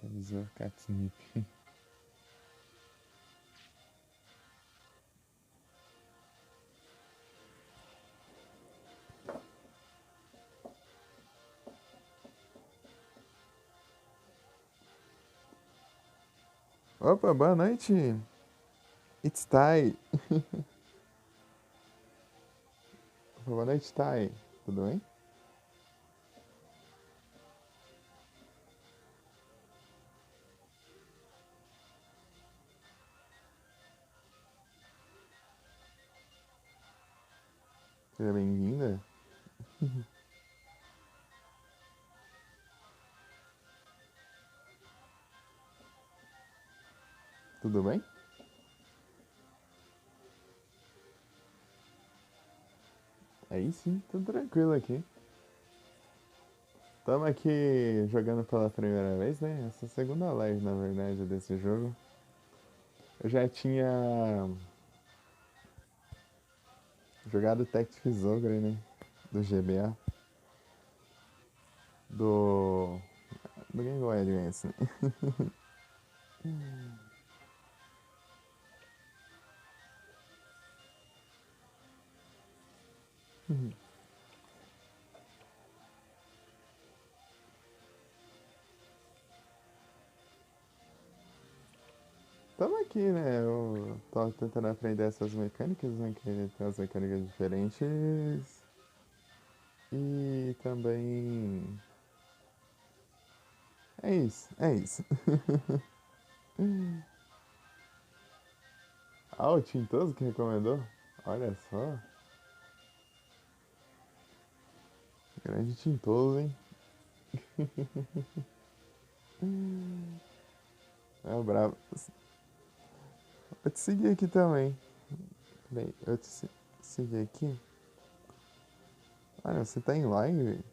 Realizou catnip. Opa, boa noite. It's Tai. Boa noite, Tai. Tudo bem? Seja bem-vinda. Tudo bem? Aí sim, tudo tranquilo aqui. Estamos aqui jogando pela primeira vez, né? Essa é a segunda live, na verdade, desse jogo. Eu já tinha jogado Tactics Ogre, né? Do GBA. Do Game Boy Advance, né? Tamo aqui, né? Eu tô tentando aprender essas mecânicas, né? Que tem as mecânicas diferentes. E também. É isso, é isso. Ah, o Tintoso que recomendou? Olha só. Grande Tintoso, hein? É brabo. Vou te seguir aqui também. Peraí, eu te seguir aqui. Olha, você tá em live?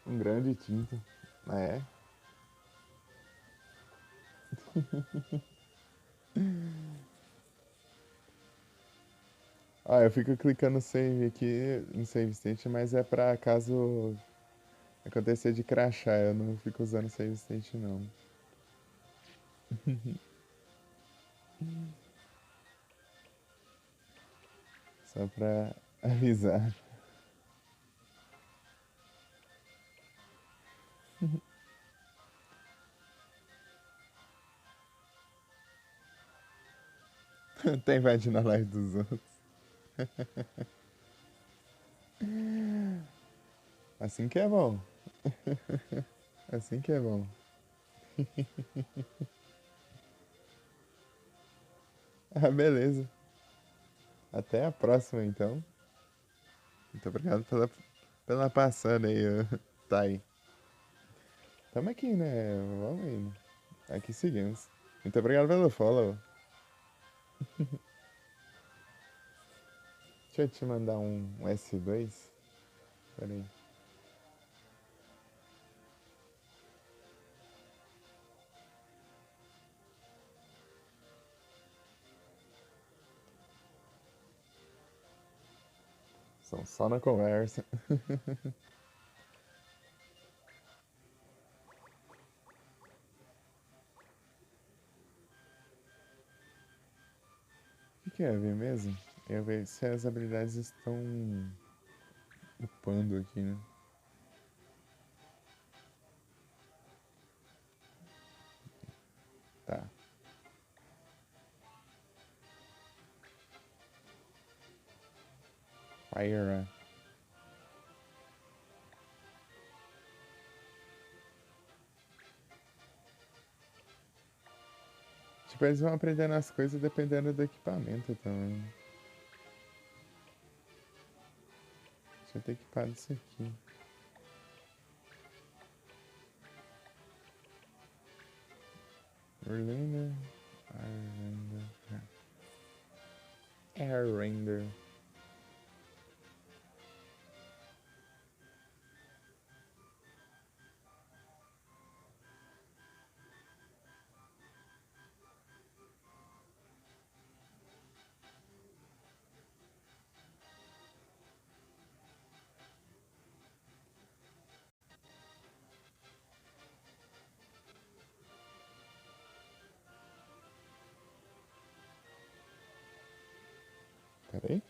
Um grande tinta. É. Ah, eu fico clicando save aqui no save state, mas é pra caso acontecer de crashar, eu não fico usando save state não. Só pra avisar. Tá invadindo a live dos outros. Assim que é bom. Assim que é bom. Ah, beleza. Até a próxima então. Muito obrigado pela passada aí, tá aí. Tamo aqui, né? Vamos indo. Aqui seguimos. Muito obrigado pelo follow. Deixa eu te mandar um S2. Pera aí. São só na conversa. O que é ver mesmo? Eu ver se as habilidades estão upando aqui, né? Tá. Fire. Tipo, eles vão aprendendo as coisas dependendo do equipamento também. Deixa eu ter equipado isso aqui. Render. Air render. Pera aí.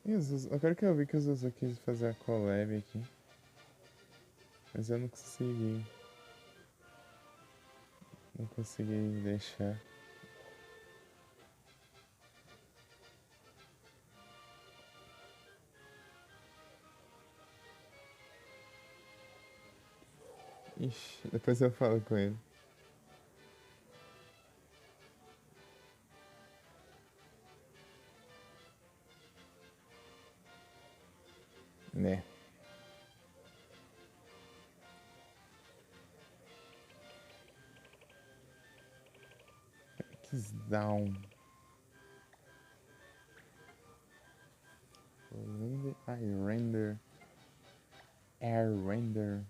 Ixi. Agora que eu vi que os Zuzu quis fazer a collab aqui. Mas eu não consegui. Não consegui deixar. Ixi, depois eu falo com ele. Né? He's down. I render. Air render.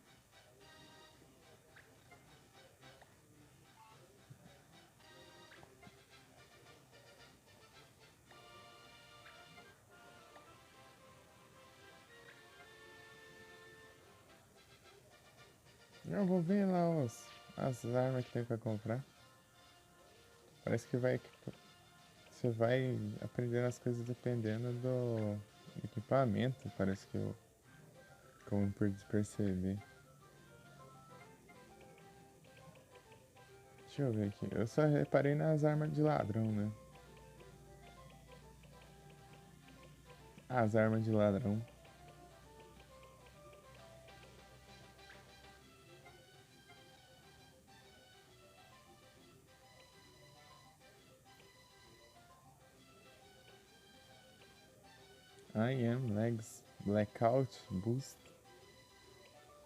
Eu vou ver lá as armas que tem pra comprar. Parece que você vai aprendendo as coisas dependendo do equipamento, parece que eu como pude perceber. Deixa eu ver aqui. Eu só reparei nas armas de ladrão, né? As armas de ladrão. I am legs blackout boost.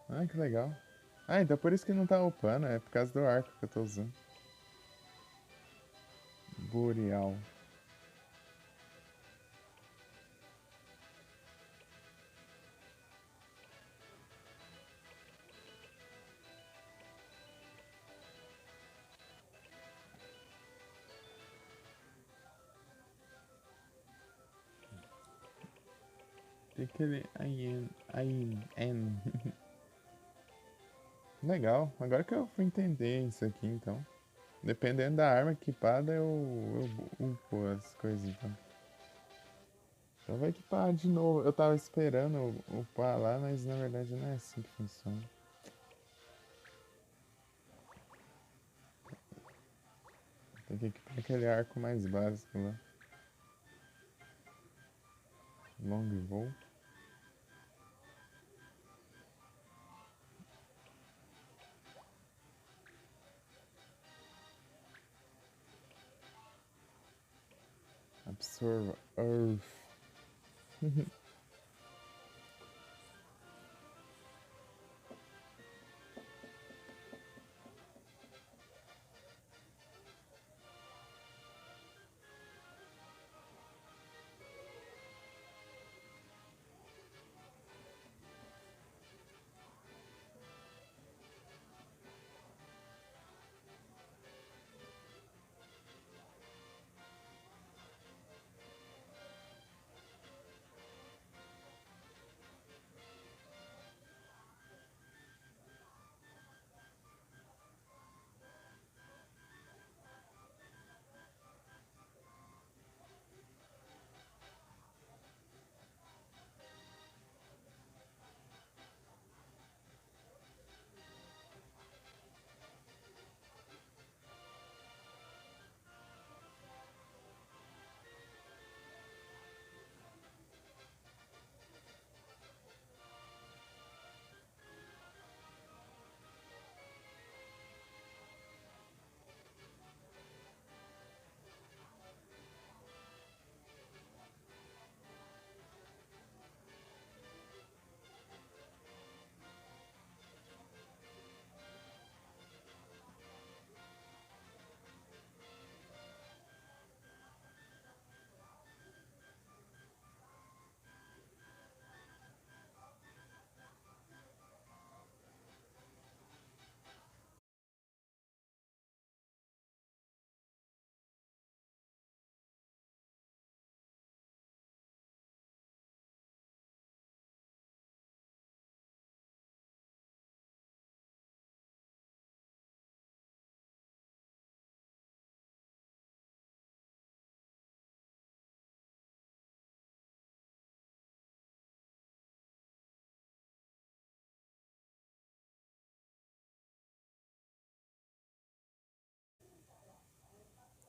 Ah, que legal. Ah, então por isso que não tá upando, é por causa do arco que eu tô usando. Boreal. Tem aquele I am. Legal, agora que eu fui entender isso aqui então. Dependendo da arma equipada, eu upo as coisas então. Então vai equipar de novo. Eu tava esperando upar lá, mas na verdade não é assim que funciona. Tem que equipar aquele arco mais básico lá. Longbow. Absorb Earth.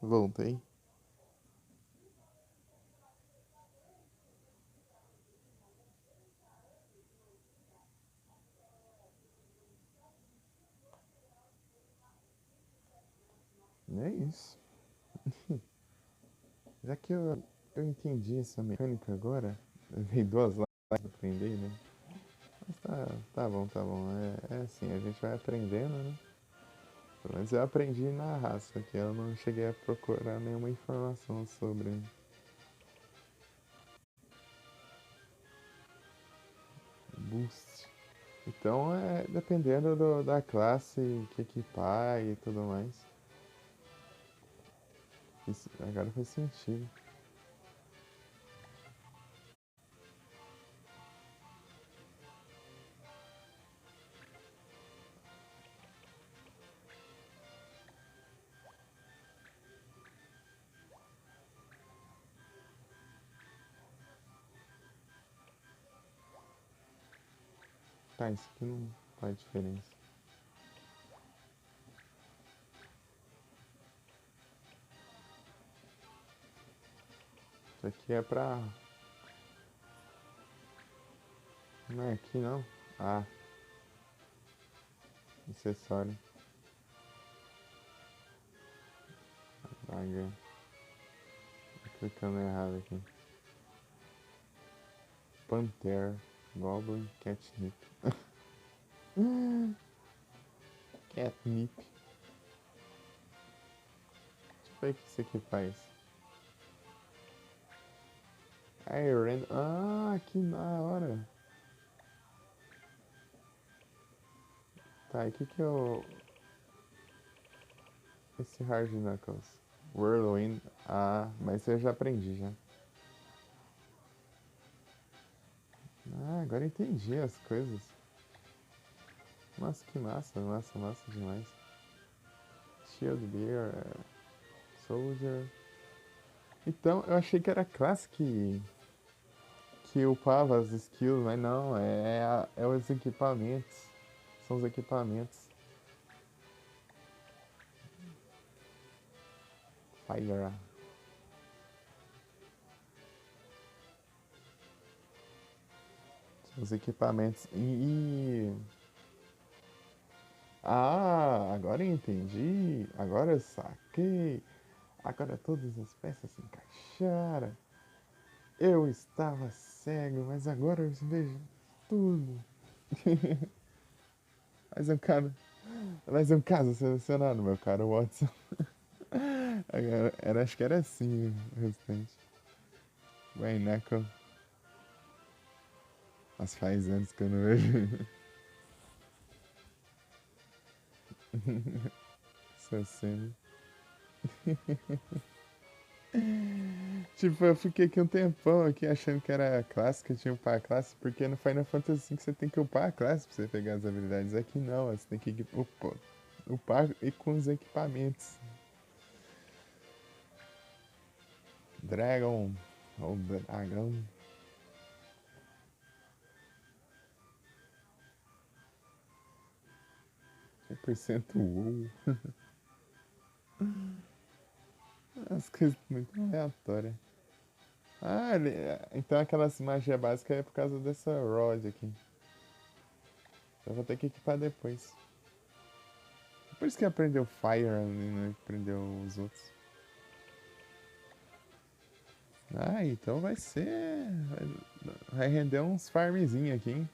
Voltei. É isso. Já que eu entendi essa mecânica agora, eu vi duas lives pra aprender, né? Mas tá bom, tá bom. É assim, a gente vai aprendendo, né? Pelo menos eu aprendi na raça, que eu não cheguei a procurar nenhuma informação sobre. Boost. Então é dependendo da classe que equipar e tudo mais. Isso agora faz sentido. Tá, isso aqui não faz diferença. Isso aqui é pra... Não é aqui não? Ah, acessório. H. Tô clicando errado aqui. Panther, Goblin, Catnip. Catnip. Deixa eu ver o que isso aqui faz. Iron. Ah, que da hora. Tá, e o que eu... Esse Hard Knuckles. Whirlwind. Ah, mas eu já aprendi já. Ah, agora entendi as coisas. Nossa, que massa, massa demais. Shield Beer, Soldier. Então, eu achei que era classe que upava as skills, mas não, é os equipamentos. São os equipamentos. Fire. São os equipamentos. Ah, agora eu entendi. Agora eu saquei. Agora todas as peças se encaixaram. Eu estava cego, mas agora eu vejo tudo. Mais um caso selecionado, meu caro Watson. Acho que era assim o restante. Bem, Neco. Mas faz anos que eu não vejo. Essa cena. Tipo, eu fiquei aqui um tempão aqui achando que era classe, que eu tinha upar a classe, porque no Final Fantasy V você tem que upar a classe pra você pegar as habilidades. Aqui não, você tem que upar e com os equipamentos. Dragon, ou dragão. 100% WoW. As coisas muito aleatórias. Ah, então aquelas magia básica é por causa dessa Rod aqui. Eu vou ter que equipar depois. Por isso que aprendeu Fire e não aprendeu os outros. Ah, então vai ser... Vai render uns farmzinhos aqui, hein?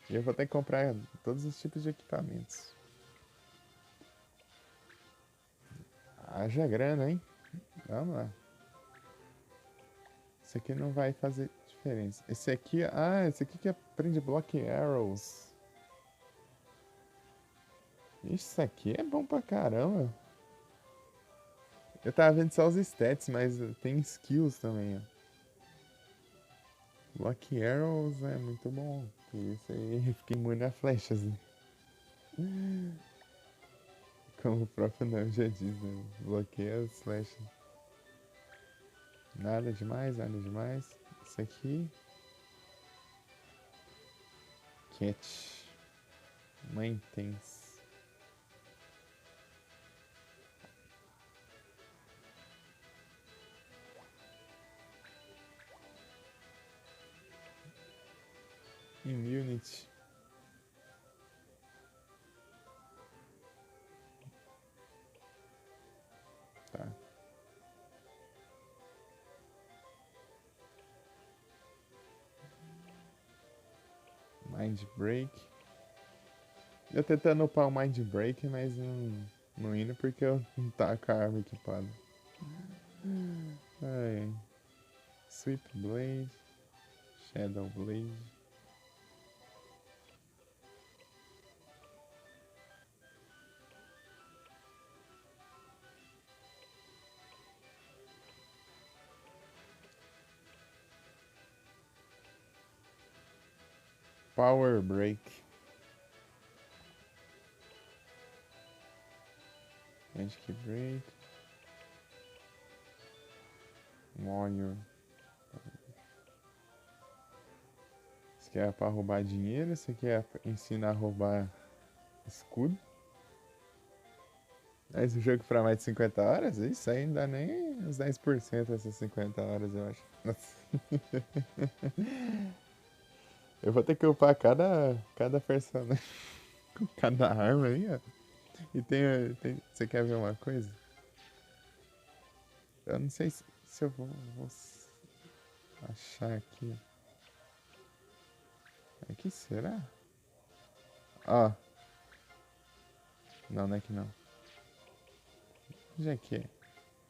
E eu vou ter que comprar todos os tipos de equipamentos. Haja grana, hein? Vamos lá. Esse aqui não vai fazer diferença. Esse aqui... Ah, esse aqui que aprende Block Arrows. Isso aqui é bom pra caramba. Eu tava vendo só os stats, mas tem skills também, ó. Block Arrows é muito bom. Por isso aí fica imune a flechas, né? Como o próprio nome já diz, né? Bloqueia as flechas. Nada demais, nada demais. Isso aqui. Catch. Maintenance. Immunity. Tá. Mind Break. Eu tentando upar o Mind Break, mas não indo porque eu não tá com a arma equipada. Ai. Sweep Blade. Shadow Blade. Power Break. Magic Break. Warrior. Você quer pra roubar dinheiro? Você quer ensinar a roubar escudo? Esse jogo pra mais de 50 horas? Isso aí não dá nem uns 10% essas 50 horas, eu acho. Nossa. Eu vou ter que upar cada personagem, cada arma aí, ó. E você quer ver uma coisa? Eu não sei se eu vou achar aqui. Aqui será? Ó. Não, não é aqui não. Onde é que é?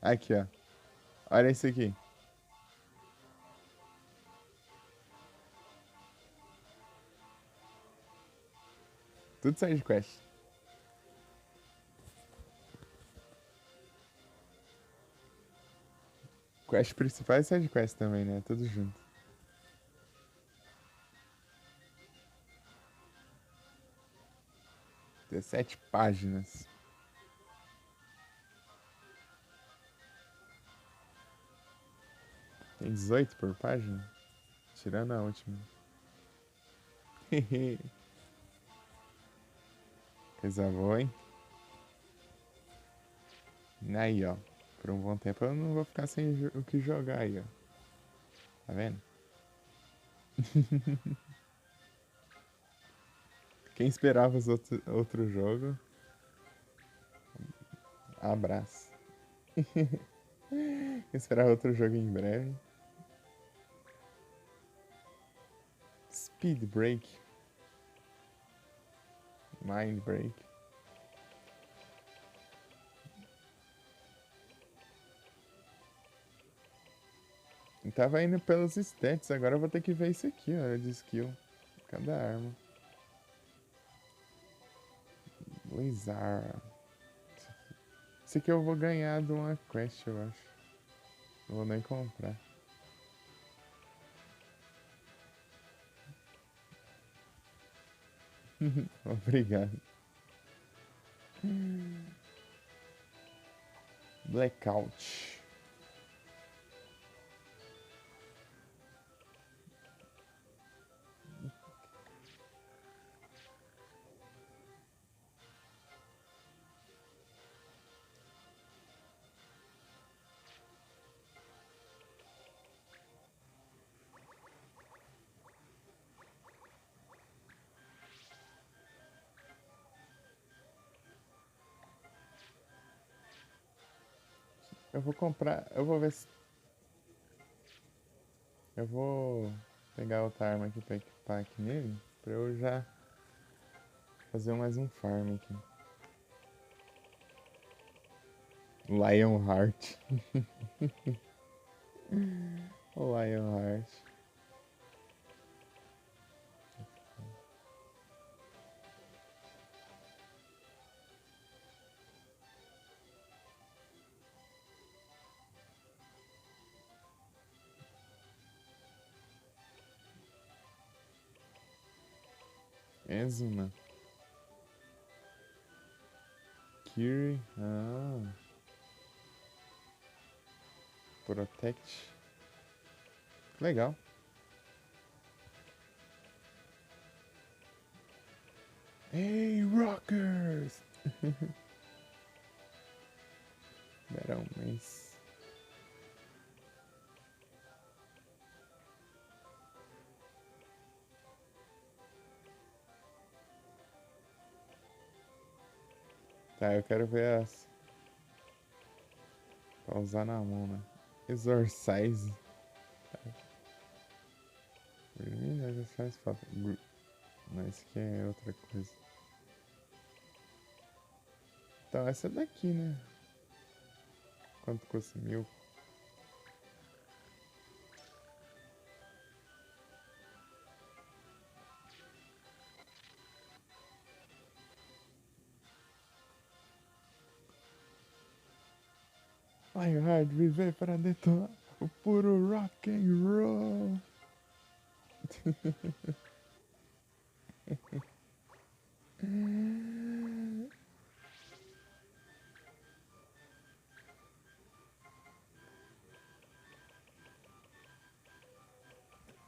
Aqui, ó. Olha isso aqui. Tudo side quest. Quest principal e side quest também, né? Tudo junto. 17 páginas. Tem 18 por página? Tirando a última. Coisa boa, hein? Aí, ó. Por um bom tempo eu não vou ficar sem o que jogar aí, ó. Tá vendo? Quem esperava os outro jogo, abraço. Quem esperava outro jogo em breve. Speed Break. Mind Break. Eu tava indo pelos stats, agora eu vou ter que ver isso aqui, ó, de skill. Cada arma. Blizzard. Esse aqui eu vou ganhar de uma quest, eu acho. Não vou nem comprar. Obrigado. Blackout. Eu vou comprar. Eu vou ver se. Eu vou pegar outra arma aqui pra equipar aqui nele. Pra eu já fazer mais um farm aqui. Lionheart. Lionheart. Exuma. Kiri. Ah. Protect. Legal. Hey, Rockers! Battle Mace. Tá, eu quero ver as. Pra usar na mão, né? Exorcise. Tá. Vermelho, já faz falta. Não, esse aqui é outra coisa. Então, essa daqui, né? Quanto custa? 1000? Lion Hard viver para detonar o puro rock and roll.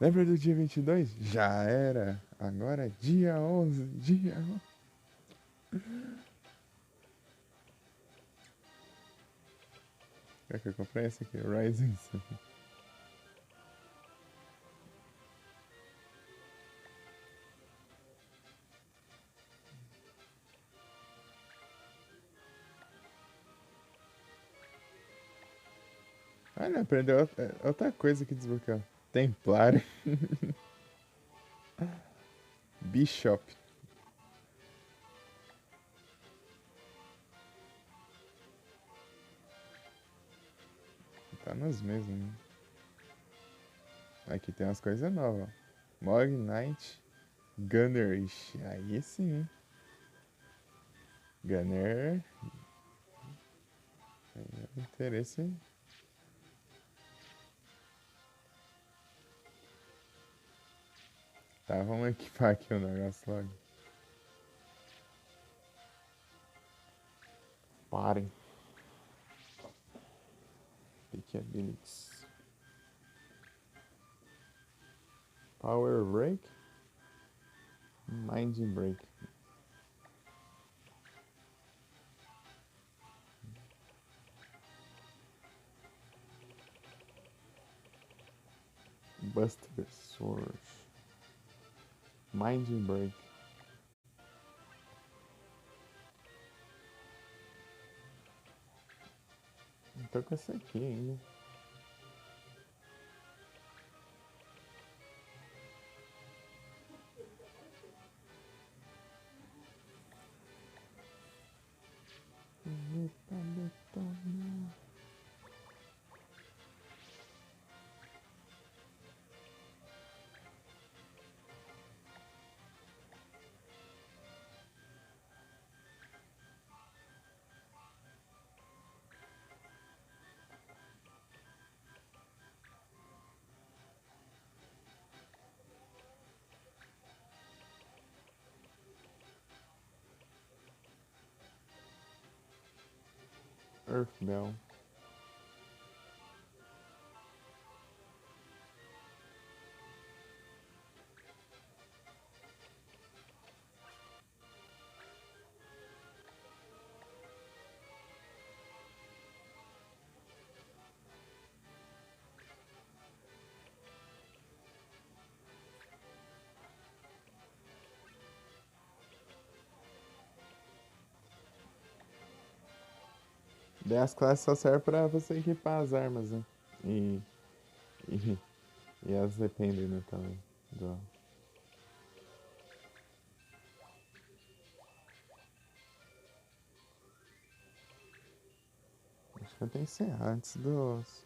Lembra do dia 22? Já era. Agora é dia 11. Dia 11. Quer que eu comprei esse aqui? Rising Sun. Olha, aprendeu outra coisa que desbloqueou. Templário. Bishop. Tá nos mesmos, né? Aqui tem umas coisas novas. Mog Knight Gunner. Ixi, aí sim. Gunner. Interesse. Tá, vamos equipar aqui o negócio logo. Parem. Pick abilities. Power Break. Mind Break. Buster Sword. Mind Break. Tô com essa aqui ainda. Earthbell. Daí as classes só servem pra você equipar as armas, né? E, e, e elas dependem, né, também. Acho que eu tenho que encerrar antes dos...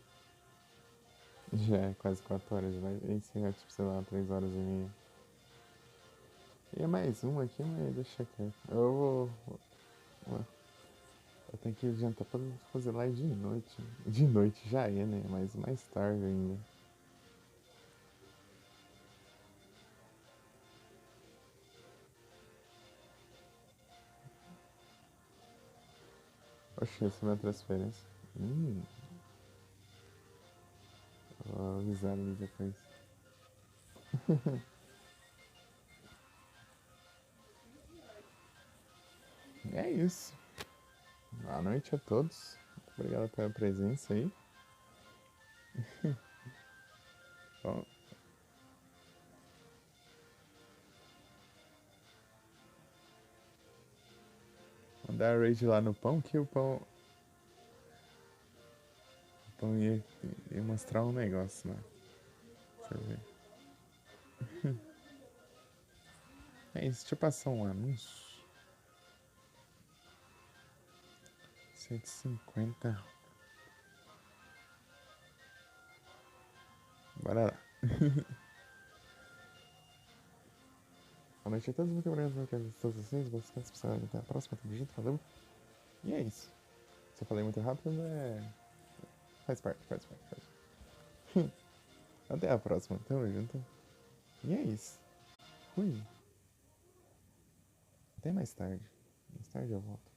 Já é quase 4 horas, vai encerrar tipo, sei lá, 3 horas e meia. E é mais um aqui, mas deixa quieto. Eu tenho que jantar pra fazer live de noite. De noite já é, né? Mas mais tarde ainda. Oxe, essa é minha transferência. Vou avisar ali depois. É isso. Boa noite a todos. Muito obrigado pela presença aí. Bom, mandar raid lá no pão que o pão ia mostrar um negócio lá. Deixa eu ver. É isso, deixa eu passar um anúncio. 8h50. Bora lá. Boa noite a todos, muito obrigado por todos vocês. Até a próxima, tamo junto, valeu. E é isso. Se eu falei muito rápido, faz parte. Até a próxima, tamo junto. E é isso. Fui. Até mais tarde. Mais tarde eu volto.